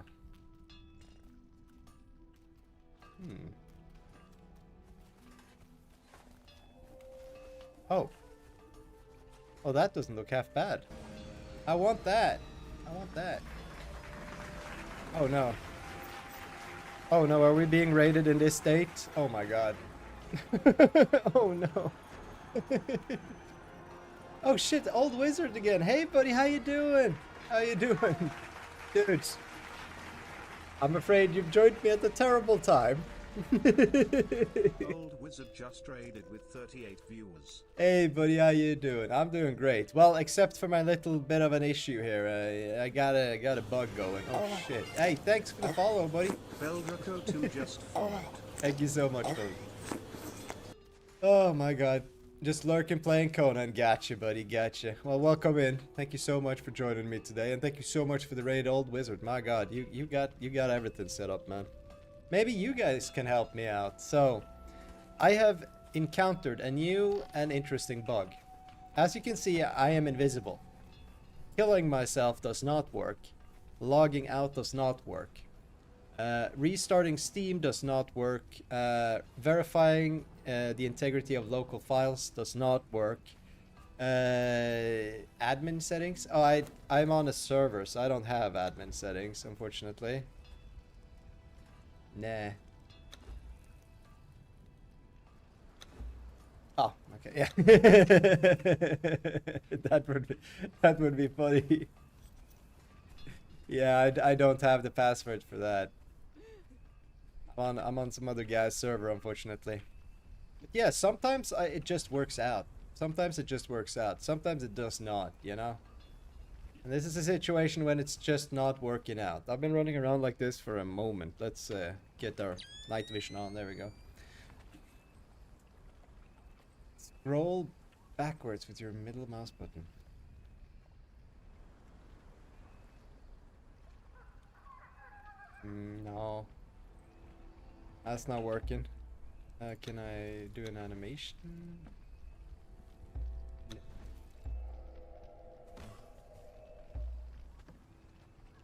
Oh. Oh, that doesn't look half bad. I want that. I want that. Oh no. Oh no, are we being raided in this state? Oh my god. Oh no. Oh shit, old wizard again. Hey buddy, how you doing? How you doing? Dude. I'm afraid you've joined me at a terrible time. Old wizard just raided with 38 viewers. Hey buddy, how you doing? I'm doing great. Well, except for my little bit of an issue here. I got a bug going. Oh shit. Hey, thanks for the follow, buddy. Beldraco 2 just followed. Thank you so much, buddy. Oh my god. Just lurking playing Conan. Gotcha, buddy. Gotcha. Well, welcome in. Thank you so much for joining me today, and thank you so much for the raid, old wizard. My god, you got everything set up, man. Maybe you guys can help me out. So, I have encountered a new and interesting bug. As you can see, I am invisible. Killing myself does not work. Logging out does not work. Restarting Steam does not work. Verifying the integrity of local files does not work. Admin settings? Oh, I'm on a server, so I don't have admin settings, unfortunately. Nah. Oh, okay, yeah. that would be funny. Yeah, I don't have the password for that. I'm on some other guy's server, unfortunately. But yeah, sometimes it just works out. Sometimes it just works out. Sometimes it does not, you know? And this is a situation when it's just not working out. I've been running around like this for a moment. Let's get our night vision on. There we go. Scroll backwards with your middle mouse button. No. That's not working. Can I do an animation? No.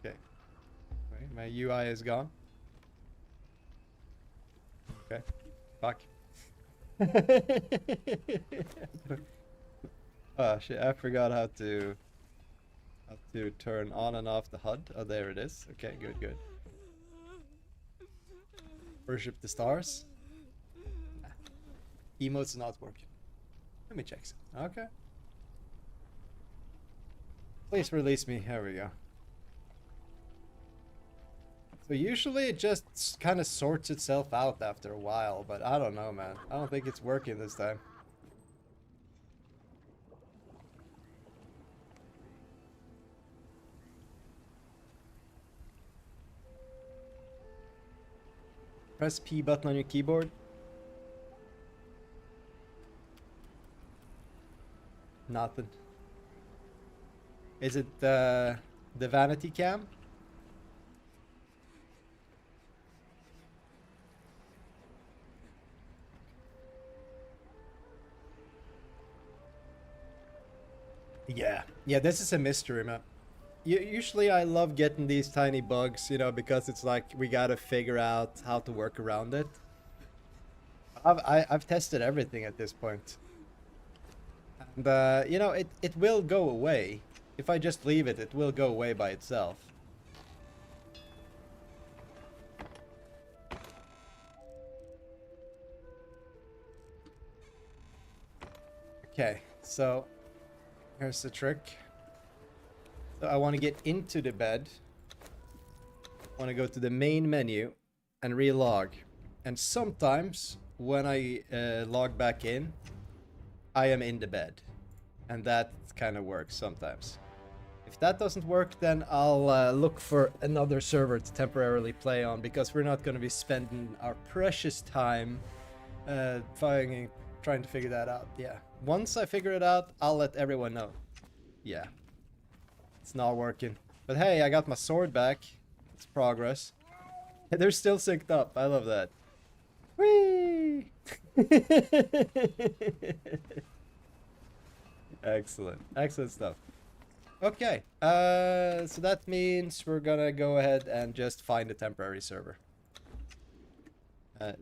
Okay. Wait, my UI is gone. Okay. Fuck. Oh shit, I forgot how to turn on and off the HUD. Oh, there it is. Okay, good, good. Worship the stars. Nah. Emote's not working. Let me check some. Okay. Please release me. Here we go. So usually it just kind of sorts itself out after a while, but I don't know, man. I don't think it's working this time. Press P button on your keyboard. Nothing. Is it the vanity cam? Yeah, this is a mystery map. Usually I love getting these tiny bugs, you know, because it's like we gotta figure out how to work around it. I've tested everything at this point. And, you know, it will go away. If I just leave it, it will go away by itself. Okay, so here's the trick. So I want to get into the bed. I want to go to the main menu and relog. And sometimes when I log back in, I am in the bed. And that kind of works sometimes. If that doesn't work, then I'll look for another server to temporarily play on, because we're not going to be spending our precious time trying to figure that out. Yeah. Once I figure it out, I'll let everyone know. Yeah. It's not working. But hey, I got my sword back. It's progress. They're still synced up. I love that. Whee! Excellent. Excellent stuff. Okay. So that means we're gonna go ahead and just find a temporary server.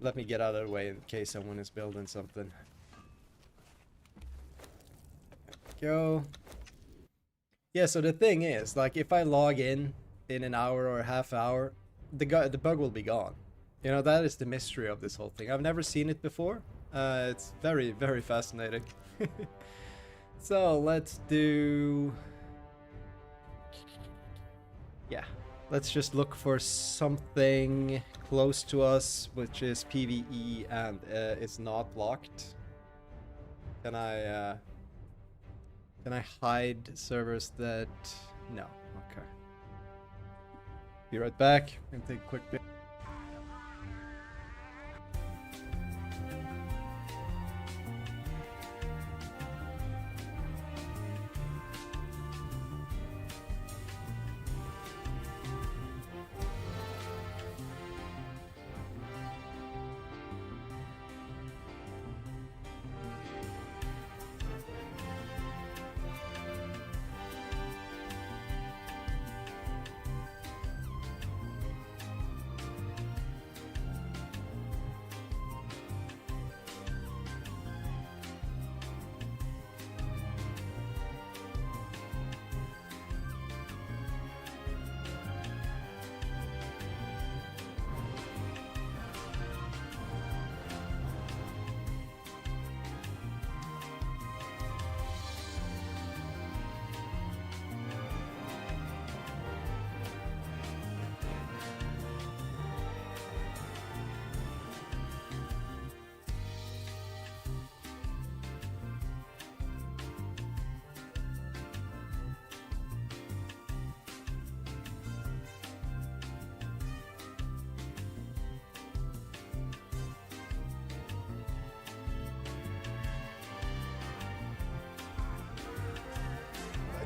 Let me get out of the way in case someone is building something. Go. Yeah, so the thing is, like, if I log in an hour or a half hour, the bug will be gone. You know, that is the mystery of this whole thing. I've never seen it before. It's very, very fascinating. So, let's do... Yeah, let's just look for something close to us, which is PvE and it's not locked. Can I hide servers that... No, okay. Be right back. I'm gonna take a quick bit.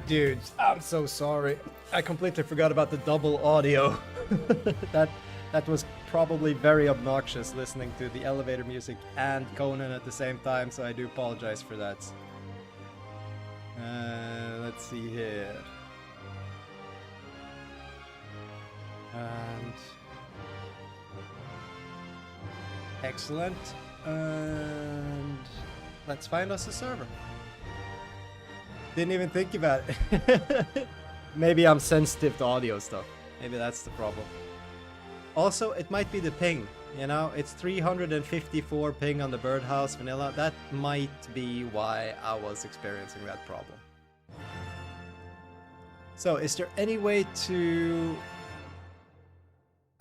Dude, I'm so sorry. I completely forgot about the double audio. that was probably very obnoxious listening to the elevator music and Conan at the same time, so I do apologize for that. Let's see here. And excellent. And let's find us a server. Didn't even think about it. Maybe I'm sensitive to audio stuff. Maybe that's the problem. Also, it might be the ping. You know, it's 354 ping on the Birdhouse vanilla. That might be why I was experiencing that problem. So, is there any way to...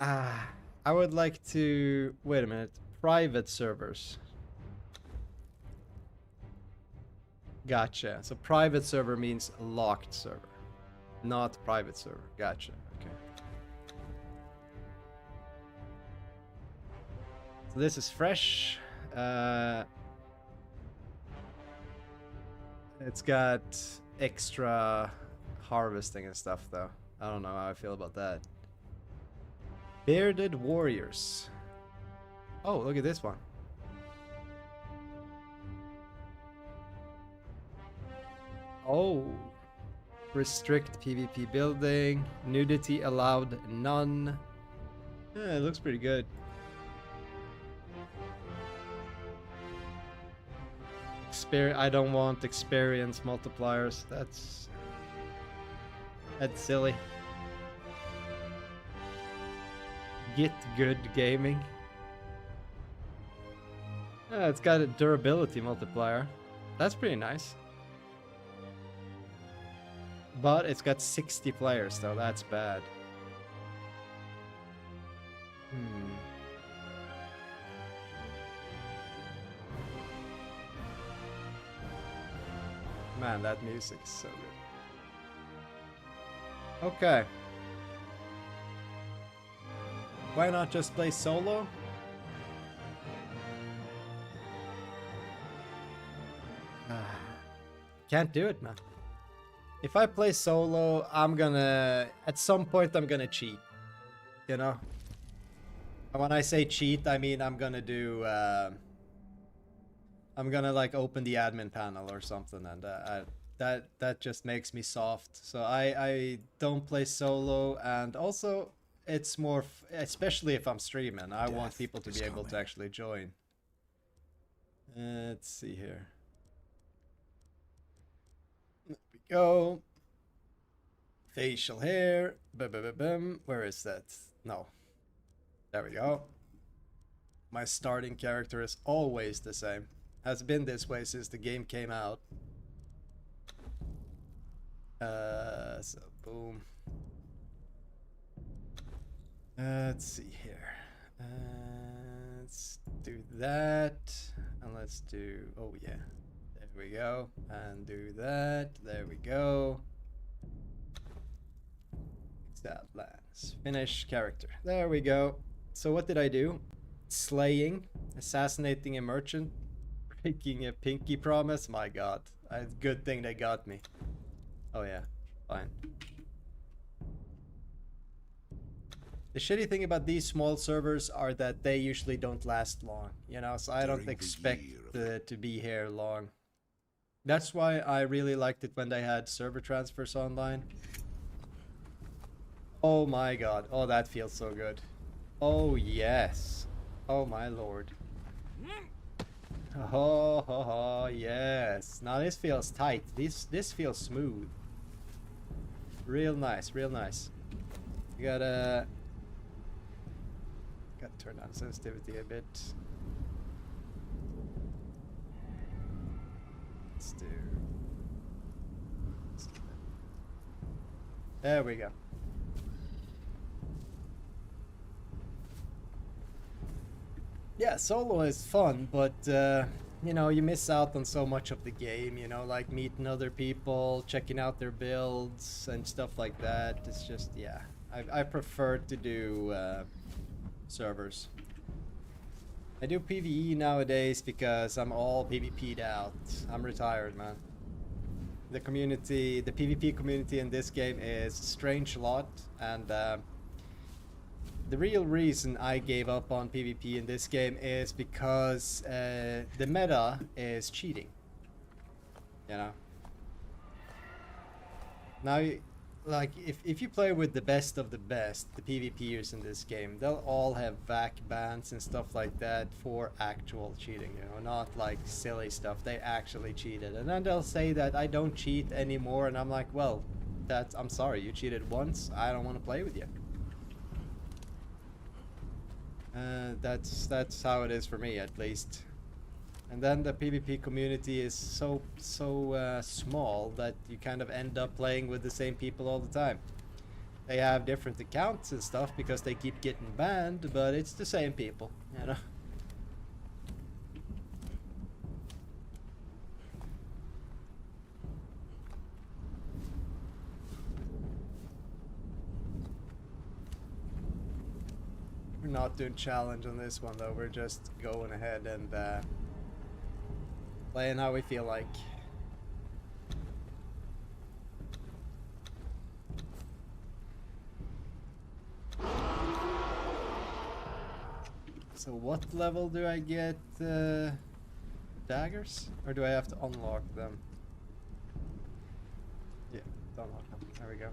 I would like to... Wait a minute. Private servers. Gotcha. So private server means locked server, not private server. Gotcha. Okay. So this is fresh. It's got extra harvesting and stuff though. I don't know how I feel about that. Bearded warriors. Oh, look at this one. Oh, restrict PvP building, nudity allowed none. Yeah, it looks pretty good. I don't want experience multipliers. That's silly. Get good gaming. Yeah, it's got a durability multiplier. That's pretty nice. But it's got 60 players though, that's bad. Man, that music is so good. Okay. Why not just play solo? Can't do it, man. If I play solo, I'm gonna... At some point, I'm gonna cheat. You know? And when I say cheat, I mean I'm gonna do... I'm gonna, like, open the admin panel or something, and that just makes me soft. So I don't play solo, and also, it's more... especially if I'm streaming, I want people to be able to actually join. Let's see here. There we go. Facial hair. Bum. Where is that? No. There we go. My starting character is always the same. Has been this way since the game came out. So boom. Let's see here. Let's do that. And let's do... oh yeah. There we go. And do that. There we go. Lands. Finish character. There we go. So what did I do? Slaying, assassinating a merchant, breaking a pinky promise. My god. Good thing they got me. Oh yeah, fine. The shitty thing about these small servers are that they usually don't last long, you know, so I don't expect to be here long. That's why I really liked it when they had server transfers online. Oh my god. Oh, that feels so good. Oh, yes. Oh my lord. Oh, yes. Now this feels tight. This feels smooth. Real nice, real nice. You gotta turn down sensitivity a bit. Let's do that. There we go. Yeah, solo is fun, but you know, you miss out on so much of the game, you know, like meeting other people, checking out their builds and stuff like that. It's just, yeah, I prefer to do servers. I do PvE nowadays because I'm all PvP'd out. I'm retired, man. The community, the PvP community in this game is strange a lot, and the real reason I gave up on PvP in this game is because the meta is cheating. You know? Now, like, if you play with the best of the best, the PvPers in this game, they'll all have VAC bans and stuff like that for actual cheating, you know? Not like silly stuff, they actually cheated. And then they'll say that I don't cheat anymore, and I'm like, well, I'm sorry, you cheated once, I don't want to play with you. That's how it is for me, at least. And then the PvP community is so small that you kind of end up playing with the same people all the time. They have different accounts and stuff because they keep getting banned, but it's the same people, you know. We're not doing challenge on this one though, we're just going ahead and playing how we feel like. So what level do I get daggers? Or do I have to unlock them? Yeah, unlock them. There we go.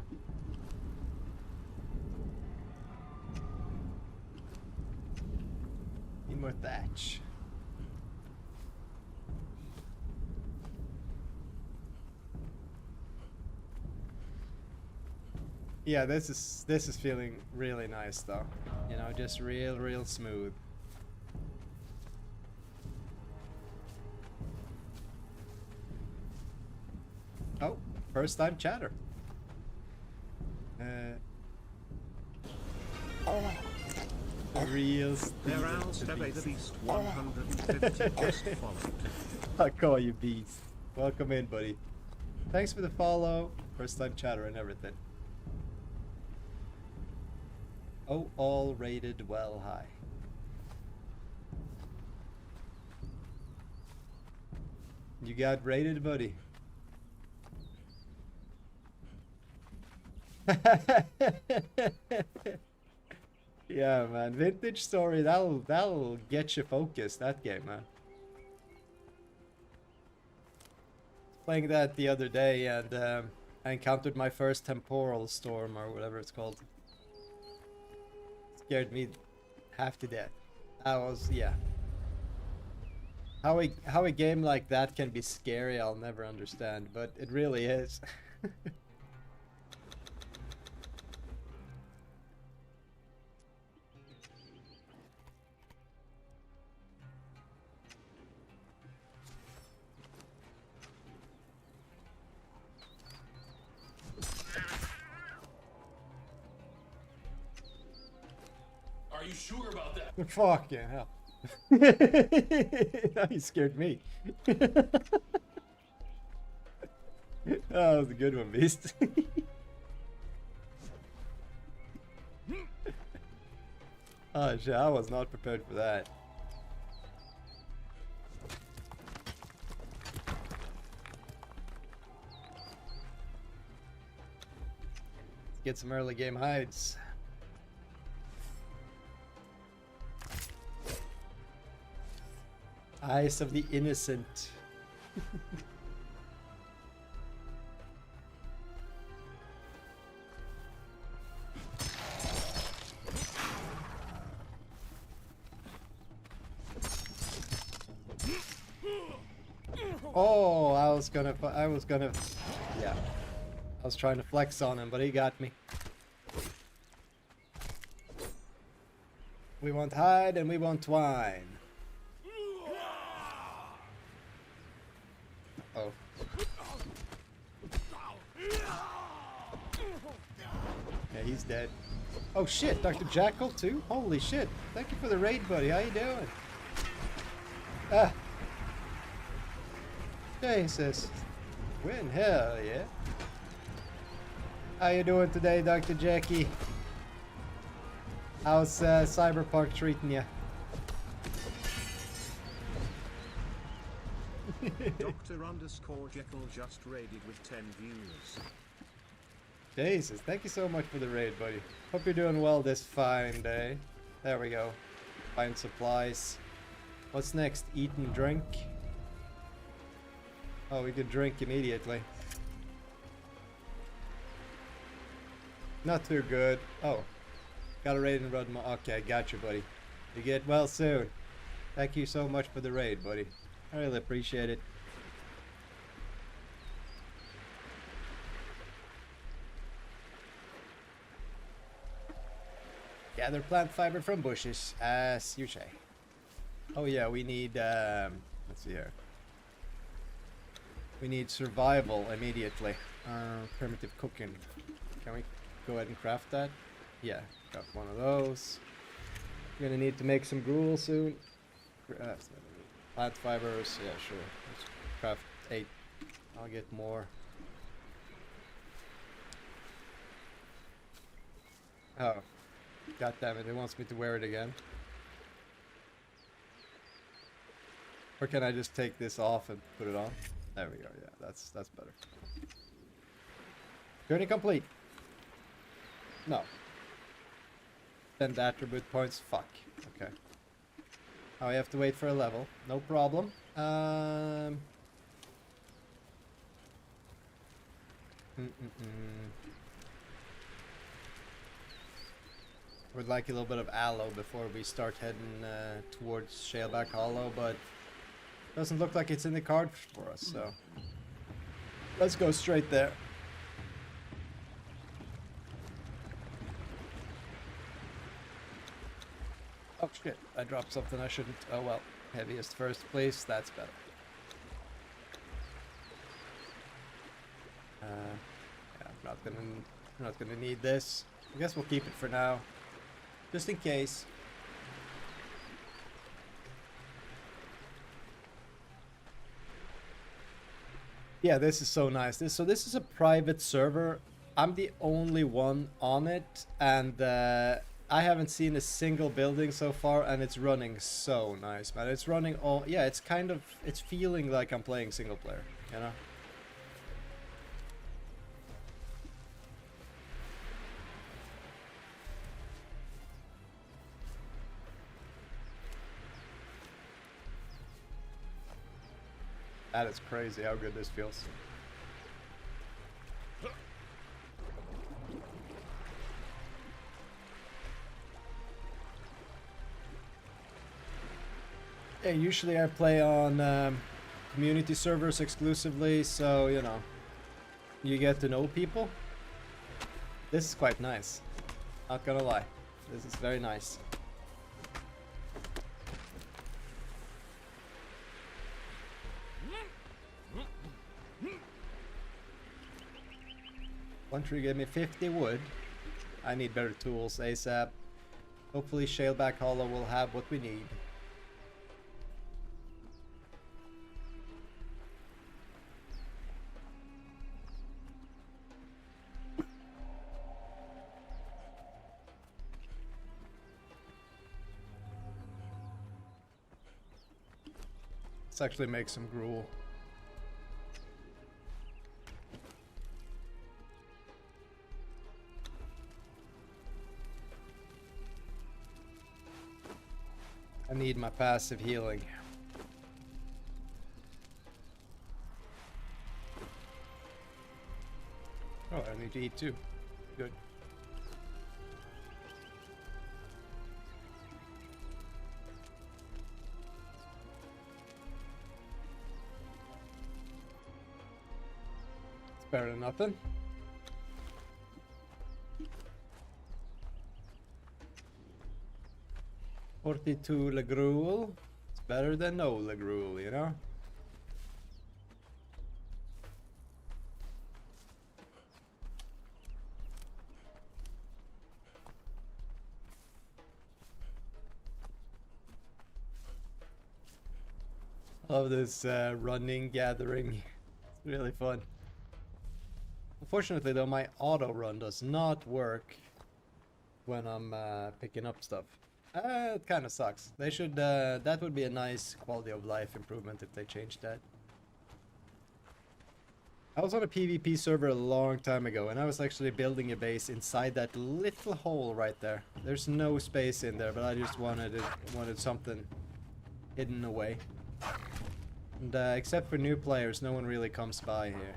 Need more thatch. Yeah, this is feeling really nice though. You know, just real smooth. Oh, first time chatter. Real Their owls have a beast 150 just followed. I'll call you Beast. Welcome in, buddy. Thanks for the follow. First time chatter and everything. Oh, all rated well high. You got rated, buddy. Yeah, man. Vintage Story, that'll get you focused, that game, man. Playing that the other day, and I encountered my first temporal storm, or whatever it's called. Scared me half to death. I was, yeah. How a game like that can be scary, I'll never understand, but it really is. Are you sure about that? Fucking hell. Now you scared me. That was a good one, Beast. Oh shit, I was not prepared for that. Let's get some early game hides. Eyes of the innocent. Oh, I was gonna, yeah. I was trying to flex on him, but he got me. We want hide and we want twine. Oh. Yeah, he's dead. Oh shit, Dr. Jackal too? Holy shit. Thank you for the raid, buddy. How you doing? Ah. Jesus. Win, hell yeah. How you doing today, Dr. Jackie? How's Cyberpunk treating you? Dr_Jekyll just raided with 10 views. Jesus, thank you so much for the raid, buddy. Hope you're doing well this fine day. There we go. Find supplies. What's next? Eat and drink? Oh, we could drink immediately. Not too good. Oh. Got a raid and run. Okay, got you, buddy. You get well soon. Thank you so much for the raid, buddy. I really appreciate it. Gather plant fiber from bushes, as you say. Oh yeah, we need, let's see here. We need survival immediately. Primitive cooking. Can we go ahead and craft that? Yeah, got one of those. We're gonna need to make some gruel soon. Plant fibers, yeah, sure. Let's craft 8. I'll get more. Oh, god damn it! It wants me to wear it again. Or can I just take this off and put it on? There we go. Yeah, that's better. Journey complete. No. 10 attribute points. Fuck. Okay. Oh, I have to wait for a level. No problem. Would like a little bit of aloe before we start heading towards Shaleback Hollow, but doesn't look like it's in the card for us, so let's go straight there. Oh shit, I dropped something I shouldn't. Oh well, heaviest first, please. That's better. Yeah, I'm not gonna need this. I guess we'll keep it for now, just in case. Yeah, this is so nice. This is a private server. I'm the only one on it, and I haven't seen a single building so far, and it's running so nice, man. It's running all, yeah, it's feeling like I'm playing single player, you know? That is crazy how good this feels. Yeah, usually I play on community servers exclusively, so you know, you get to know people. This is quite nice. Not gonna lie, this is very nice. One tree gave me 50 wood. I need better tools ASAP. Hopefully Shaleback Hollow will have what we need. Let's actually make some gruel. I need my passive healing. Oh, I need to eat too. Good. It's better than nothing. Forty-two Legruel. It's better than no Legruel, you know? Love this running, gathering. It's really fun. Unfortunately though, my auto run does not work when I'm picking up stuff. It kind of sucks. They should, that would be a nice quality of life improvement if they changed that. I was on a PvP server a long time ago and I was actually building a base inside that little hole right there. There's no space in there, but I just wanted something hidden away. And except for new players, no one really comes by here.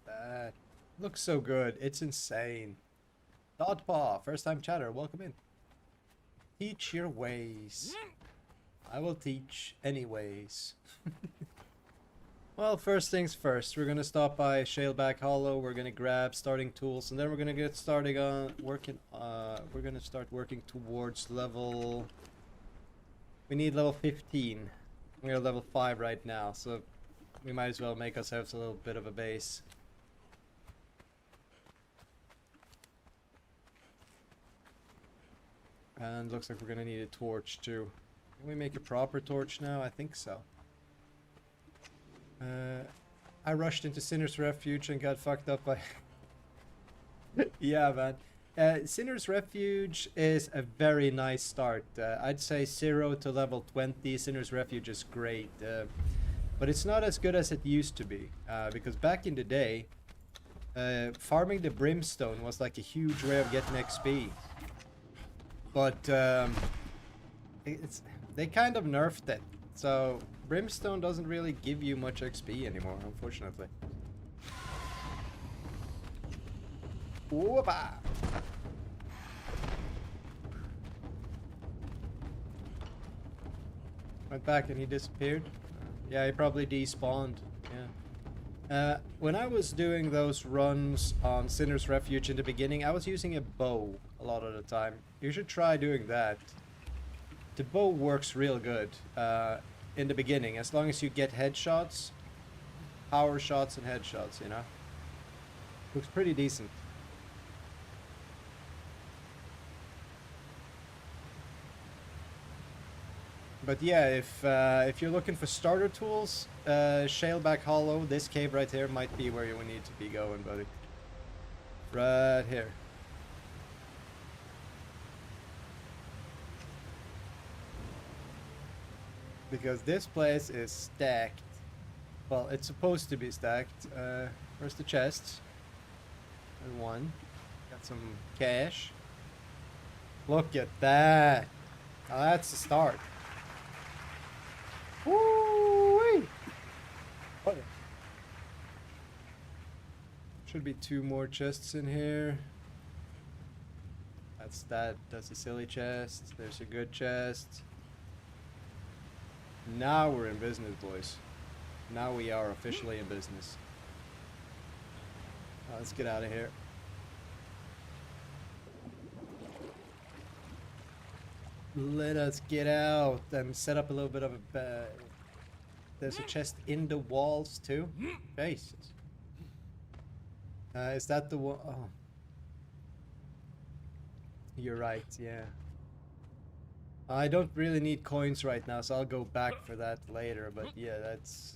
That looks so good. It's insane. Dodpaw, first time chatter, welcome in. Teach your ways. I will teach anyways. Well, first things first, we're gonna stop by Shaleback Hollow, we're gonna grab starting tools, and then we're gonna get started on working, we're gonna start working towards level... We need level 15. We're at level 5 right now, so we might as well make ourselves a little bit of a base. And looks like we're gonna need a torch too. Can we make a proper torch now? I think so. I rushed into Sinner's Refuge and got fucked up by... Yeah, man. Sinner's Refuge is a very nice start. I'd say 0 to level 20. Sinner's Refuge is great. But it's not as good as it used to be. Because back in the day, farming the brimstone was like a huge way of getting XP. But they kind of nerfed it. So brimstone doesn't really give you much XP anymore, unfortunately. Whoopa! Went back and he disappeared. Yeah, he probably despawned. Yeah. When I was doing those runs on Sinner's Refuge in the beginning, I was using a bow a lot of the time. You should try doing that. The bow works real good in the beginning, as long as you get headshots, power shots and headshots, you know. Looks pretty decent. But yeah, if you're looking for starter tools, Shaleback Hollow, this cave right here might be where you will need to be going, buddy. Right here. Because this place is stacked. Well, it's supposed to be stacked. Where's the chests? And one. Got some cash. Look at that. Now that's the start. Woo-wee! What? Should be 2 more chests in here. That's that. That's a silly chest. There's a good chest. Now we're in business, boys. Now we are officially in business. Let's get out of here. Let us get out and set up a little bit of a... there's a chest in the walls too. Jesus. Is that the one? Oh. You're right, yeah. I don't really need coins right now, so I'll go back for that later, but yeah, that's...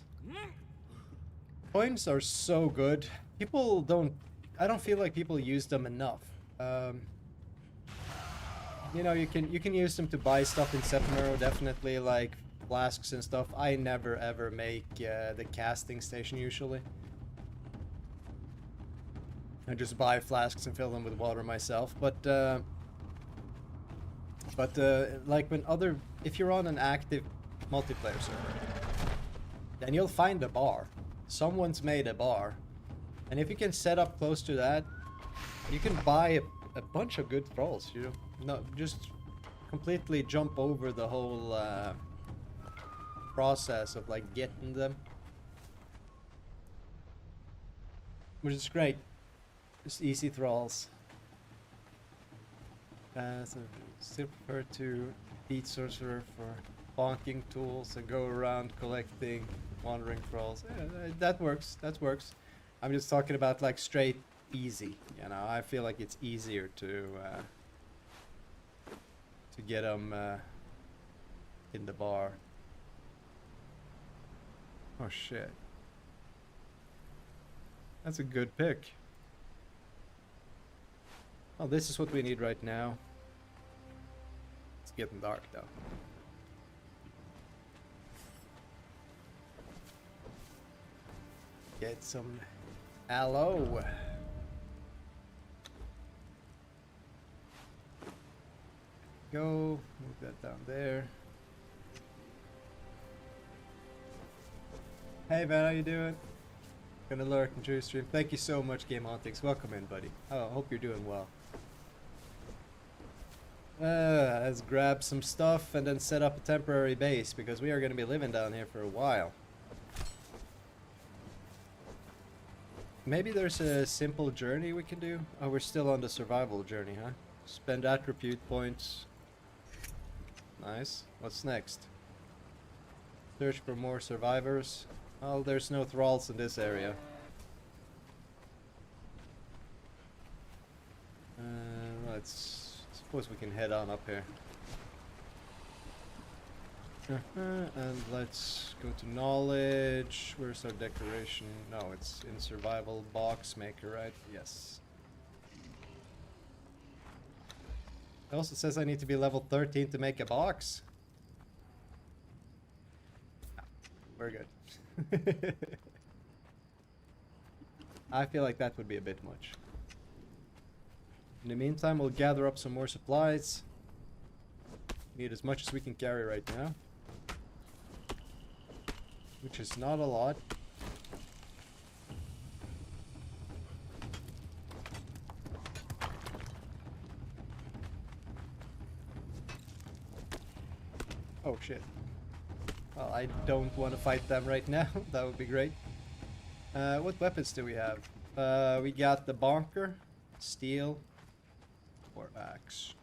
Coins are so good. People don't... I don't feel like people use them enough. You know, you can use them to buy stuff in Sephiroth, definitely, like flasks and stuff. I never ever make the casting station usually. I just buy flasks and fill them with water myself. But like when if you're on an active multiplayer server, then you'll find a bar. Someone's made a bar, and if you can set up close to that, you can buy a bunch of good thralls. You know, not just completely jump over the whole process of like getting them, which is great. Just easy thralls. So still prefer to beat sorcerer for bonking tools and go around collecting wandering thralls. Yeah, that works. That works. I'm just talking about like straight easy. You know, I feel like it's easier to get them in the bar. Oh shit. That's a good pick. Oh, this is what we need right now. It's getting dark though. Get some aloe. Go, move that down there. Hey man, how you doing? Gonna lurk and enjoy your stream. Thank you so much, Game Ontics. Welcome in, buddy. Oh, I hope you're doing well. Let's grab some stuff and then set up a temporary base because we are gonna be living down here for a while. Maybe there's a simple journey we can do. Oh, we're still on the survival journey, huh? Spend attribute points. Nice. What's next? Search for more survivors. Oh, there's no thralls in this area. Let's suppose we can head on up here. And let's go to knowledge. Where's our decoration? No, it's in survival box maker, right? Yes. It also says I need to be level 13 to make a box. No, we're good. I feel like that would be a bit much. In the meantime, we'll gather up some more supplies. Need as much as we can carry right now, which is not a lot. Oh shit. Well, I don't want to fight them right now. That would be great. What weapons do we have? We got the bonker, steel, or axe.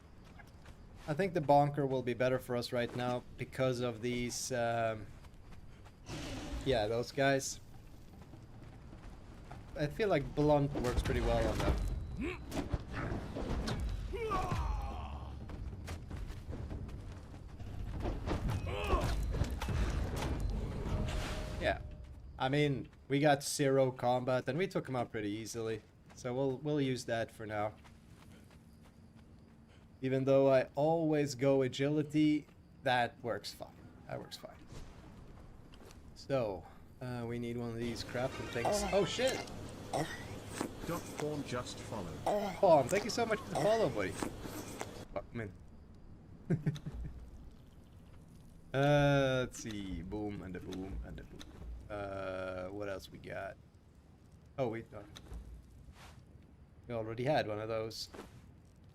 I think the bonker will be better for us right now because of these, yeah, those guys. I feel like blunt works pretty well on them. Yeah, I mean, we got 0 combat and we took him out pretty easily, so we'll use that for now. Even though I always go agility, that works fine. That works fine. So, We need one of these crafting things. Oh shit! Dot Fawn just followed. Pawn, thank you so much for the follow, buddy. Fuck, man. Let's see. Boom and a boom and a boom. What else we got? Oh, we already had one of those.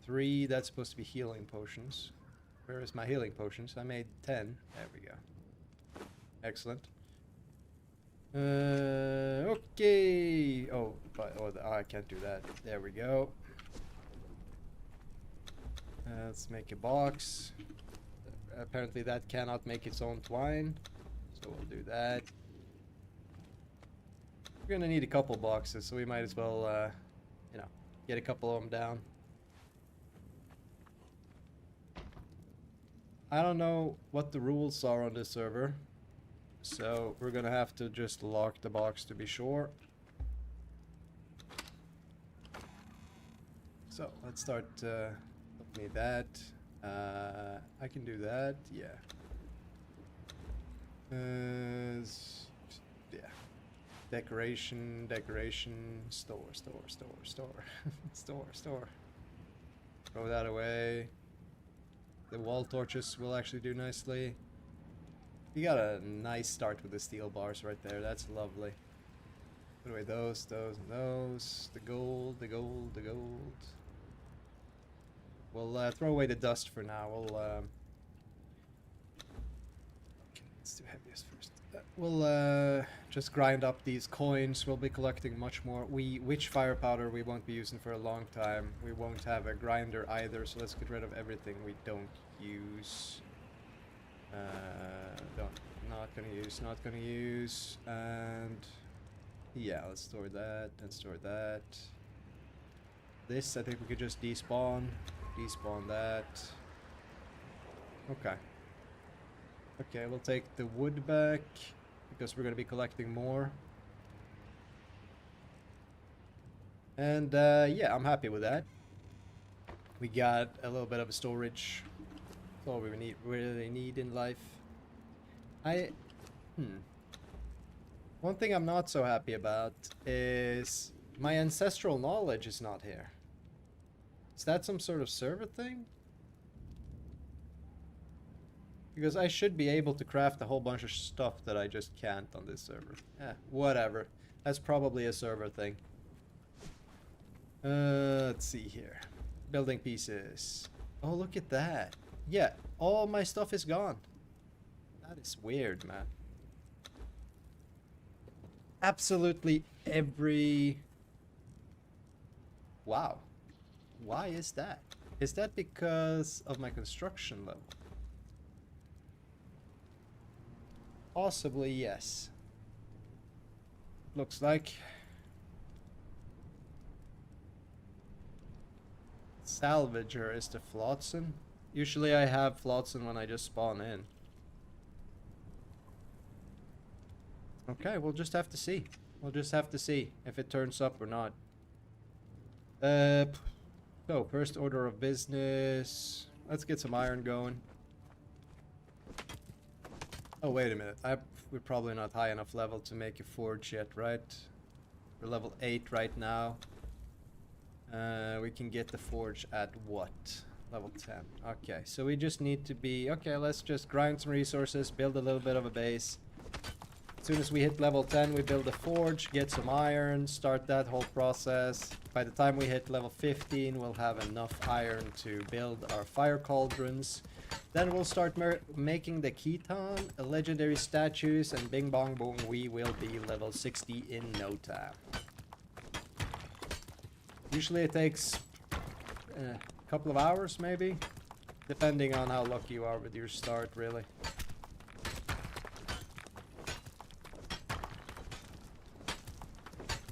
3, that's supposed to be healing potions. Where is my healing potions? I made 10. There we go. Excellent. Okay. Oh, I can't do that. There we go. Let's make a box. Apparently that cannot make its own twine, so we'll do that. We're gonna need a couple boxes, so we might as well, you know, get a couple of them down. I don't know what the rules are on this server, so we're gonna have to just lock the box to be sure. So let's start. Need that. I can do that. Yeah. Yeah. Decoration. Store. Store. Throw that away. The wall torches will actually do nicely. You got a nice start with the steel bars right there. That's lovely. Put away those, and those. The gold. We'll throw away the dust for now. We'll okay, let's do heaviest first. We'll just grind up these coins. We'll be collecting much more. Witch fire powder we won't be using for a long time. We won't have a grinder either, so let's get rid of everything we don't use. Not gonna use, and yeah, let's store that and store that. This I think we could just despawn that. Okay, we'll take the wood back because we're gonna be collecting more. And yeah, I'm happy with that. We got a little bit of storage. That's all we really need in life. One thing I'm not so happy about is my ancestral knowledge is not here. Is that some sort of server thing? Because I should be able to craft a whole bunch of stuff that I just can't on this server. Whatever. That's probably a server thing. Let's see here. Building pieces. Oh, look at that. Yeah, all my stuff is gone. That is weird, man. Absolutely every... Wow. Why is that? Is that because of my construction level? Possibly, yes. Looks like. Salvager is the Flotsam. Usually I have Flotsam when I just spawn in. Okay, we'll just have to see. We'll just have to see if it turns up or not. So, first order of business. Let's get some iron going. Oh, wait a minute. We're probably not high enough level to make a forge yet, right? We're level 8 right now. We can get the forge at what? Level 10. Okay, so we just need to be... Okay, let's just grind some resources, build a little bit of a base. As soon as we hit level 10, we build a forge, get some iron, start that whole process. By the time we hit level 15, we'll have enough iron to build our fire cauldrons. Then we'll start making the Keaton, legendary statues, and bing bong boom, we will be level 60 in no time. Usually it takes a couple of hours, maybe, depending on how lucky you are with your start, really.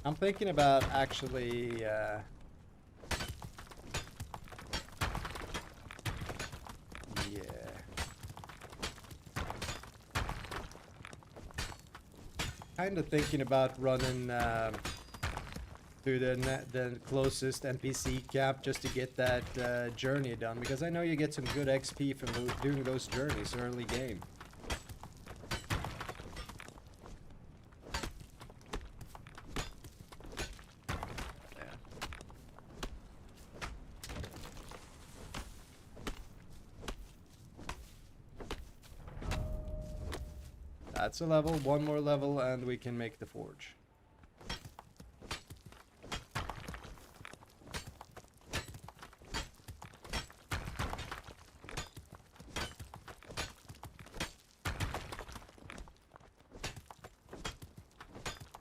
I'm thinking about actually kind of thinking about running through the closest NPC cap just to get that journey done, because I know you get some good XP from doing those journeys early game. That's a level. One more level and we can make the forge.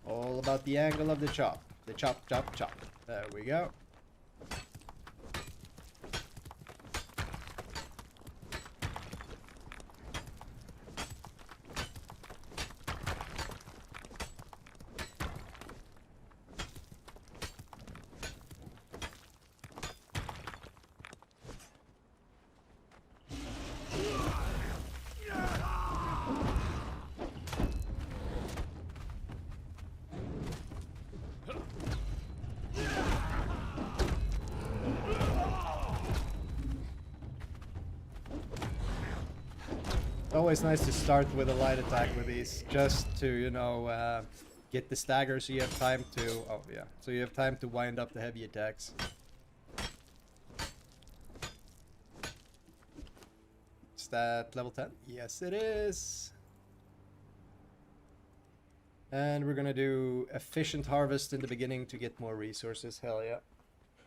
All about the angle of the chop. The chop, chop, chop. There we go. Always nice to start with a light attack with these, just to, you know, get the stagger so you have time to... Oh, yeah. So you have time to wind up the heavy attacks. Is that level 10? Yes, it is. And we're gonna do efficient harvest in the beginning to get more resources. Hell yeah.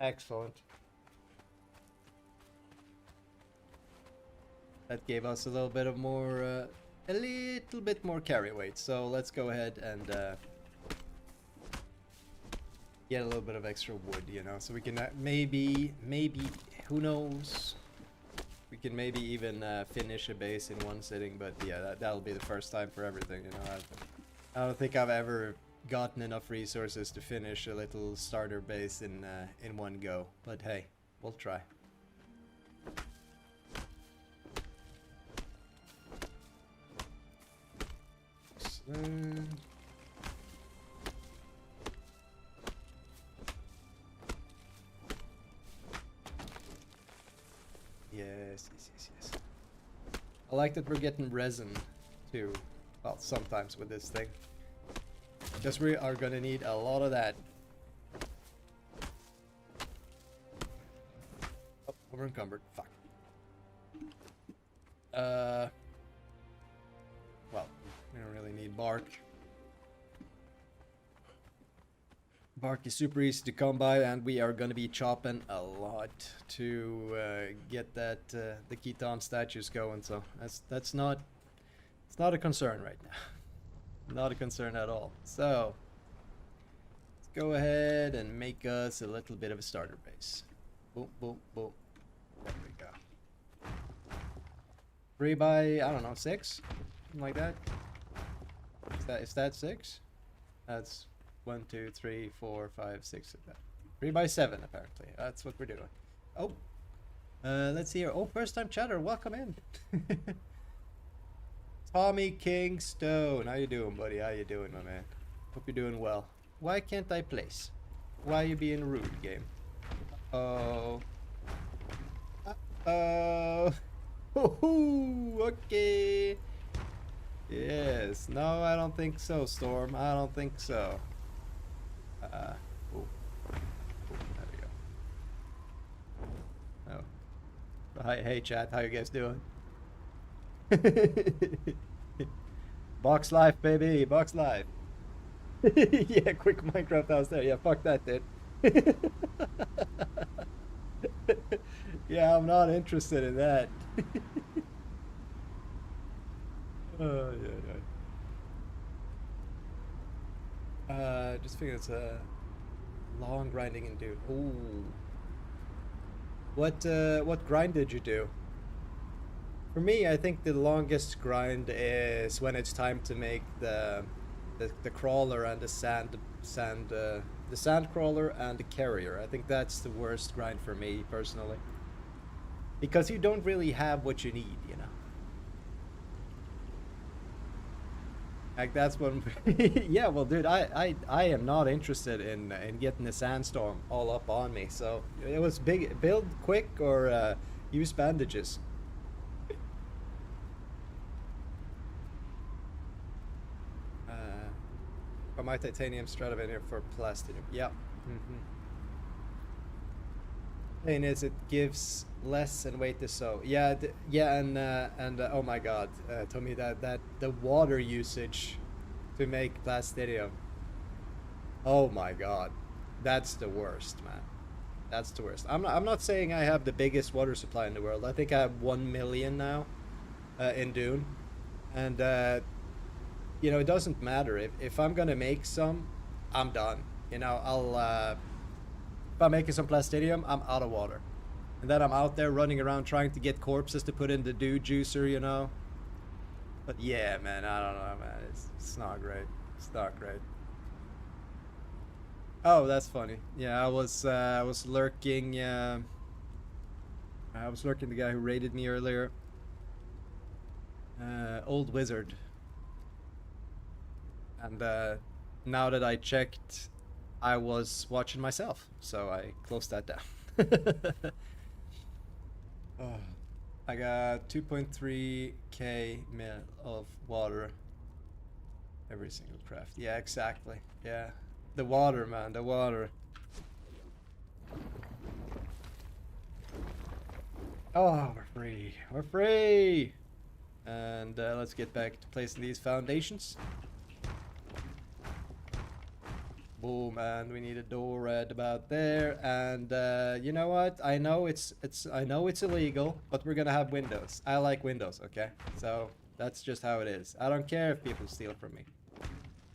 Excellent. That gave us a little bit of more, a little bit more carry weight. So let's go ahead and get a little bit of extra wood, you know, so we can maybe, who knows? We can maybe even finish a base in one sitting, but yeah, that'll be the first time for everything, you know. I don't think I've ever gotten enough resources to finish a little starter base in one go, but hey, we'll try. Yes. I like that we're getting resin too. Well, sometimes with this thing. Because we are gonna need a lot of that. Oh, we're encumbered. Fuck. Well, we don't really need bark. Bark is super easy to come by, and we are gonna be chopping a lot to get that the Khitan statues going. So that's not, it's not a concern right now. Not a concern at all. So let's go ahead and make us a little bit of a starter base. Boom, boom, boom. There we go. 3 by, I don't know, 6? Something like that. Is that 6? That's 1, 2, 3, 4, 5, 6 of that. 3 by 7 apparently. That's what we're doing. Oh. Let's see here. Oh, first time chatter. Welcome in. Tommy Kingstone. How you doing, buddy? How you doing, my man? Hope you're doing well. Why can't I place? Why are you being rude, game? Oh. Uh-oh. Okay. Yes. No, I don't think so, Storm. I don't think so. There we go. Oh. Hey, chat. How you guys doing? Box life, baby. Box life. Yeah, quick Minecraft house there. Yeah, fuck that, dude. Yeah, I'm not interested in that. Oh, yeah. Just figure it's a long grinding and do. Ooh. What grind did you do? For me, I think the longest grind is when it's time to make the crawler and the sand crawler and the carrier. I think that's the worst grind for me personally, because you don't really have what you need, you know. Like that's what. Yeah, well, dude, I am not interested in getting a sandstorm all up on me. So it was big build quick or use bandages. For my titanium stradivan here for platinum. Yep. Thing is, it gives less and weight to sow. Yeah, yeah, and oh my God, Tommy, that the water usage to make plastidium. Oh my God, that's the worst, man. That's the worst. I'm not saying I have the biggest water supply in the world. I think I have 1 million now in Dune, and you know, it doesn't matter if I'm gonna make some, I'm done. You know, if I'm making some plastidium, I'm out of water. And then I'm out there running around trying to get corpses to put in the dew juicer, you know. But yeah, man, I don't know, man. It's not great. It's not great. Oh, that's funny. Yeah, I was lurking. I was lurking the guy who raided me earlier. Old wizard. And now that I checked, I was watching myself, so I closed that down. Oh, I got 2.3k mil of water every single craft. Yeah, exactly. Yeah, the water, man, the water. Oh, we're free. We're free. And let's get back to placing these foundations. Boom, and we need a door right about there. And you know what? I know it's illegal, but we're gonna have windows. I like windows, okay? So that's just how it is. I don't care if people steal from me.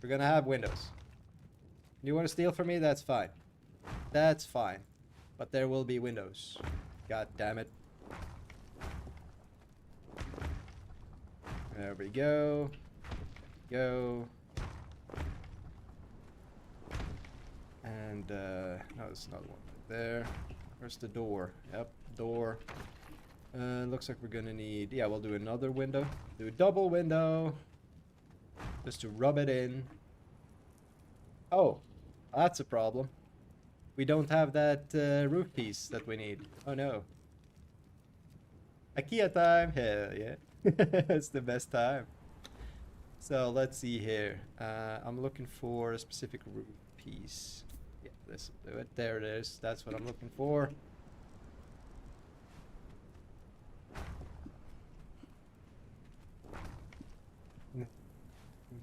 We're gonna have windows. You want to steal from me? That's fine. That's fine. But there will be windows. God damn it. There we go. Go. And, no, there's another one right there. Where's the door? Yep, door. Looks like we're gonna need... Yeah, we'll do another window. Do a double window. Just to rub it in. Oh, that's a problem. We don't have that roof piece that we need. Oh, no. IKEA time! Hell yeah. It's the best time. So, let's see here. I'm looking for a specific roof piece. Yeah, this will do it. There it is. That's what I'm looking for.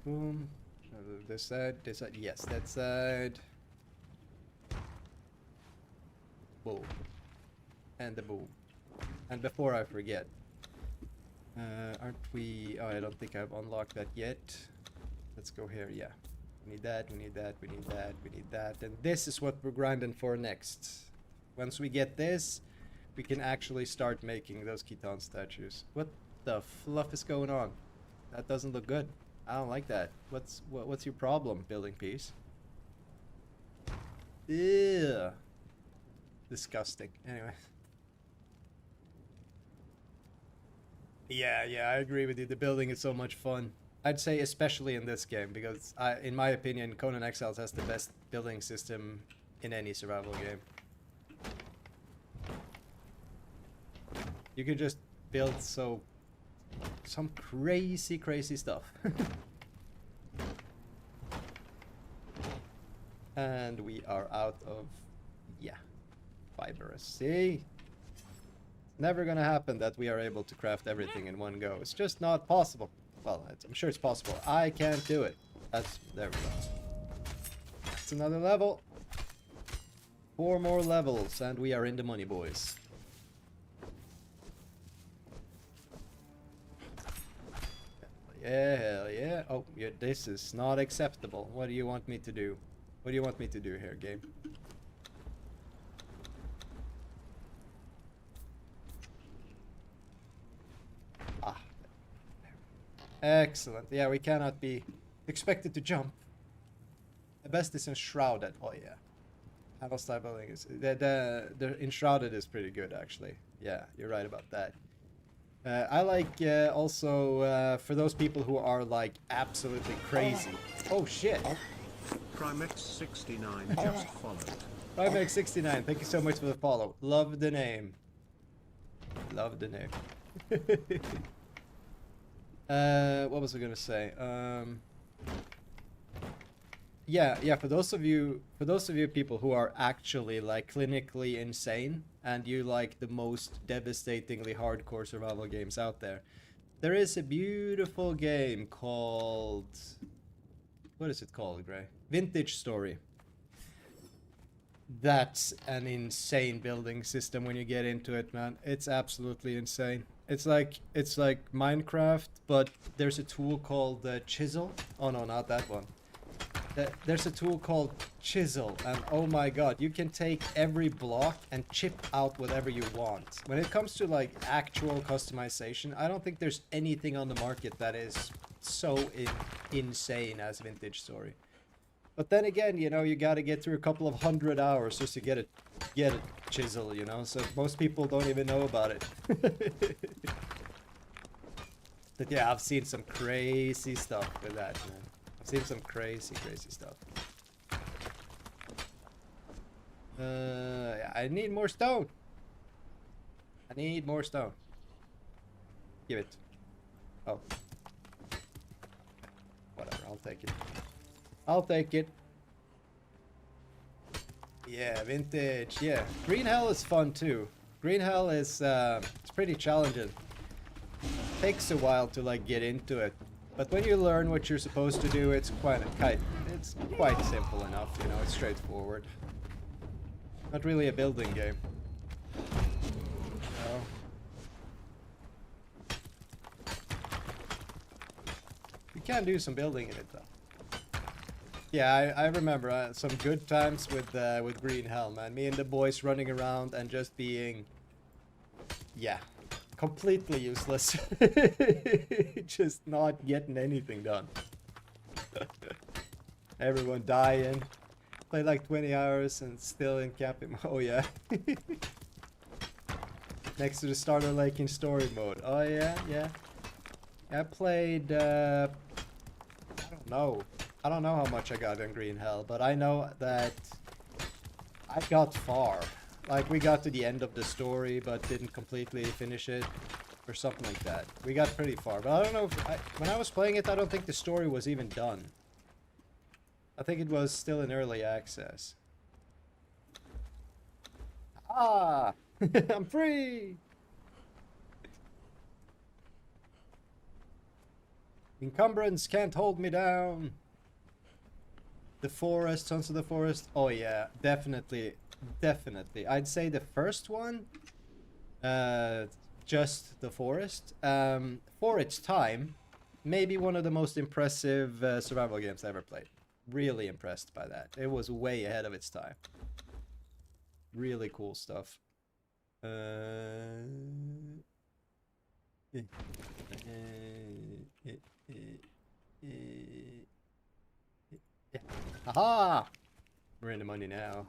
Boom. This side, yes, that side. Boom. And the boom. And before I forget, aren't we... Oh, I don't think I've unlocked that yet. Let's go here, yeah. We need that, we need that, we need that, we need that. And this is what we're grinding for next. Once we get this, we can actually start making those Khitan statues. What the fluff is going on? That doesn't look good. I don't like that. What's your problem, building piece? Ew. Disgusting. Anyway. Yeah, I agree with you. The building is so much fun. I'd say especially in this game, because in my opinion, Conan Exiles has the best building system in any survival game. You can just build some crazy stuff. And we are out of, yeah, fibrous. See? Never gonna happen that we are able to craft everything in one go. It's just not possible. Well, I'm sure it's possible. I can't do it. There we go. That's another level. 4 more levels and we are in the money, boys. Yeah, hell yeah. Oh, yeah, this is not acceptable. What do you want me to do? What do you want me to do here, game? Ah. Excellent. Yeah, we cannot be expected to jump. The best is enshrouded. Oh yeah. Panel style building is the enshrouded is pretty good actually. Yeah, you're right about that. I like also for those people who are like absolutely crazy. Oh shit. Thrallmaxxing just followed. Thrallmaxxing, thank you so much for the follow. Love the name. Love the name. What was I gonna say? yeah, for those of you people who are actually like clinically insane and you like the most devastatingly hardcore survival games out there, there is a beautiful game called, what is it called, Gray? Vintage Story. That's an insane building system when you get into it, man. It's absolutely insane. It's like Minecraft, but there's a tool called Chisel. Oh no, not that one. There's a tool called Chisel, and oh my god, you can take every block and chip out whatever you want. When it comes to like actual customization, I don't think there's anything on the market that is so insane as Vintage Story. But then again, you know, you gotta get through a couple of 100 hours just to get a chisel, you know, so most people don't even know about it. But yeah, I've seen some crazy stuff with that, man. I've seen some crazy stuff. I need more stone. I need more stone. Give it. Oh. Whatever, I'll take it. I'll take it. Yeah, vintage. Yeah, Green Hell is fun too. Green Hell is it's pretty challenging. Takes a while to like get into it, but when you learn what you're supposed to do, it's quite simple enough. You know, it's straightforward. Not really a building game. No. You can do some building in it though. Yeah, I remember some good times with Green Hell, man. Me and the boys running around and just being, yeah, completely useless. Just not getting anything done. Everyone dying. Played like 20 hours and still in camping. Oh yeah. Next to the starter lake in story mode. Oh yeah, yeah. I played, I don't know. I don't know how much I got in Green Hell, but I know that I got far. Like, we got to the end of the story, but didn't completely finish it, or something like that. We got pretty far, but I don't know if when I was playing it, I don't think the story was even done. I think it was still in early access. Ah! I'm free! Encumbrance can't hold me down. The Forest, Sons of the Forest. Oh yeah, definitely. I'd say the first one, just the Forest, for its time, maybe one of the most impressive survival games I ever played. Really impressed by that. It was way ahead of its time. Really cool stuff. Yeah. Aha! We're in the money now.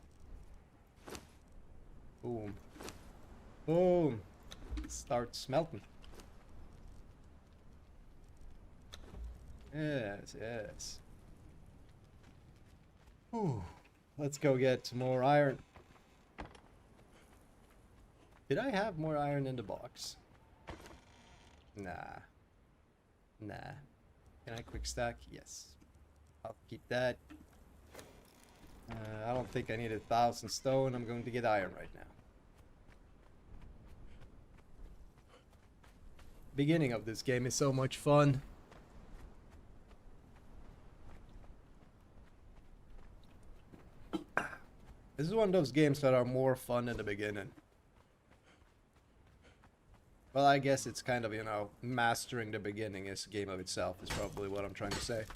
Boom. Boom. Start smelting. Yes, yes. Whew. Let's go get some more iron. Did I have more iron in the box? Nah. Nah. Can I quick stack? Yes. I'll keep that. I don't think I need 1,000 stone. I'm going to get iron right now. Beginning of this game is so much fun. This is one of those games that are more fun in the beginning. Well, I guess it's kind of, you know, mastering the beginning is a game of itself is probably what I'm trying to say.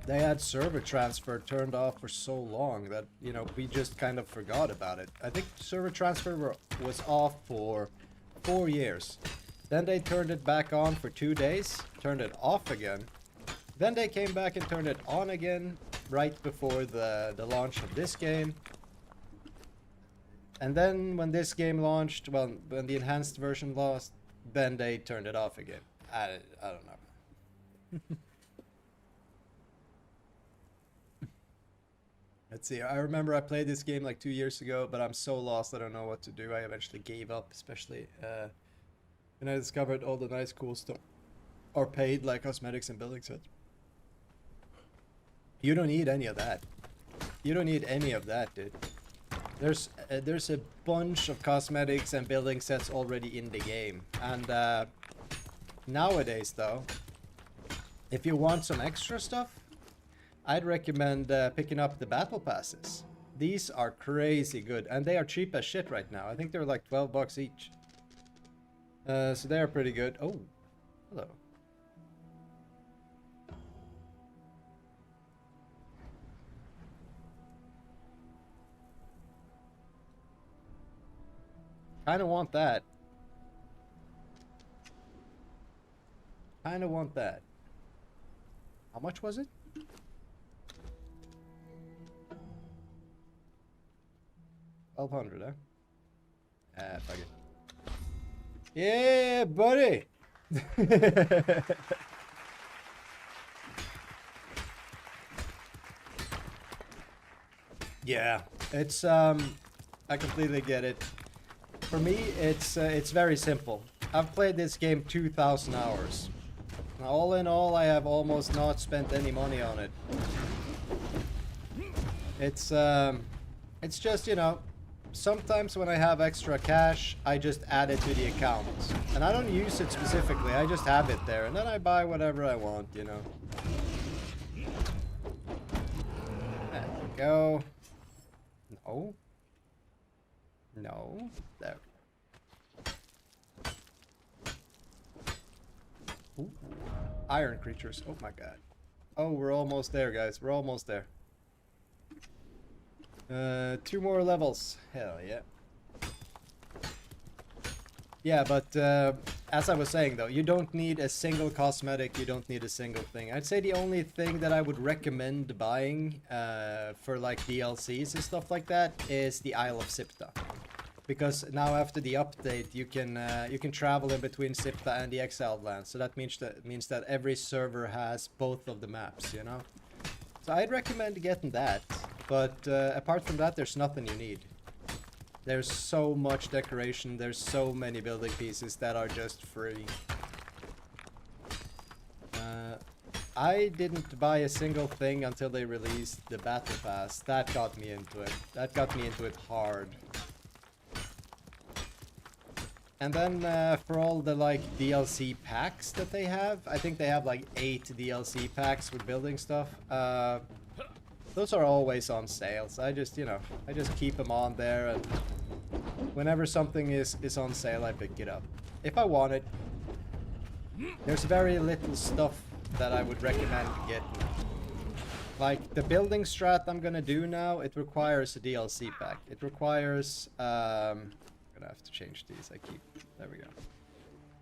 They had server transfer turned off for so long that, you know, we just kind of forgot about it. I think server transfer was off for 4 years. Then they turned it back on for 2 days, turned it off again. Then they came back and turned it on again right before the launch of this game. And then when this game launched, well, when the enhanced version launched, then they turned it off again. I don't know. Let's see, I remember I played this game like 2 years ago, but I'm so lost I don't know what to do. I eventually gave up, especially when I discovered all the nice cool stuff are paid, like cosmetics and building sets. You don't need any of that. You don't need any of that, dude. There's a bunch of cosmetics and building sets already in the game. And nowadays, though, if you want some extra stuff, I'd recommend picking up the battle passes. These are crazy good, and they are cheap as shit right now. I think they're like 12 bucks each. So they are pretty good. Oh, hello. Kinda want that. Kinda want that. How much was it? $1,200, huh? Ah, fuck it. Yeah, buddy! Yeah, it's, I completely get it. For me, it's very simple. I've played this game 2,000 hours. Now, all in all, I have almost not spent any money on it. It's just, you know, sometimes when I have extra cash, I just add it to the account. And I don't use it specifically, I just have it there. And then I buy whatever I want, you know. There we go. No. No. There. Ooh. Iron creatures. Oh my god. Oh, we're almost there, guys. We're almost there. 2 more levels. Hell yeah. Yeah, but as I was saying though, you don't need a single cosmetic, you don't need a single thing. I'd say the only thing that I would recommend buying for like DLCs and stuff like that is the Isle of Sipta. Because now after the update, you can travel in between Sipta and the Exiled Lands. So that means that every server has both of the maps, you know. So I'd recommend getting that. But apart from that, there's nothing you need. There's so much decoration. There's so many building pieces that are just free. I didn't buy a single thing until they released the Battle Pass. That got me into it. That got me into it hard. And then for all the like DLC packs that they have, I think they have like 8 DLC packs with building stuff. Those are always on sale, so I just, you know, I just keep them on there, and whenever something is on sale, I pick it up. If I want it. There's very little stuff that I would recommend getting. Like, the building strat I'm gonna do now, it requires a DLC pack. It requires, I'm gonna have to change these, there we go.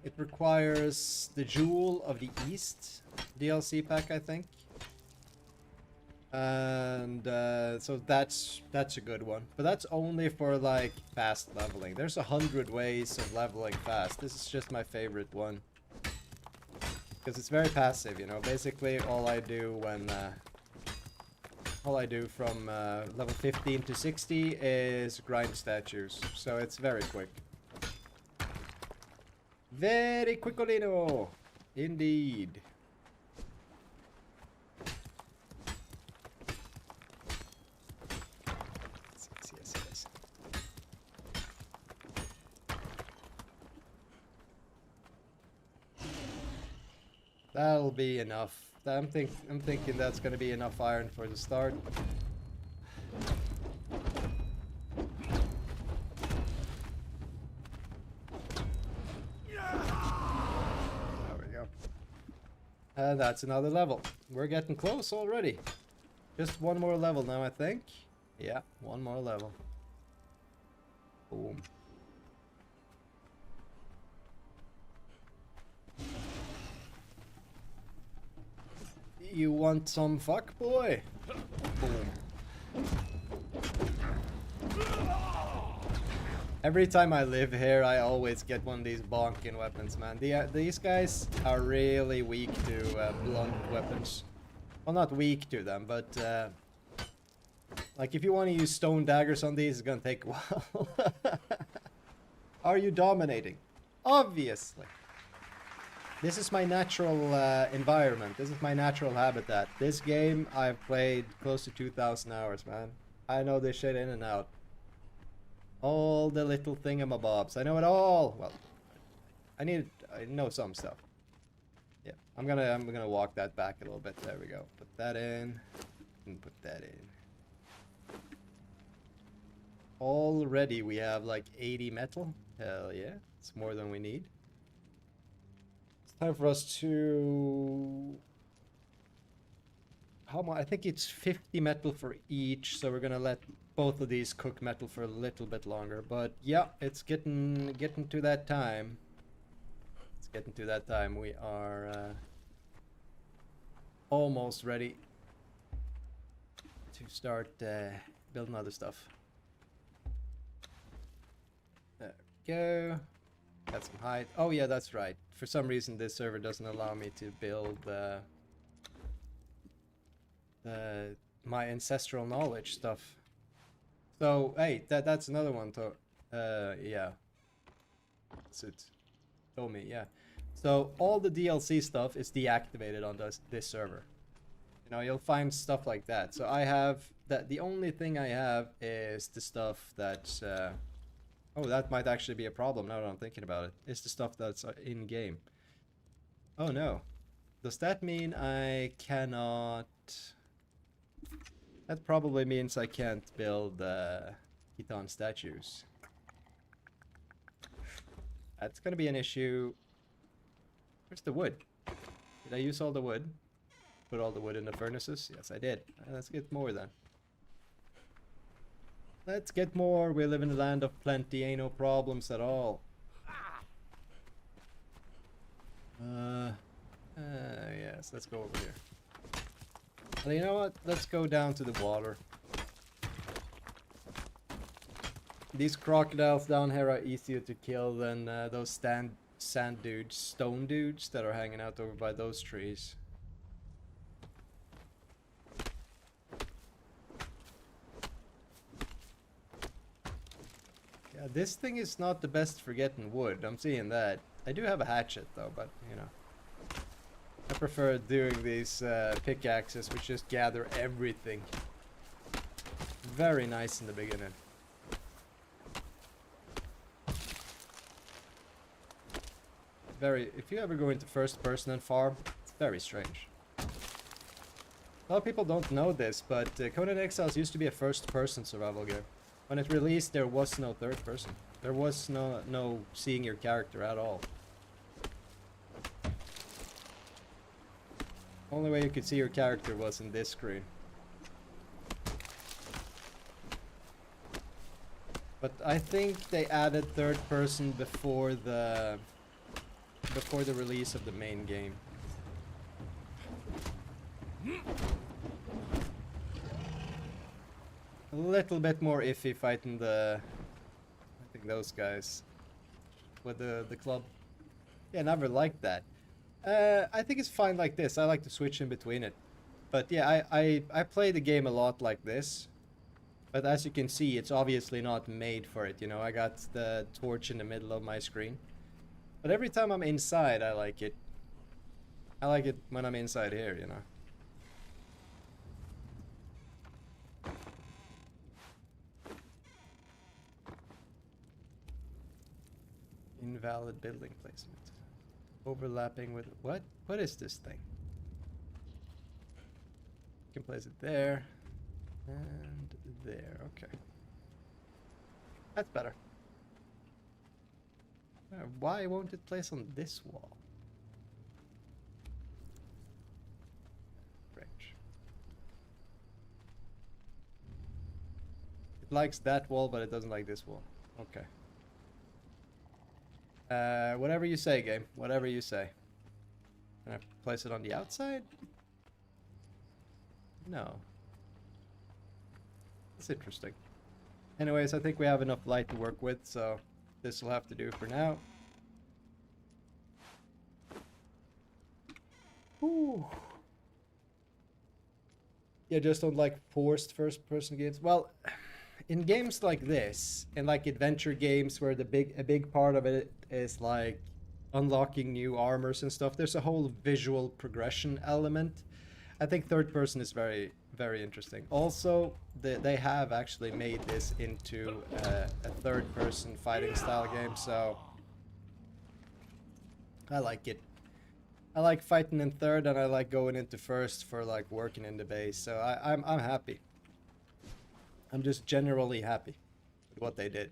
It requires the Jewel of the East DLC pack, I think. And so that's a good one, but that's only for like fast leveling. There's 100 ways of leveling fast. This is just my favorite one because it's very passive, you know. Basically all I do from level 15 to 60 is grind statues, so it's very quick. Very quickolino indeed. Yes. That'll be enough. I'm thinking that's gonna be enough iron for the start. There we go. And that's another level. We're getting close already. Just one more level now, I think. Yeah, one more level. Boom. You want some fuck, boy? Boom. Every time I live here, I always get one of these bonking weapons, man. These guys are really weak to blunt weapons. Well, not weak to them, but like if you want to use stone daggers on these, it's gonna take a while. Are you dominating? Obviously. This is my natural environment. This is my natural habitat. This game I've played close to 2,000 hours, man. I know this shit in and out. All the little thingamabobs. I know it all. Well, I know some stuff. Yeah, I'm gonna walk that back a little bit. There we go. Put that in, and put that in. Already we have like 80 metal. Hell yeah, it's more than we need. It's time for us to... How much? I think it's 50 metal for each, so we're gonna let both of these cook metal for a little bit longer. But yeah, it's getting to that time. It's getting to that time. We are almost ready to start building other stuff. There we go. Got some height. Oh yeah, that's right. For some reason this server doesn't allow me to build my ancestral knowledge stuff. So hey, that's another one to yeah. Suits. Told me, yeah. So all the DLC stuff is deactivated on this server. You know, you'll find stuff like that. So I have that. The only thing I have is the stuff that's oh, that might actually be a problem now that I'm thinking about it. It's the stuff that's in game. Oh no. Does that mean I cannot... That probably means I can't build Khitan statues. That's gonna be an issue. Where's the wood? Did I use all the wood? Put all the wood in the furnaces? Yes, I did. Let's get more then. Let's get more. We live in the land of plenty. Ain't no problems at all. Yes, let's go over here. Well, you know what? Let's go down to the water. These crocodiles down here are easier to kill than those sand dudes, stone dudes that are hanging out over by those trees. Yeah, this thing is not the best for getting wood. I'm seeing that. I do have a hatchet though, but you know. I prefer doing these pickaxes which just gather everything. Very nice in the beginning. If you ever go into first person and farm, it's very strange. A lot of people don't know this, but Conan Exiles used to be a first person survival game. When it released, there was no third person. There was no seeing your character at all. Only way you could see your character was in this screen. But I think they added third person before the release of the main game. A little bit more iffy fighting I think those guys with the club. Yeah, never liked that. I think it's fine like this. I like to switch in between it. But yeah, I play the game a lot like this. But as you can see, it's obviously not made for it. You know, I got the torch in the middle of my screen. But every time I'm inside, I like it. I like it when I'm inside here, you know. Invalid building placement. Overlapping with... What? What is this thing? You can place it there. And there. Okay. That's better. Why won't it place on this wall? Strange. It likes that wall, but it doesn't like this wall. Okay. Whatever you say, game. Whatever you say. Can I place it on the outside? No. That's interesting. Anyways, I think we have enough light to work with, so this will have to do for now. Ooh. Yeah, just don't like forced first-person games. Well, in games like this, and like adventure games where a big part of it is like, unlocking new armors and stuff. There's a whole visual progression element. I think third person is very, very interesting. Also, they have actually made this into a third person fighting style game, so I like it. I like fighting in third, and I like going into first for like working in the base. So I'm happy. I'm just generally happy with what they did.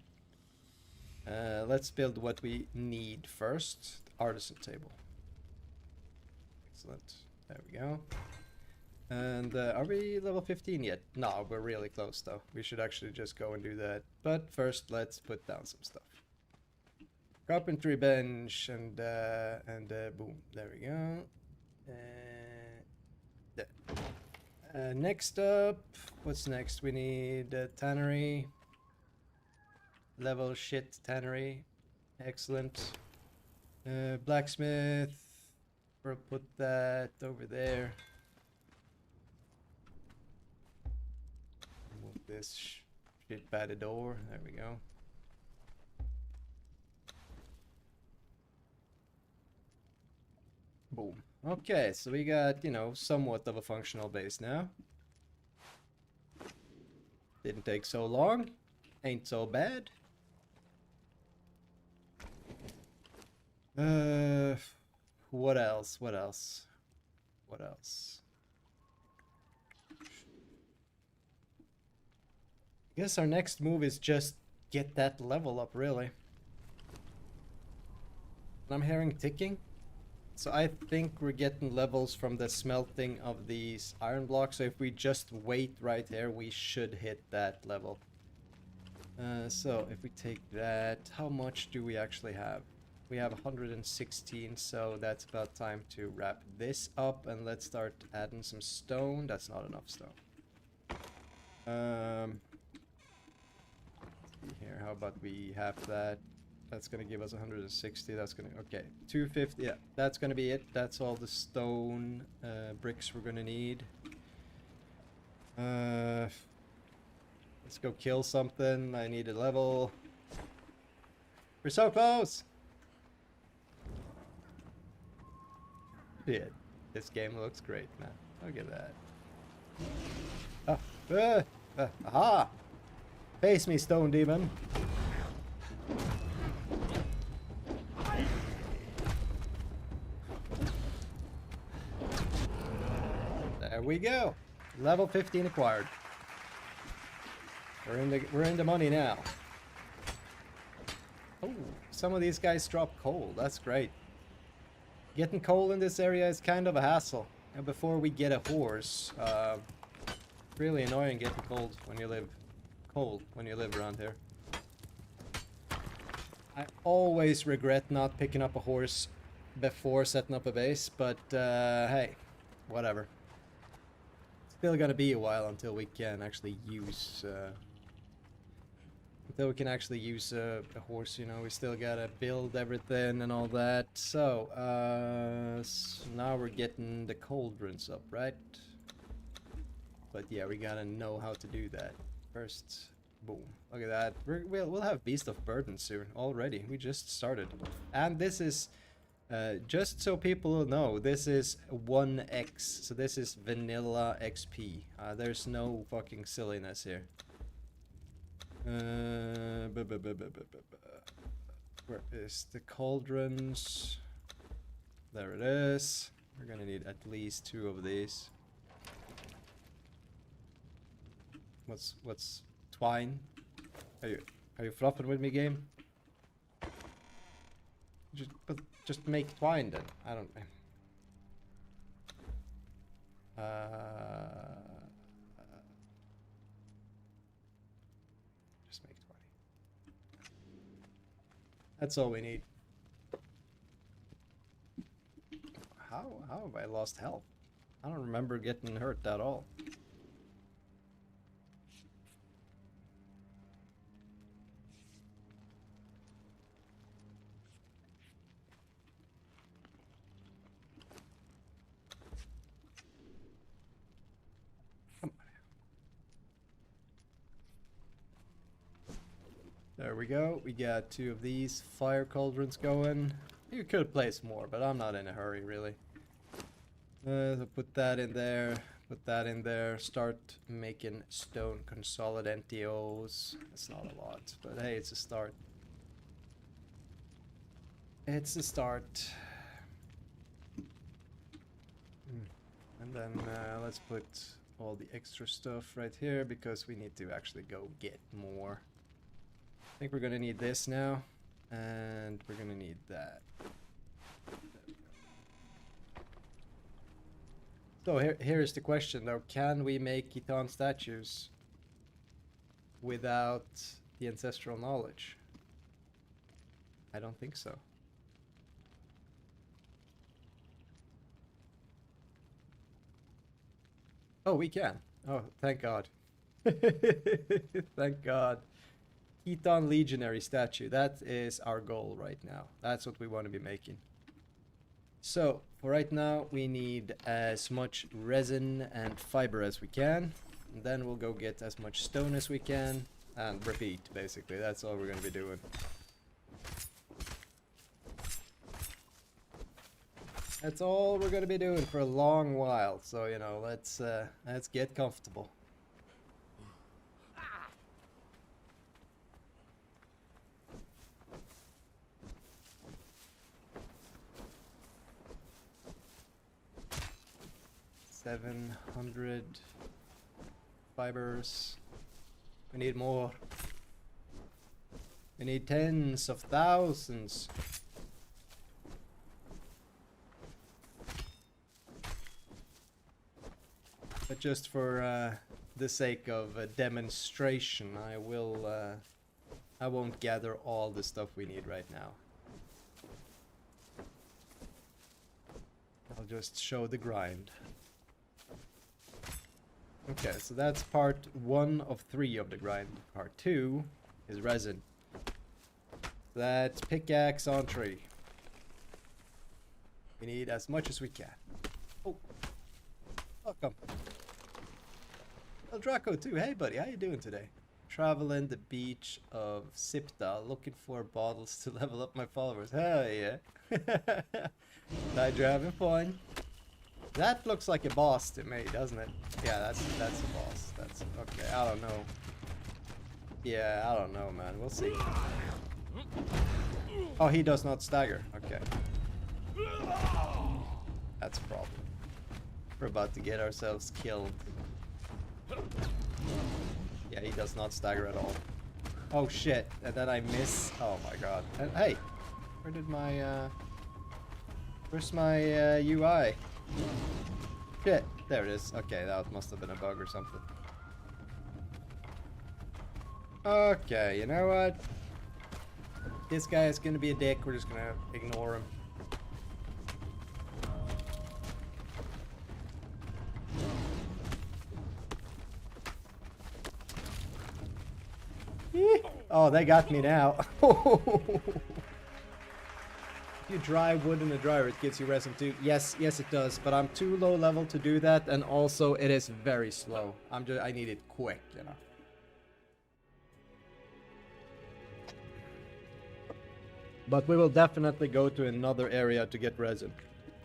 Let's build what we need first. Artisan table. Excellent. There we go. And are we level 15 yet? No, we're really close though. We should actually just go and do that. But first, let's put down some stuff. Carpentry bench and boom. There we go. There. Next up, what's next? We need tannery. Level shit tannery. Excellent. Blacksmith. We'll put that over there. Move this shit by the door. There we go. Boom. Okay, so we got, you know, somewhat of a functional base now. Didn't take so long. Ain't so bad. What else? What else? What else? I guess our next move is just get that level up, really. I'm hearing ticking. So I think we're getting levels from the smelting of these iron blocks. So if we just wait right here, we should hit that level. So if we take that, how much do we actually have? We have 116, so that's about time to wrap this up, and let's start adding some stone. That's not enough stone. Let's see here, how about we have that? That's gonna give us 160. That's gonna, okay, 250. Yeah, that's gonna be it. That's all the stone bricks we're gonna need. Let's go kill something. I need a level. We're so close. Shit, this game looks great, man. Look at that. Aha! Face me, stone demon. There we go. Level 15 acquired. We're in the money now. Oh, some of these guys drop coal. That's great. Getting coal in this area is kind of a hassle. And before we get a horse, really annoying getting cold when you live around here. I always regret not picking up a horse before setting up a base, but hey, whatever. Still gonna be a while until we can actually use a horse, you know. We still gotta build everything and all that. So now we're getting the cauldrons up, right? But yeah, we gotta know how to do that first. Boom, look at that. We'll have Beast of Burden soon already. We just started, and this is just so people know, this is 1x, so this is vanilla XP. There's no fucking silliness here. Where is the cauldrons? There it is. We're gonna need at least 2 of these. What's twine? Are you fluffing with me, game? Just make twine then. I don't. Just make 20. That's all we need. How have I lost health? I don't remember getting hurt at all. There we go. We got 2 of these fire cauldrons going. You could place more, but I'm not in a hurry, really. So put that in there. Put that in there. Start making stone consolidentios. It's not a lot, but hey, it's a start. It's a start. And then let's put all the extra stuff right here because we need to actually go get more. I think we're gonna need this now, and we're gonna need that. So here's the question though, can we make Khitan statues without the ancestral knowledge? I don't think so. Oh, we can. Oh, thank God. Thank God. Khitan Legionary statue. That is our goal right now. That's what we want to be making. So, for right now, we need as much resin and fiber as we can. And then we'll go get as much stone as we can. And repeat, basically. That's all we're going to be doing. That's all we're gonna be doing for a long while, so you know, let's get comfortable. $700 fibers. We need more. We need tens of thousands. But just for the sake of a demonstration, I won't gather all the stuff we need right now. I'll just show the grind. Okay, so that's part 1 of 3 of the grind. Part 2 is resin. That's pickaxe on tree. We need as much as we can. Oh, welcome. El Draco too. Hey buddy, how you doing today? Traveling the beach of Sipta, looking for bottles to level up my followers. Hell yeah. Glad you're having fun. That looks like a boss to me, doesn't it? Yeah, that's a boss. That's okay. I don't know. Yeah, I don't know, man. We'll see. Oh, he does not stagger. Okay. That's a problem. We're about to get ourselves killed. Yeah, he does not stagger at all. Oh shit, and then I miss. Oh my god. And hey, where did my where's my UI? Shit, there it is. Okay, that must have been a bug or something. Okay, you know what? This guy is gonna be a dick. We're just gonna ignore him. Oh, they got me now. If you dry wood in a dryer, it gives you resin too. Yes, yes it does, but I'm too low level to do that, and also it is very slow. I need it quick, you know. But we will definitely go to another area to get resin,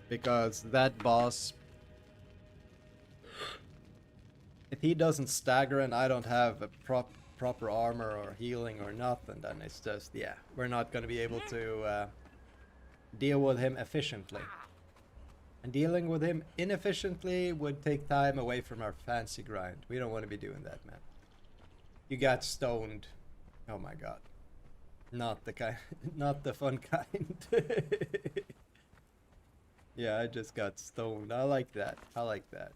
because that boss, if he doesn't stagger and I don't have a proper armor or healing or nothing, then it's just, yeah, we're not going to be able to deal with him efficiently. And dealing with him inefficiently would take time away from our fancy grind. We don't want to be doing that, man. You got stoned. Oh my god. Not the kind, not the fun kind. Yeah, I just got stoned. I like that. I like that.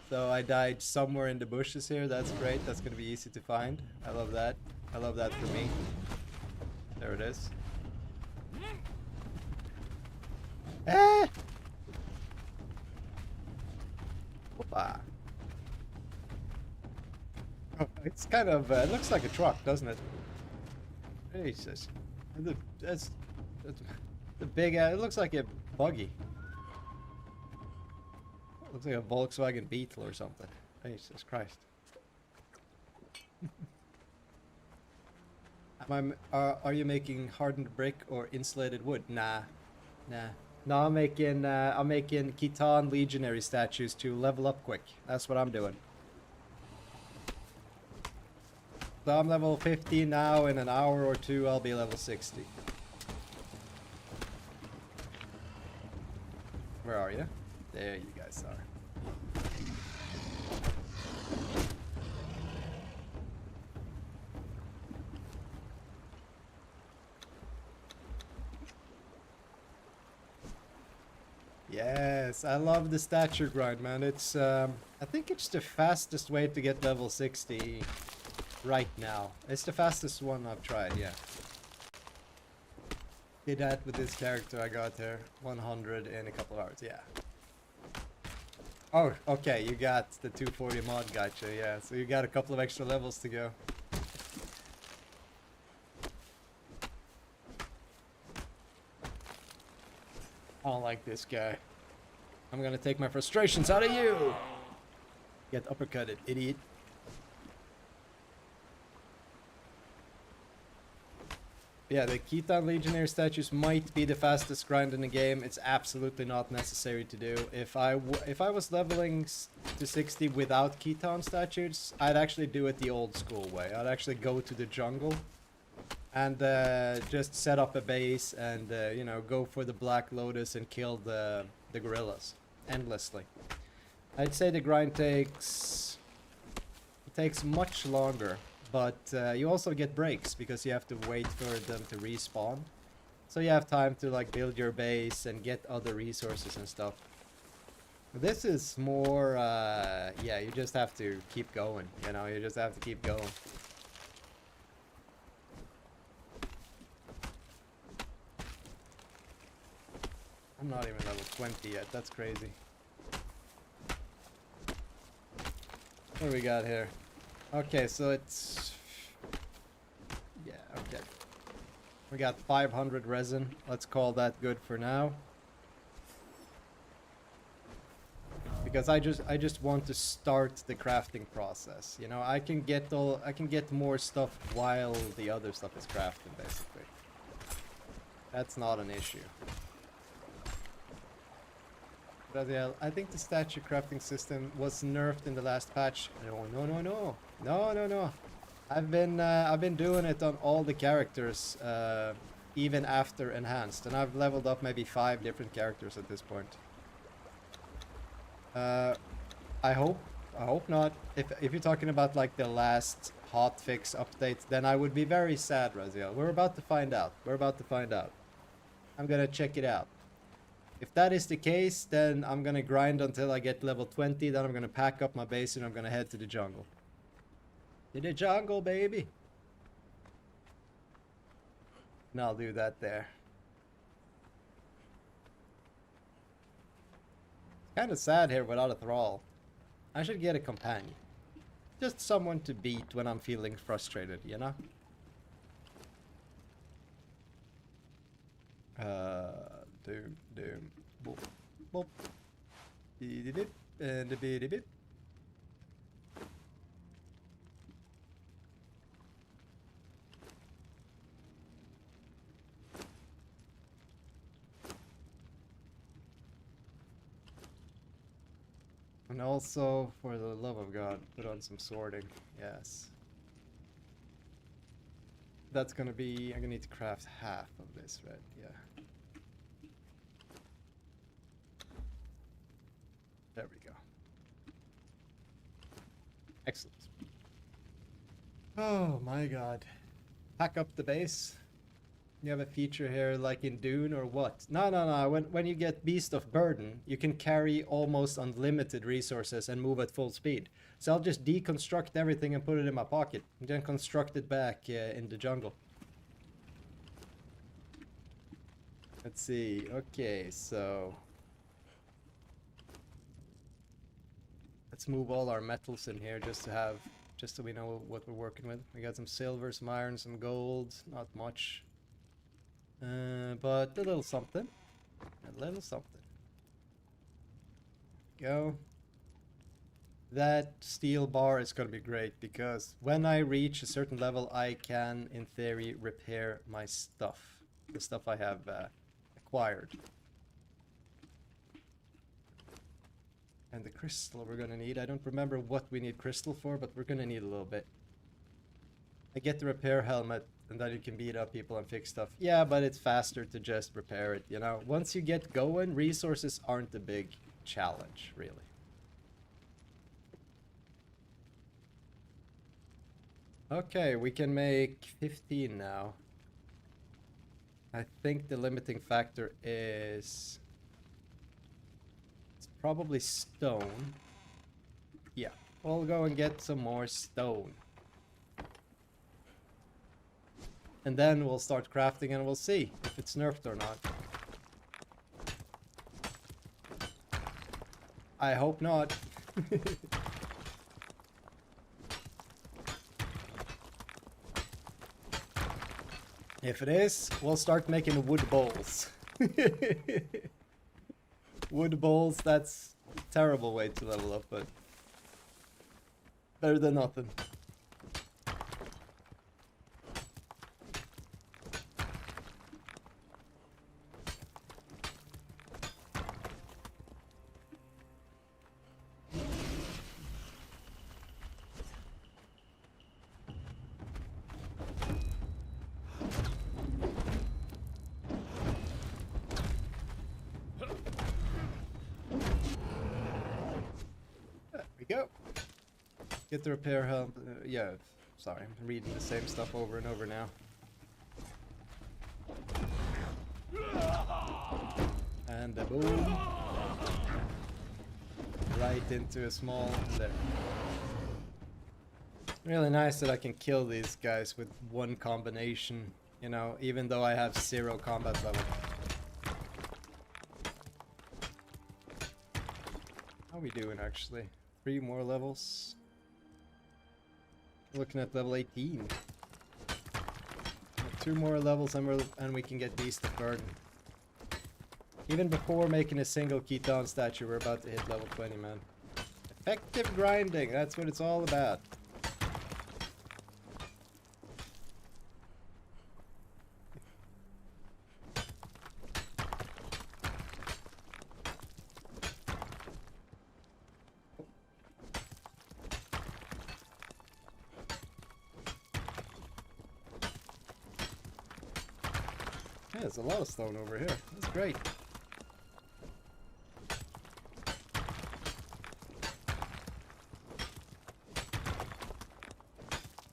So I died somewhere in the bushes here. That's great. That's going to be easy to find. I love that. I love that for me. There it is. Ah! Whoopa. Oh, it's kind of, it looks like a truck, doesn't it? Jesus. That's the big, it looks like a buggy. Looks like a Volkswagen Beetle or something. Jesus Christ. Are you making hardened brick or insulated wood? Nah. No, I'm making Khitan legionary statues to level up quick. That's what I'm doing. So I'm level 50 now. In an hour or two, I'll be level 60. Where are you? There you guys are. Yes, I love the stature grind, man. It's I think it's the fastest way to get level 60 right now. It's the fastest one I've tried, yeah. Did that with this character I got here. 100 in a couple of hours, yeah. Oh, okay, you got the 240 mod, gotcha, yeah. So you got a couple of extra levels to go. I don't like this guy. I'm gonna take my frustrations out of you! Get uppercutted, idiot. Yeah, the Khitan Legionnaire statues might be the fastest grind in the game. It's absolutely not necessary to do. If I was leveling to 60 without Khitan statues, I'd actually do it the old school way. I'd actually go to the jungle and just set up a base and you know, go for the Black Lotus and kill the gorillas endlessly. I'd say the grind takes much longer, but you also get breaks because you have to wait for them to respawn. So you have time to like build your base and get other resources and stuff. This is more, yeah, you just have to keep going, you know, you just have to keep going. I'm not even level 20 yet, that's crazy. What do we got here? Okay, so it's... yeah, okay. We got 500 resin, let's call that good for now. Because I just want to start the crafting process, you know, I can get more stuff while the other stuff is crafted, basically. That's not an issue. But yeah, I think the statue crafting system was nerfed in the last patch. No. I've been doing it on all the characters, even after enhanced, and I've leveled up maybe 5 different characters at this point. I hope not. If you're talking about like the last hotfix update, then I would be very sad, Raziel. We're about to find out. I'm gonna check it out. If that is the case, then I'm gonna grind until I get level 20, then I'm gonna pack up my base and I'm gonna head to the jungle. To the jungle, baby! And I'll do that there. Kinda sad here without a thrall. I should get a companion. Just someone to beat when I'm feeling frustrated, you know? Doom. Boop. Boop. Beep. And a beep. And also, for the love of God, put on some sorting. Yes. That's gonna be... I'm gonna need to craft half of this, right? Yeah. There we go. Excellent. Oh my god. Pack up the base. You have a feature here like in Dune or what? No. When you get Beast of Burden, you can carry almost unlimited resources and move at full speed. So I'll just deconstruct everything and put it in my pocket. And then construct it back in the jungle. Let's see. Okay, so... let's move all our metals in here just so we know what we're working with. We got some silver, some iron, some gold. Not much. But a little something. A little something. Go. That steel bar is going to be great because when I reach a certain level, I can, in theory, repair my stuff. The stuff I have acquired. And the crystal we're going to need. I don't remember what we need crystal for, but we're going to need a little bit. I get the repair helmet, and then you can beat up people and fix stuff. Yeah, but it's faster to just repair it, you know? Once you get going, resources aren't a big challenge, really. Okay, we can make 15 now. I think the limiting factor is... it's probably stone. Yeah, we'll go and get some more stone. And then we'll start crafting and we'll see if it's nerfed or not. I hope not. If it is, we'll start making wood bowls. Wood bowls, that's a terrible way to level up, but better than nothing. Go. Get the repair help. Yeah, sorry, I'm reading the same stuff over and over now. And a boom. Right into a small... there. Really nice that I can kill these guys with one combination, you know, even though I have 0 combat level. How are we doing, actually? 3 more levels. Looking at level 18. 2 more levels and we can get Beast of Burden. Even before making a single Keton statue, we're about to hit level 20, man. Effective grinding, that's what it's all about. Yeah, there's a lot of stone over here. That's great.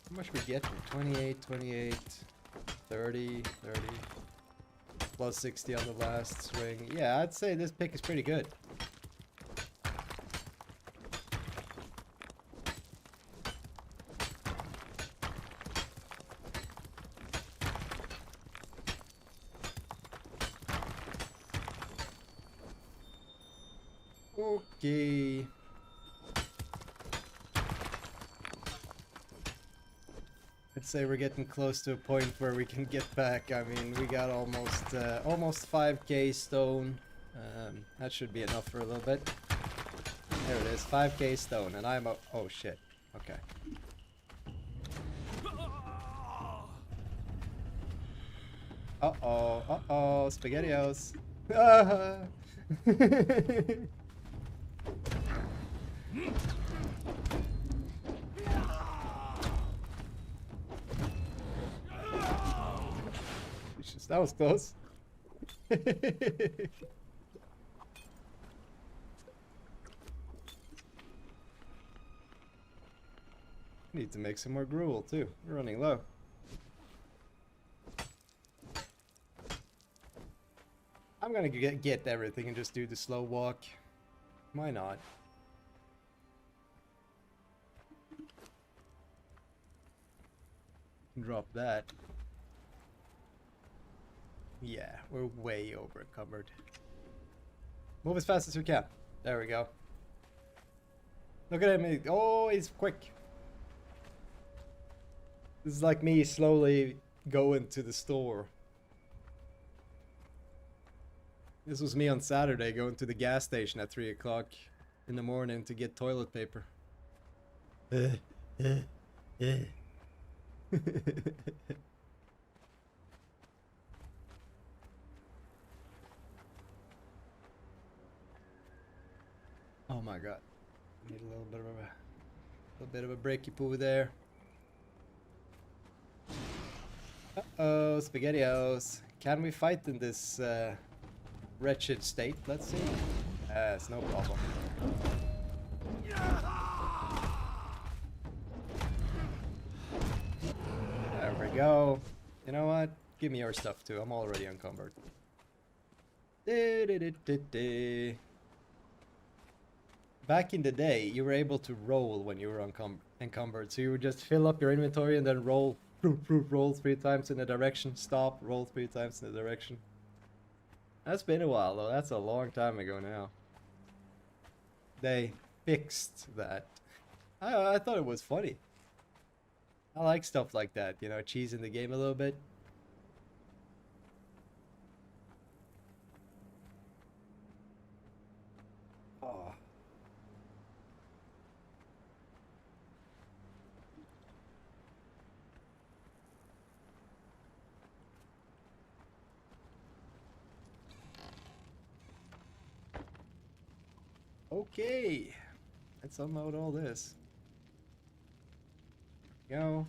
How much we get from 28, 28, 30, 30, plus 60 on the last swing. Yeah, I'd say this pick is pretty good. Okay. I'd say we're getting close to a point where we can get back. I mean, we got almost 5k stone. That should be enough for a little bit. There it is, 5k stone, and I'm oh shit. Okay. Uh-oh, SpaghettiOs. That was close. Need to make some more gruel too. We're running low. I'm gonna get everything and just do the slow walk. Why not? Drop that. Yeah, we're way over encumbered. Move as fast as we can. There we go. Look at him. Oh, he's quick. This is like me slowly going to the store. This was me on Saturday going to the gas station at 3 o'clock in the morning to get toilet paper. Oh my god. Need a little bit of a breaky poo there. Uh-oh, SpaghettiOs. Can we fight in this wretched state? Let's see. Yes, no problem. There we go. You know what? Give me your stuff too. I'm already encumbered. Back in the day, you were able to roll when you were encumbered. So you would just fill up your inventory and then roll. Roll 3 times in a direction. Stop. Roll 3 times in a direction. That's been a while though. That's a long time ago now. They fixed that. I thought it was funny. I like stuff like that, you know, cheesing the game a little bit. Oh. Okay. Let's unload all this. Go.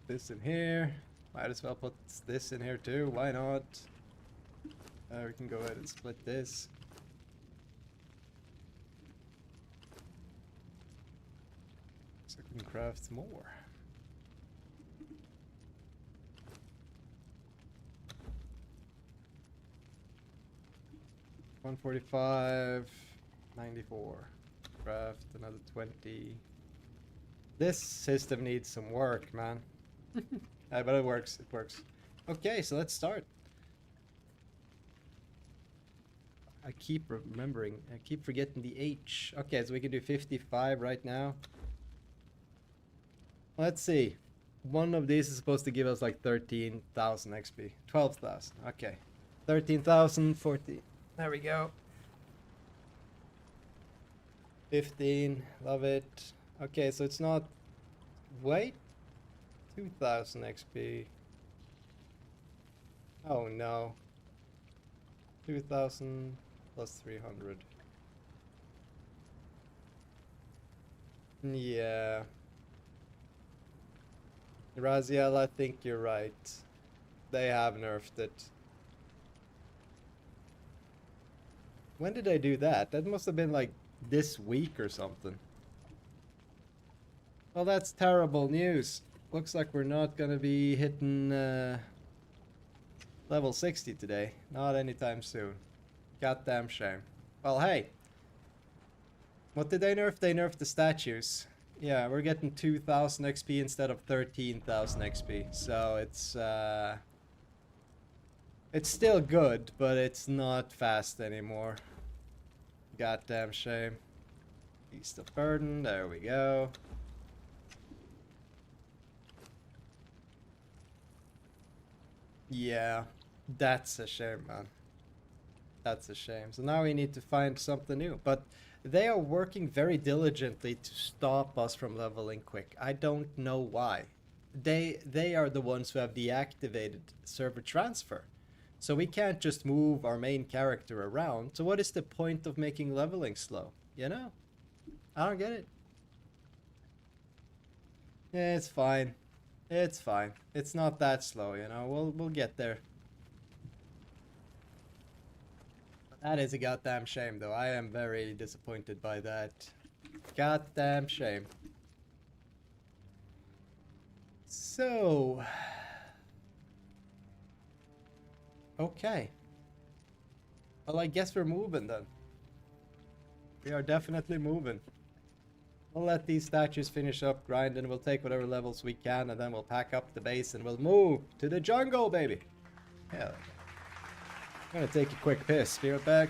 This in here. Might as well put this in here too. Why not? We can go ahead and split this. So I can craft more. $145, $94. Craft another 20. This system needs some work, man. But it works. It works. Okay, so let's start. I keep remembering. I keep forgetting the H. Okay, so we can do 55 right now. Let's see. One of these is supposed to give us like 13,000 XP. 12,000. Okay. 13,000, 14. There we go. 15. Love it. Okay, so it's not... Wait. 2,000 XP. Oh no. 2,000 plus 300. Yeah. Raziel, I think you're right. They have nerfed it. When did I do that? That must have been like this week or something. Well, that's terrible news. Looks like we're not gonna be hitting level 60 today. Not anytime soon. Goddamn shame. Well, hey. What did they nerf? They nerfed the statues. Yeah, we're getting 2,000 XP instead of 13,000 XP. So it's still good, but it's not fast anymore. Goddamn shame. Beast of Burden. There we go. Yeah, that's a shame, man. That's a shame. So now we need to find something new. But they are working very diligently to stop us from leveling quick. I don't know why. They are the ones who have deactivated server transfer. So we can't just move our main character around. So what is the point of making leveling slow? You know? I don't get it. Yeah, it's fine. It's fine. It's not that slow, you know. We'll get there. That is a goddamn shame, though. I am very disappointed by that. Goddamn shame. So... Okay. Well, I guess we're moving then. We are definitely moving. We'll let these statues finish up grinding. We'll take whatever levels we can, and then we'll pack up the base and we'll move to the jungle, baby. Yeah. I'm gonna take a quick piss. Be right back.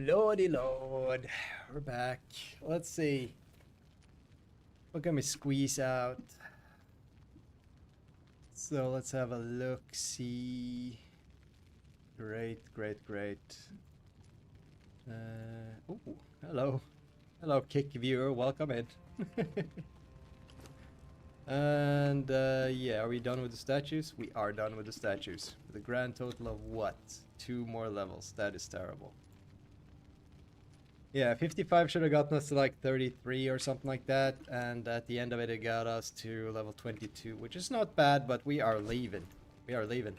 Lordy Lord. We're back. Let's see. What can we squeeze out? So let's have a look. See. Great, great, great. Oh, hello. Hello, Kick viewer. Welcome in. And yeah, are we done with the statues? We are done with the statues. With a grand total of what? 2 more levels. That is terrible. Yeah, 55 should have gotten us to like 33 or something like that. And at the end of it, it got us to level 22, which is not bad, but we are leaving. We are leaving.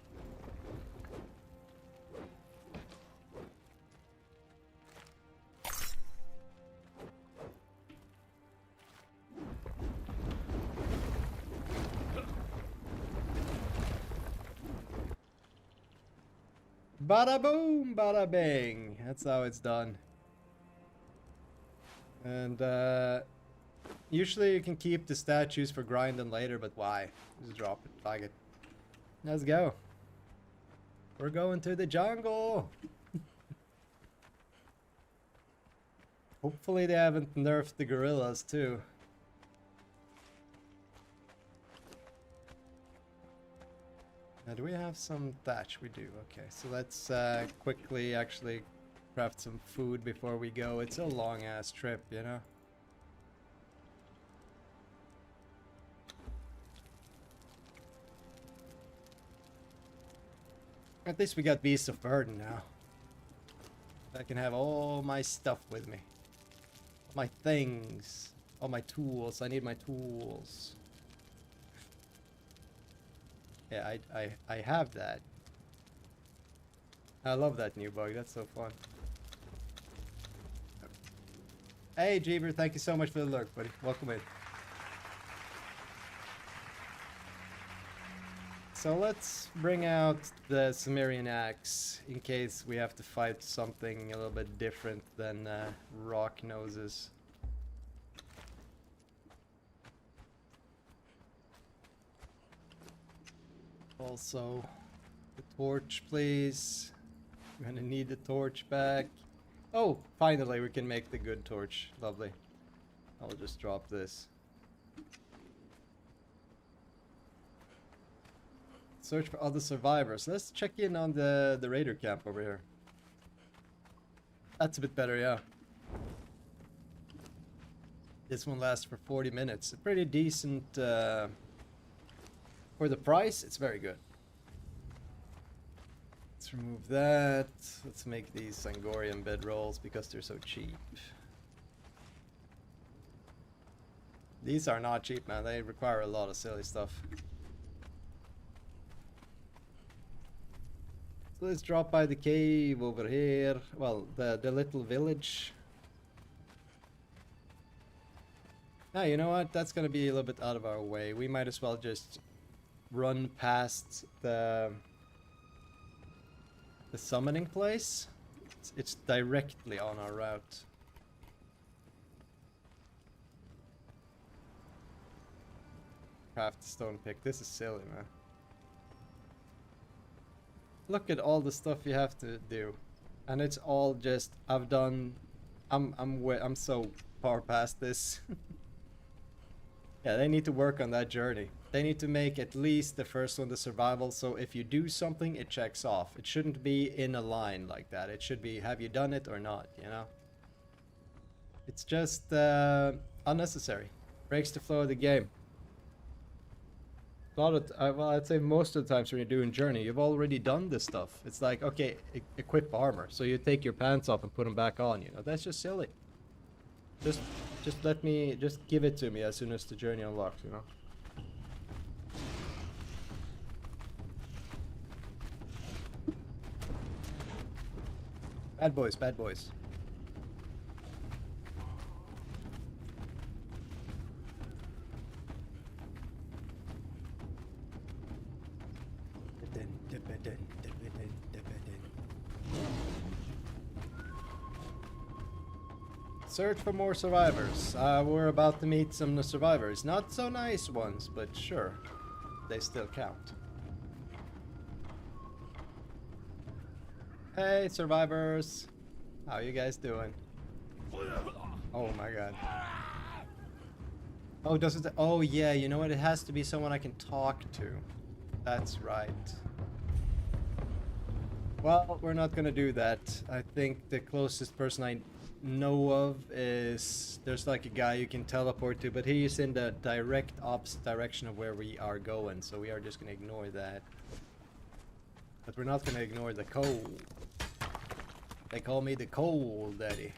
Bada boom, bada bang. That's how it's done. And usually you can keep the statues for grinding later, but why? Just drop it, flag it. Let's go. We're going to the jungle. Hopefully they haven't nerfed the gorillas too. Now, do we have some thatch? We do. Okay, so let's quickly actually craft some food before we go. It's a long ass trip, you know? At least we got Beast of Burden now. I can have all my stuff with me. My things. All my tools. I need my tools. Yeah, I have that. I love that new bug. That's so fun. Hey, Jeeber, thank you so much for the lurk, buddy. Welcome in. So let's bring out the Sumerian axe in case we have to fight something a little bit different than rock noses. Also, the torch, please. I'm gonna need the torch back. Oh, finally we can make the good torch. Lovely. I'll just drop this. Search for other survivors. Let's check in on the raider camp over here. That's a bit better, yeah. This one lasts for 40 minutes. A pretty decent... for the price, it's very good. Let's remove that. Let's make these Sangorian bedrolls because they're so cheap. These are not cheap, man. They require a lot of silly stuff. So let's drop by the cave over here. Well, the little village. Now, you know what? That's gonna be a little bit out of our way. We might as well just run past the summoning place. It's directly on our route. Craft stone pick. This is silly, man. Look at all the stuff you have to do, and it's all just I'm so far past this. Yeah, they need to work on that journey. They need to make at least the first one the survival, so if you do something, it checks off. It shouldn't be in a line like that. It should be, have you done it or not, you know? It's just unnecessary. Breaks the flow of the game. A lot of, well, I'd say most of the times when you're doing journey, you've already done this stuff. It's like, okay, equip armor. So you take your pants off and put them back on, you know? That's just silly. Just let me, just give it to me as soon as the journey unlocks, you know? Bad boys, bad boys. Search for more survivors. We're about to meet some survivors. Not so nice ones, but sure. They still count. Hey, survivors. How you guys doing? Oh my god. Oh, does it? Oh yeah, you know what? It has to be someone I can talk to. That's right. Well, we're not gonna do that. I think the closest person I know of is... There's like a guy you can teleport to, but he is in the direct opposite direction of where we are going, so we are just gonna ignore that. But we're not gonna ignore the coal. They call me the coal daddy.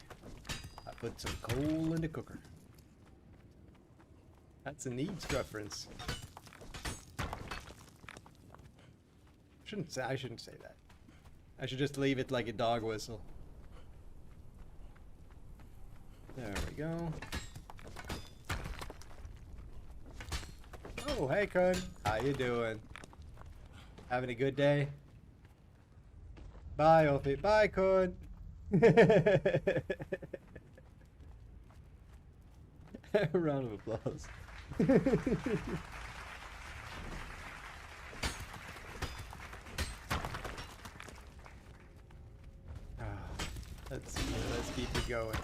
I put some coal in the cooker. That's a needs reference. I shouldn't say that. I should just leave it like a dog whistle. There we go. Oh, hey Kun. How you doing? Having a good day? Bye, Ophi. Bye, Kun. A round of applause. Let's keep it going.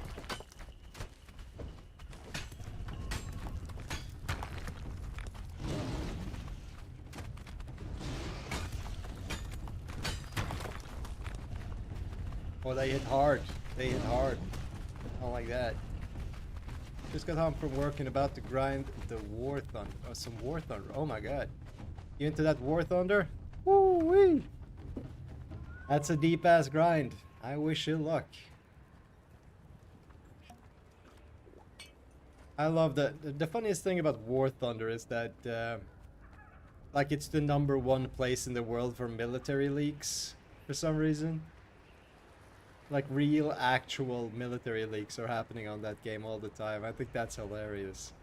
Oh, they hit hard. They hit hard. Not like that. Just got home from work and about to grind the War Thunder. Oh, some War Thunder. Oh my god. You into that War Thunder? Woo-wee! That's a deep ass grind. I wish you luck. I love that. The funniest thing about War Thunder is that like it's the #1 place in the world for military leaks for some reason. Like real actual military leaks are happening on that game all the time. I think that's hilarious.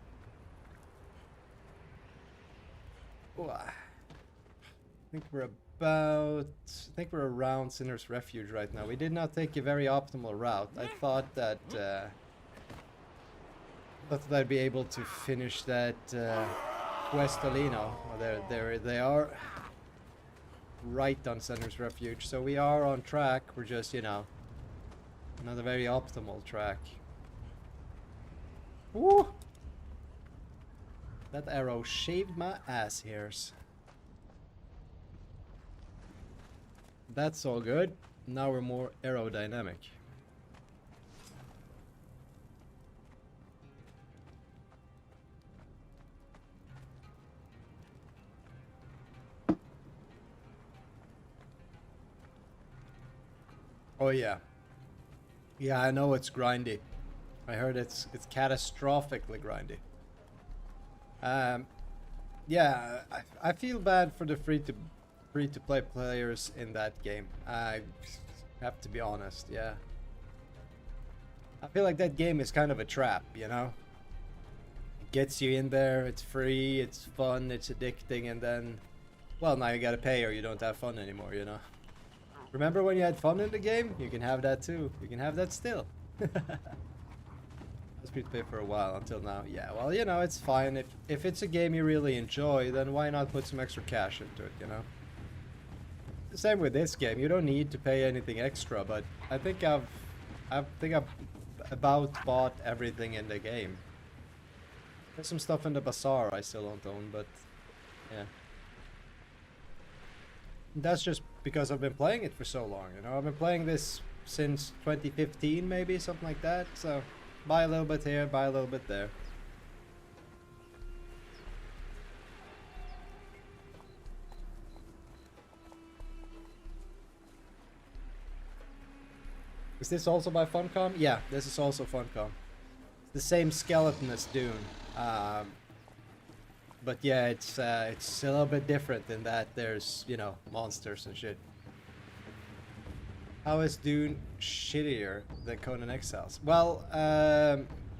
Ooh, I think we're around Sinner's Refuge right now. We did not take a very optimal route. I thought that I'd be able to finish that Questolino. Oh, there they are. Right on Sinner's Refuge. So we are on track. We're just, you know, not a very optimal track. Woo! That arrow shaved my ass hairs. That's all good. Now we're more aerodynamic. Oh yeah. Yeah, I know it's grindy. I heard it's catastrophically grindy. Yeah, I feel bad for the free to play players in that game. I have to be honest, yeah. I feel like that game is kind of a trap, you know? It gets you in there, it's free, it's fun, it's addicting, and then, well, now you gotta pay or you don't have fun anymore, you know? Remember when you had fun in the game? You can have that too. You can have that still. I was free to play for a while until now. Yeah, well, you know, it's fine. If it's a game you really enjoy, then why not put some extra cash into it, you know? The same with this game. You don't need to pay anything extra, but I think I've about bought everything in the game. There's some stuff in the bazaar I still don't own, but yeah. That's just because I've been playing it for so long, you know? I've been playing this since 2015, maybe, something like that. So, buy a little bit here, buy a little bit there. Is this also by Funcom? Yeah, this is also Funcom. The same skeleton as Dune. But yeah, it's a little bit different in that there's, you know, monsters and shit. How is Dune shittier than Conan Exiles? Well,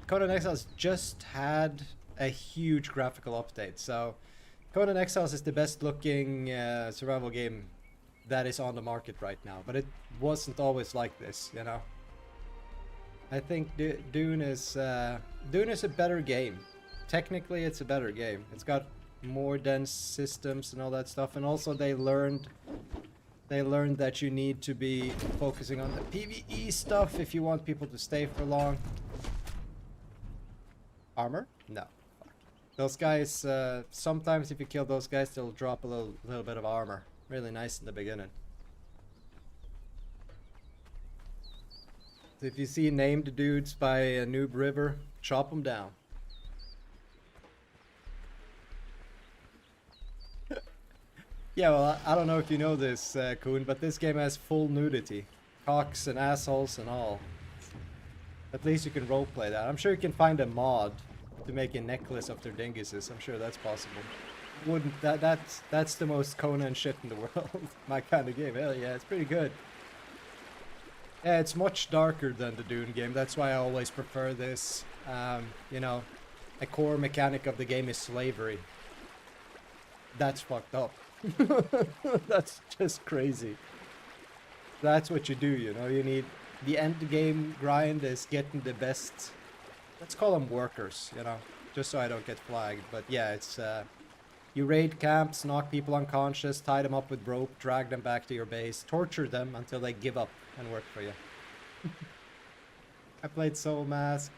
Conan Exiles just had a huge graphical update. So Conan Exiles is the best looking survival game that is on the market right now. But it wasn't always like this, you know. I think Dune is a better game. Technically, it's a better game. It's got more dense systems and all that stuff, and also they learned They learned that you need to be focusing on the PvE stuff if you want people to stay for long. Armor? No. Those guys, sometimes if you kill those guys, they'll drop a little bit of armor. Really nice in the beginning. So if you see named dudes by a noob river, chop them down. Yeah, well, I don't know if you know this, Coon, but this game has full nudity. Cocks and assholes and all. At least you can roleplay that. I'm sure you can find a mod to make a necklace of their dinguses. I'm sure that's possible. Wouldn't that's the most Conan shit in the world. My kind of game. Hell yeah, it's pretty good. Yeah, it's much darker than the Dune game. That's why I always prefer this. You know, a core mechanic of the game is slavery. That's fucked up. That's just crazy. That's what you do, you know. You need the end game grind is getting the best. Let's call them workers, you know, just so I don't get flagged. But yeah, it's you raid camps, knock people unconscious, tie them up with rope, drag them back to your base, torture them until they give up and work for you. I played Soul Mask.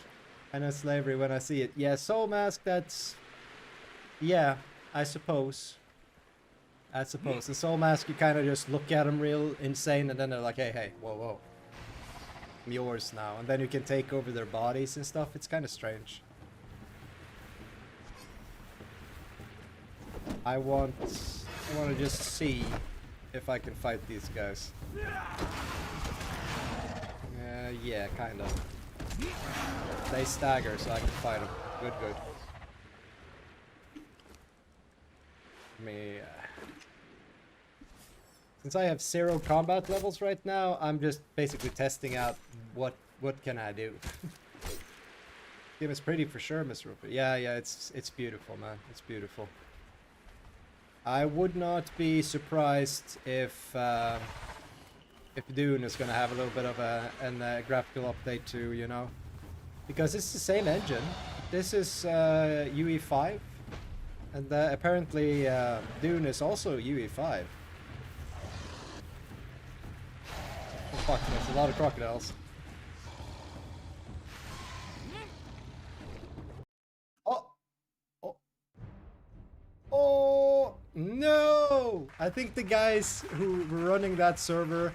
I know slavery when I see it. Yeah, Soul Mask. That's yeah, I suppose. I suppose. The Soul Mask, you kind of just look at them real insane, and then they're like, hey, hey, whoa, whoa. I'm yours now. And then you can take over their bodies and stuff. It's kind of strange. I want to just see if I can fight these guys. Yeah, kind of. They stagger, so I can fight them. Good, good. Since I have 0 combat levels right now, I'm just basically testing out what can I do. Game is pretty for sure, Mr. Rupert. Yeah, it's beautiful, man. It's beautiful. I would not be surprised if Dune is gonna have a little bit of a graphical update too, you know, because it's the same engine. This is UE5, and apparently Dune is also UE5. Oh, fuck, there's a lot of crocodiles. Oh! Oh! Oh! No! I think the guys who were running that server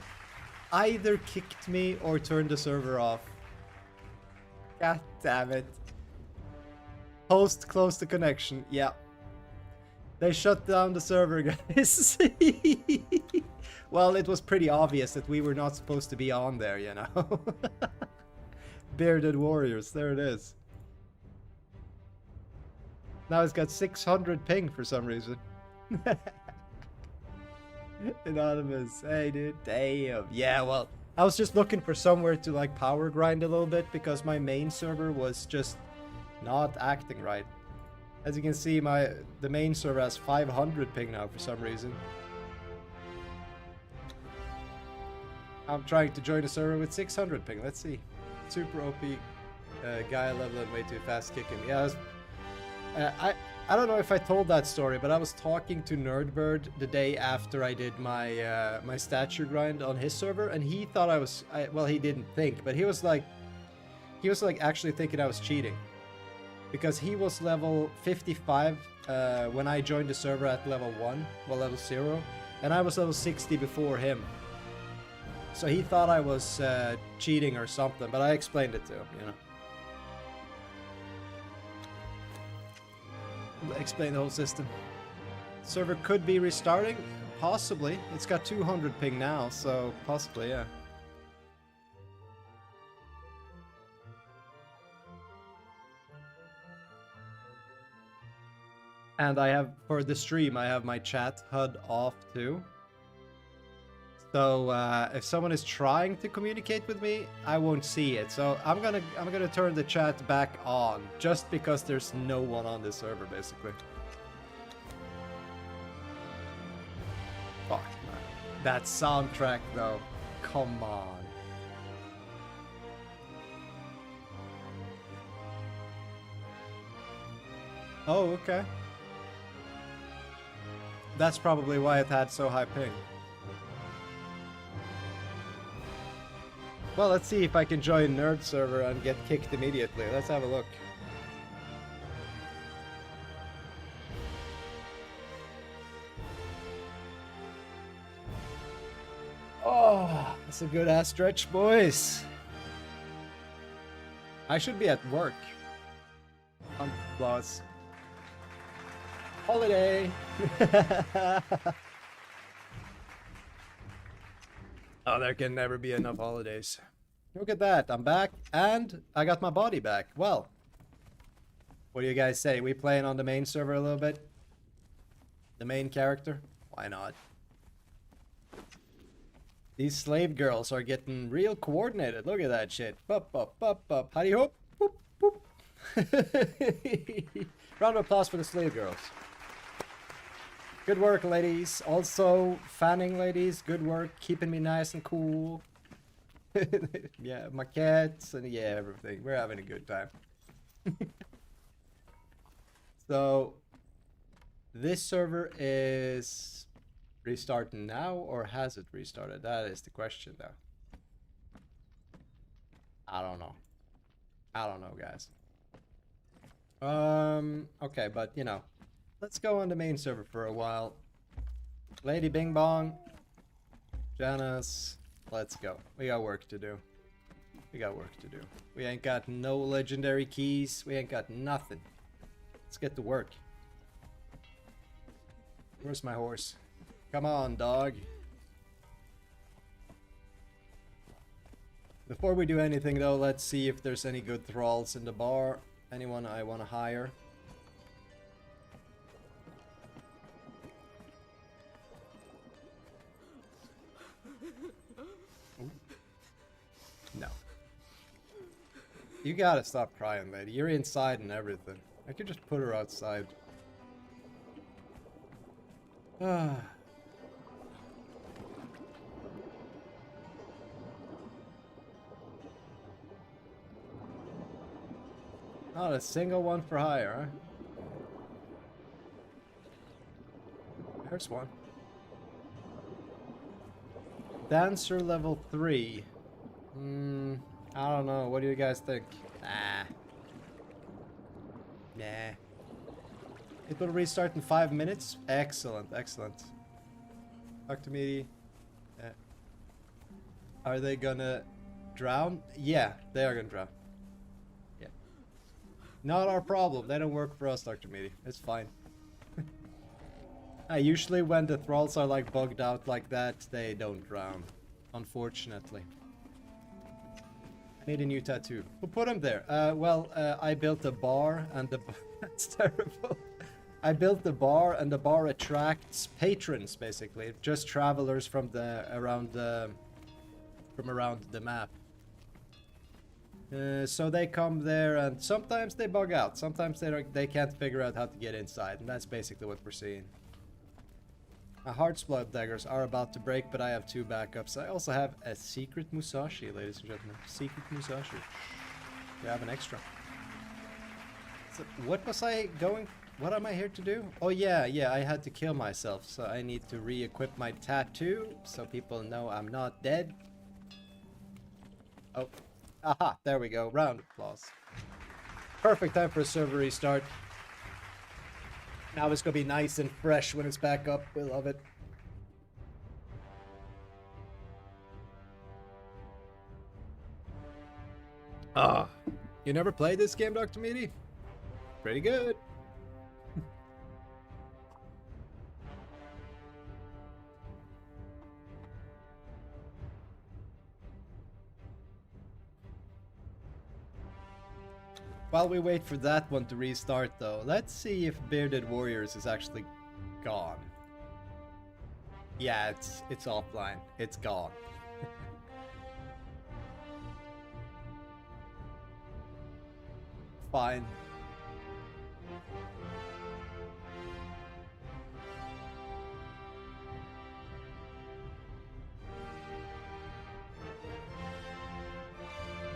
either kicked me or turned the server off. God damn it. Host closed the connection. Yeah. They shut down the server, guys. Well, it was pretty obvious that we were not supposed to be on there, you know. Bearded warriors, there it is. Now it's got 600 ping for some reason. Anonymous, hey dude, damn. Yeah, well, I was just looking for somewhere to like power grind a little bit because my main server was just not acting right. As you can see, the main server has 500 ping now for some reason. I'm trying to join a server with 600 ping. Let's see. Super OP guy leveling way too fast, kicking me. Yeah, I don't know if I told that story, but I was talking to Nerdbird the day after I did my my statue grind on his server, and he thought well, he didn't think, but he was like actually thinking I was cheating, because he was level 55 when I joined the server at level 1, well, level 0, and I was level 60 before him. So he thought I was cheating or something, but I explained it to him, you know. Explain the whole system. Server could be restarting, possibly. It's got 200 ping now, so possibly, yeah. And I have, for the stream, I have my chat HUD off too. So if someone is trying to communicate with me, I won't see it. So I'm gonna turn the chat back on, just because there's no one on this server, basically. Fuck, man. That soundtrack, though. Come on. Oh, okay. That's probably why it had so high ping. Well, let's see if I can join Nerd server and get kicked immediately. Let's have a look. Oh, that's a good ass stretch, boys. I should be at work. Applause. Holiday. Oh, there can never be enough holidays. Look at that, I'm back, and I got my body back. Well, what do you guys say? We playing on the main server a little bit? The main character? Why not? These slave girls are getting real coordinated. Look at that shit. Bup, bup, bup, bup. Howdy hope. Boop, boop. Round of applause for the slave girls. Good work, ladies. Also, fanning ladies, good work. Keeping me nice and cool. Yeah, my cats and yeah, everything. We're having a good time. So, this server is restarting now, or has it restarted? That is the question, though. I don't know. I don't know, guys. Okay, but you know, let's go on the main server for a while. Lady Bing Bong, Janice, let's go. We got work to do. We got work to do. We ain't got no legendary keys. We ain't got nothing. Let's get to work. Where's my horse? Come on, dog. Before we do anything, though, let's see if there's any good thralls in the bar. Anyone I want to hire. Ooh. No. You gotta stop crying, lady. You're inside and everything. I could just put her outside. Ah. Not a single one for hire, huh? There's one. Dancer level 3. I don't know. What do you guys think? Nah. It will restart in 5 minutes. Excellent, excellent. Talk to me. Are they gonna drown? Yeah, they are gonna drown. Yeah. Not our problem. They don't work for us, Dr. Meaty. It's fine. Usually when the thralls are like bugged out like that, they don't drown. Unfortunately. I need a new tattoo. Who put him there? I built a bar and the... That's terrible. I built the bar and the bar attracts patrons, basically. Just travelers from around the map. So they come there and sometimes they bug out. Sometimes they can't figure out how to get inside, and that's basically what we're seeing. My Heart's Blood daggers are about to break, but I have 2 backups. I also have a secret Musashi, ladies and gentlemen. Secret Musashi. We have an extra. So what was I going... What am I here to do? Oh yeah, I had to kill myself, so I need to re-equip my tattoo so people know I'm not dead. Oh. Aha, there we go. Round of applause. Perfect time for a server restart. Now it's gonna be nice and fresh when it's back up. We love it. Ah, you never played this game, Dr. Meaty? Pretty good. While we wait for that one to restart, though, let's see if Bearded Warriors is actually gone. Yeah, it's offline. It's gone. Fine.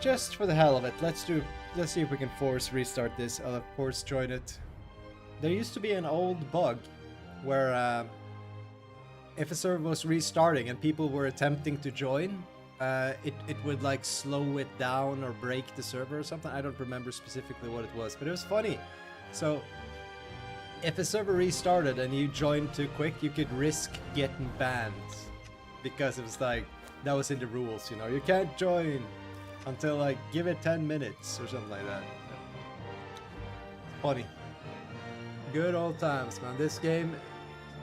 Just for the hell of it, let's see if we can force restart this. I'll of course join it. There used to be an old bug where if a server was restarting and people were attempting to join, it would like slow it down or break the server or something. I don't remember specifically what it was, but it was funny. So if a server restarted and you joined too quick, you could risk getting banned because it was like that was in the rules, you know. You can't join until like give it 10 minutes or something like that. Funny. Good old times, man. This game,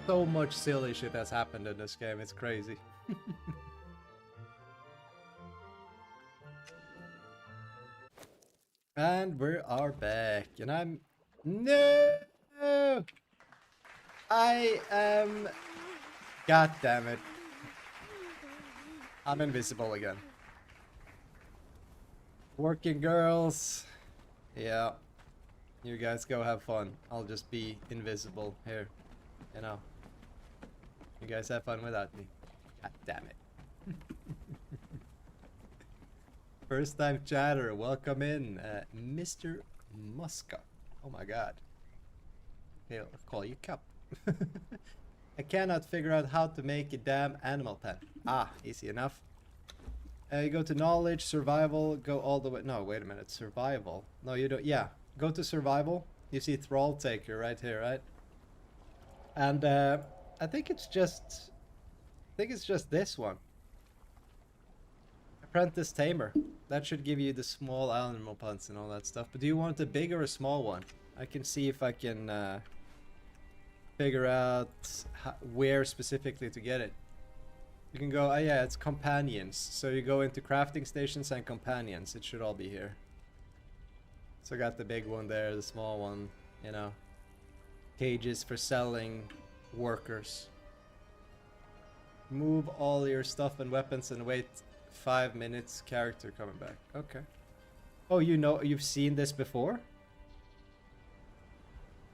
so much silly shit has happened in this game. It's crazy. And we are back, and I'm... No! I am... God damn it. I'm invisible again. Working girls. Yeah. You guys go have fun. I'll just be invisible here. You know. You guys have fun without me. God damn it. First time chatter, welcome in, Mr. Muska. Oh my god. Okay, I'll call you Cup. I cannot figure out how to make a damn animal pen. Ah, easy enough. You go to knowledge, survival, go all the way. No, wait a minute, survival. No, you don't. Yeah, go to survival. You see Thralltaker right here, right? And I think it's just this one. Apprentice Tamer. That should give you the small animal puns and all that stuff. But do you want a big or a small one? I can see if I can figure out where specifically to get it. You can go, oh yeah, it's companions. So you go into crafting stations and companions. It should all be here. So I got the big one there, the small one, you know. Cages for selling workers. Move all your stuff and weapons and wait 5 minutes, character coming back. Okay. Oh, you know, you've seen this before?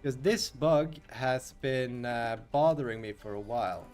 Because this bug has been bothering me for a while.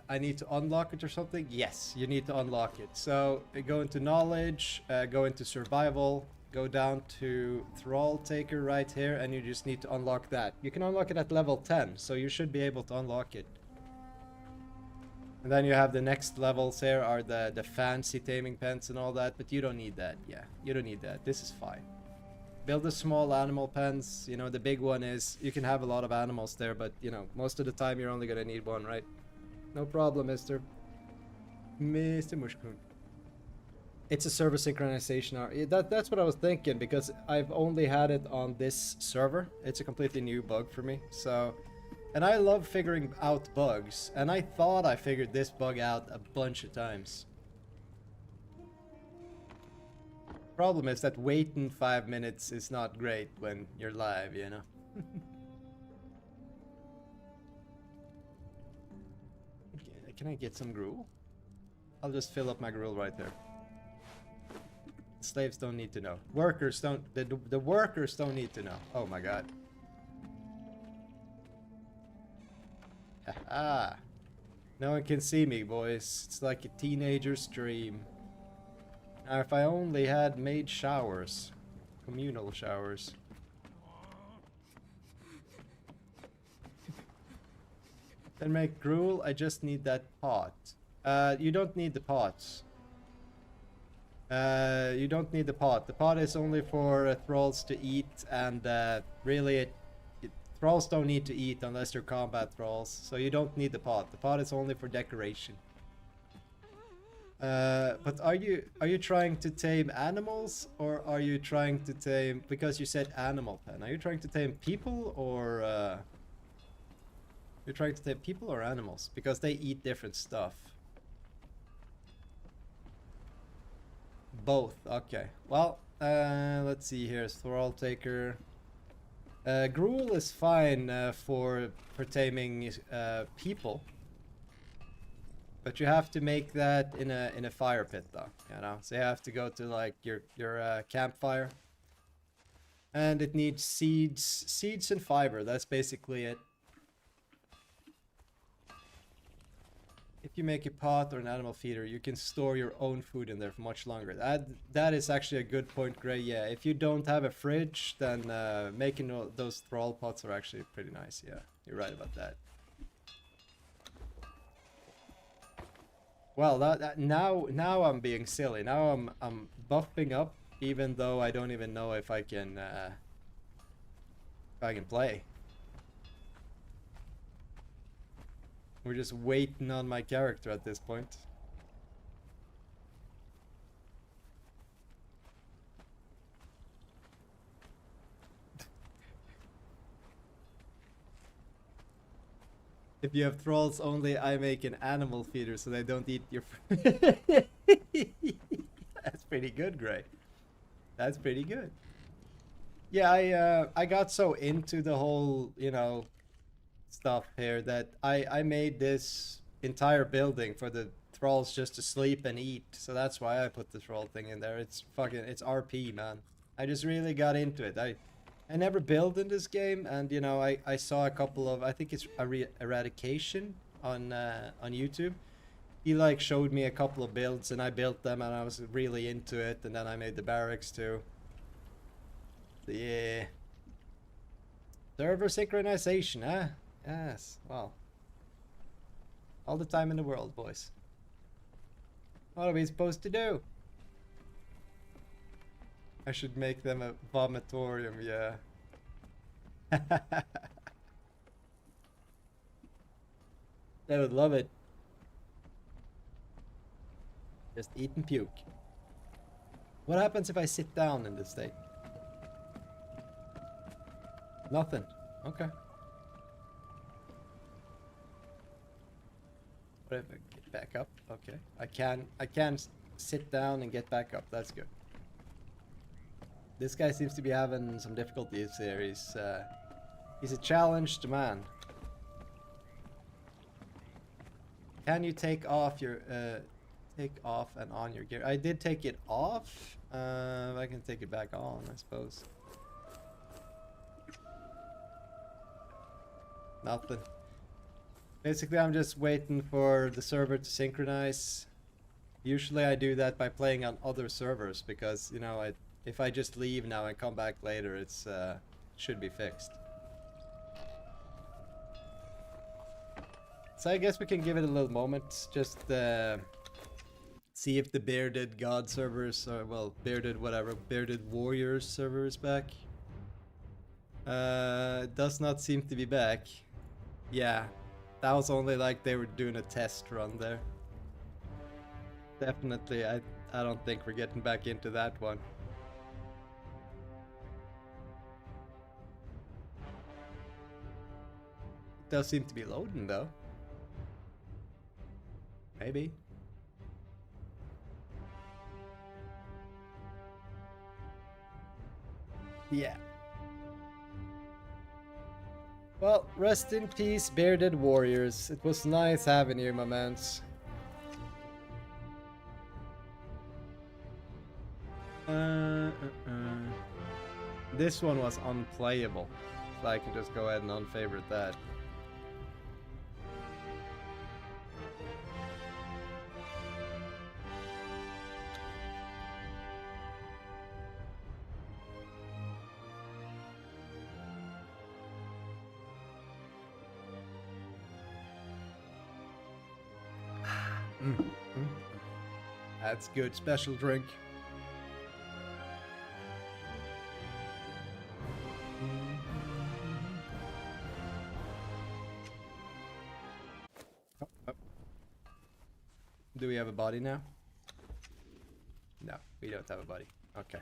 I need to unlock it or something? Yes, you need to unlock it. So go into knowledge, go into survival, go down to Thralltaker right here, and you just need to unlock that. You can unlock it at level 10, so you should be able to unlock it. And then you have the next levels here are the fancy taming pens and all that, but you don't need that. Yeah, you don't need that. This is fine. Build the small animal pens. You know, the big one is you can have a lot of animals there, but you know, most of the time you're only gonna need one, right? No problem, Mr. Mushkun. It's a server synchronization. That's what I was thinking, because I've only had it on this server. It's a completely new bug for me. So, and I love figuring out bugs, and I thought I figured this bug out a bunch of times. Problem is that waiting 5 minutes is not great when you're live, you know. Can I get some gruel? I'll just fill up my gruel right there. Slaves don't need to know. Workers don't. The workers don't need to know. Oh my god. Ah. No one can see me, boys. It's like a teenager's dream. Now, if I only had made showers, communal showers. Can make gruel. I just need that pot. You don't need the pots. You don't need the pot. The pot is only for thralls to eat, and really, thralls don't need to eat unless they're combat thralls. So you don't need the pot. The pot is only for decoration. But are you trying to tame animals, or are you trying to tame? Because you said animal pen. Are you trying to tame people, or you're trying to tame people or animals? Because they eat different stuff. Both. Okay. Well, let's see here. Thralltaker. Gruel is fine for taming people. But you have to make that in a fire pit, though, you know. So you have to go to like your campfire, and it needs seeds and fiber. That's basically it. if you make a pot or an animal feeder, you can store your own food in there for much longer. That is actually a good point, Gray. Yeah, if you don't have a fridge, then making those thrall pots are actually pretty nice. Yeah, you're right about that. Well, now I'm being silly. Now I'm buffing up, even though I don't even know if I can play. We're just waiting on my character at this point. If you have thralls only, I make an animal feeder so they don't eat your That's pretty good, Gray. That's pretty good. Yeah, I got so into the whole, you know, stuff here that I made this entire building for the thralls just to sleep and eat. So that's why I put the thrall thing in there. It's RP, man. I just really got into it. I never build in this game, and you know, I saw a couple of, I think it's Eradication on YouTube. He like showed me a couple of builds and I built them and I was really into it, and then I made the barracks too. So, yeah. Server synchronization, huh? Yes, well. All the time in the world, boys. What are we supposed to do? I should make them a vomitorium, yeah. They would love it. Just eat and puke. What happens if I sit down in this state? Nothing. Okay. What if I get back up? Okay. I can sit down and get back up. That's good. This guy seems to be having some difficulties here. He's a challenged man. Can you take off your take off and on your gear? I did take it off. I can take it back on, I suppose. Nothing. Basically, I'm just waiting for the server to synchronize. Usually I do that by playing on other servers because, you know, if I just leave now and come back later, it's should be fixed. So I guess we can give it a little moment, just see if the Bearded God servers, or well, Bearded whatever, Bearded Warriors server is back. Does not seem to be back. Yeah, that was only like they were doing a test run there. Definitely, I don't think we're getting back into that one. It does seem to be loading though. Maybe. Yeah. Well, rest in peace, Bearded Warriors. It was nice having you, my mans. This one was unplayable, so I can just go ahead and unfavorite that. That's good. Special drink. Oh. Do we have a body now? No, we don't have a body. Okay.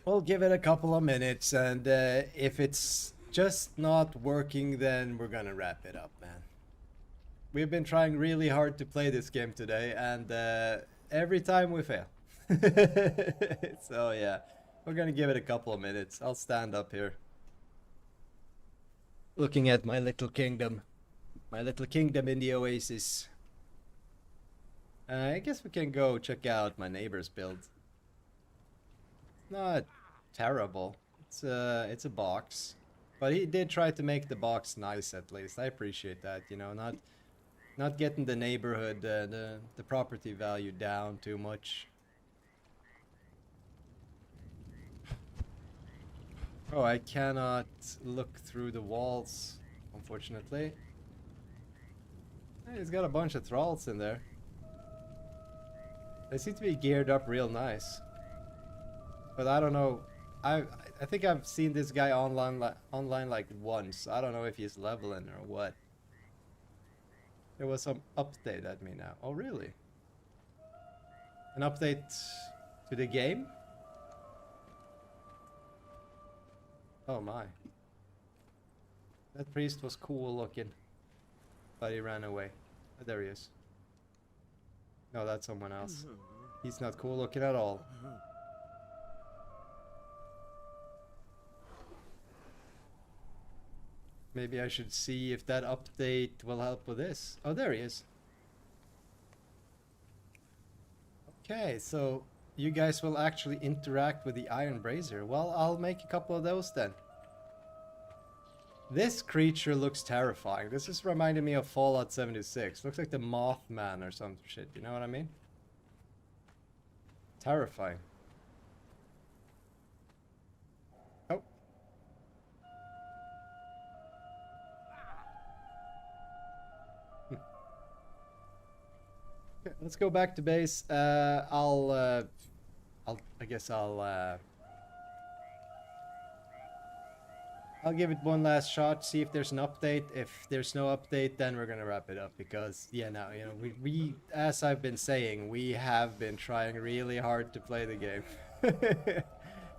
We'll give it a couple of minutes, and if it's just not working, then we're gonna wrap it up, man. We've been trying really hard to play this game today, and every time we fail. So yeah, we're gonna give it a couple of minutes. I'll stand up here, looking at my little kingdom. My little kingdom in the oasis. I guess we can go check out my neighbor's build. Not terrible. It's a box. But he did try to make the box nice at least. I appreciate that, you know, not getting the neighborhood, the property value down too much. Oh, I cannot look through the walls, unfortunately. Hey, he's got a bunch of thralls in there. They seem to be geared up real nice. But I don't know. I think I've seen this guy online like once. I don't know if he's leveling or what. There was some update at me now. Oh, really? An update to the game? Oh my. That priest was cool looking. But he ran away. Oh, there he is. No, that's someone else. He's not cool looking at all. Maybe I should see if that update will help with this. Oh, there he is. Okay, so you guys will actually interact with the Iron Brazier. Well, I'll make a couple of those then. This creature looks terrifying. This is reminding me of Fallout 76. Looks like the Mothman or some shit, you know what I mean? Terrifying. Oh. Okay, let's go back to base. I guess I'll give it one last shot, see if there's an update. If there's no update, then we're gonna wrap it up because, yeah, now, you know, we as I've been saying, we have been trying really hard to play the game.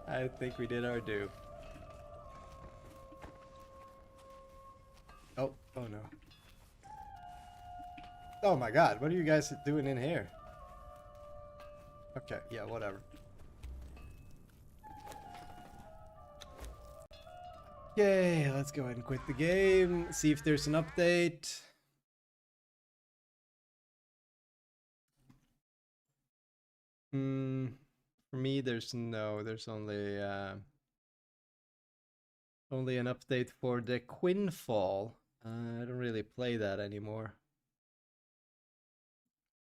I think we did our due. Oh no. Oh my god, what are you guys doing in here? Okay, yeah, whatever. Okay, let's go ahead and quit the game, see if there's an update. For me, there's only an update for the Quinfall. I don't really play that anymore.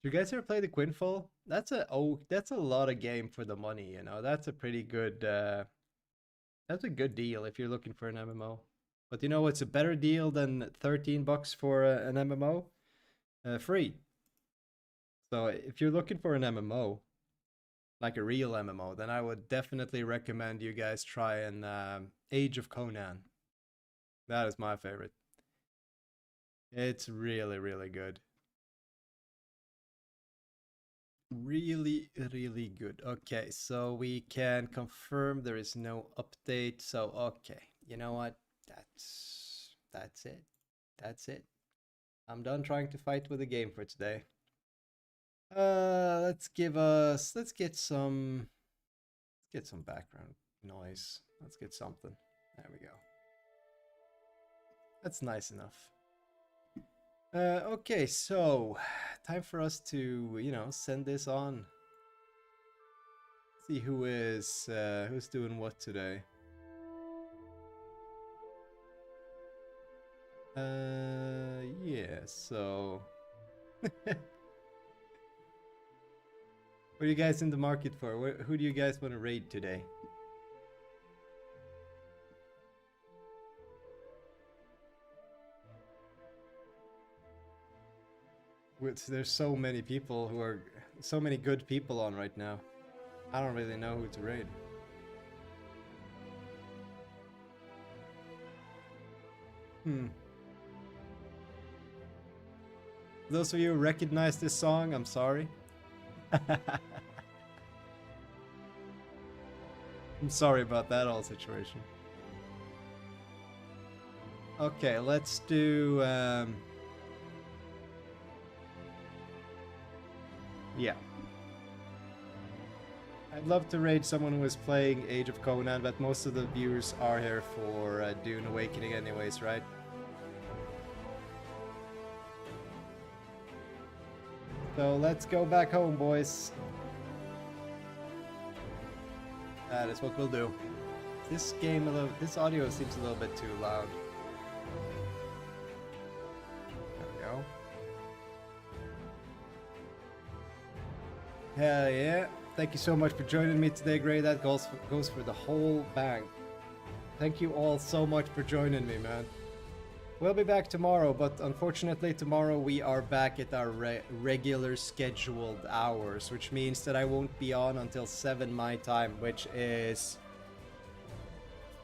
Do you guys ever play the Quinfall? That's a lot of game for the money, you know. That's a pretty good that's a good deal if you're looking for an MMO. But you know what's a better deal than 13 bucks for an MMO? Free. So if you're looking for an MMO, like a real MMO, then I would definitely recommend you guys try an Age of Conan. That is my favorite. It's really, really good. Really, really good. Okay, so we can confirm there is no update. So, okay, you know what? That's it. That's it. I'm done trying to fight with the game for today. Let's get some background noise. Let's get something. There we go. That's nice enough. Okay, so time for us to, you know, send this on. See who's doing what today. Yeah, so what are you guys in the market for? Who do you guys want to raid today? There's so many people so many good people on right now. I don't really know who to raid. Those of you who recognize this song, I'm sorry. I'm sorry about that whole situation. Okay, let's do yeah. I'd love to raid someone who is playing Age of Conan, but most of the viewers are here for Dune Awakening anyways, right? So let's go back home, boys. That is what we'll do. this game a little. This audio seems a little bit too loud. There we go. Hell yeah! Thank you so much for joining me today, Gray. That goes for the whole bank. Thank you all so much for joining me, man. We'll be back tomorrow, but unfortunately tomorrow we are back at our regular scheduled hours, which means that I won't be on until 7 my time, which is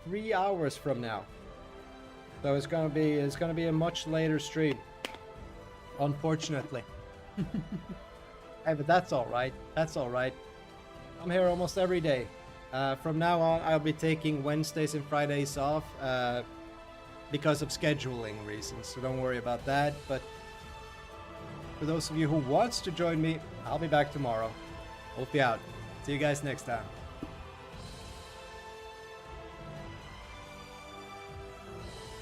3 hours from now. So it's gonna be a much later stream, unfortunately. Hey, but that's all right. That's all right. I'm here almost every day. From now on, I'll be taking Wednesdays and Fridays off. Because of scheduling reasons, so don't worry about that. But for those of you who wants to join me, I'll be back tomorrow. Hope you out. See you guys next time.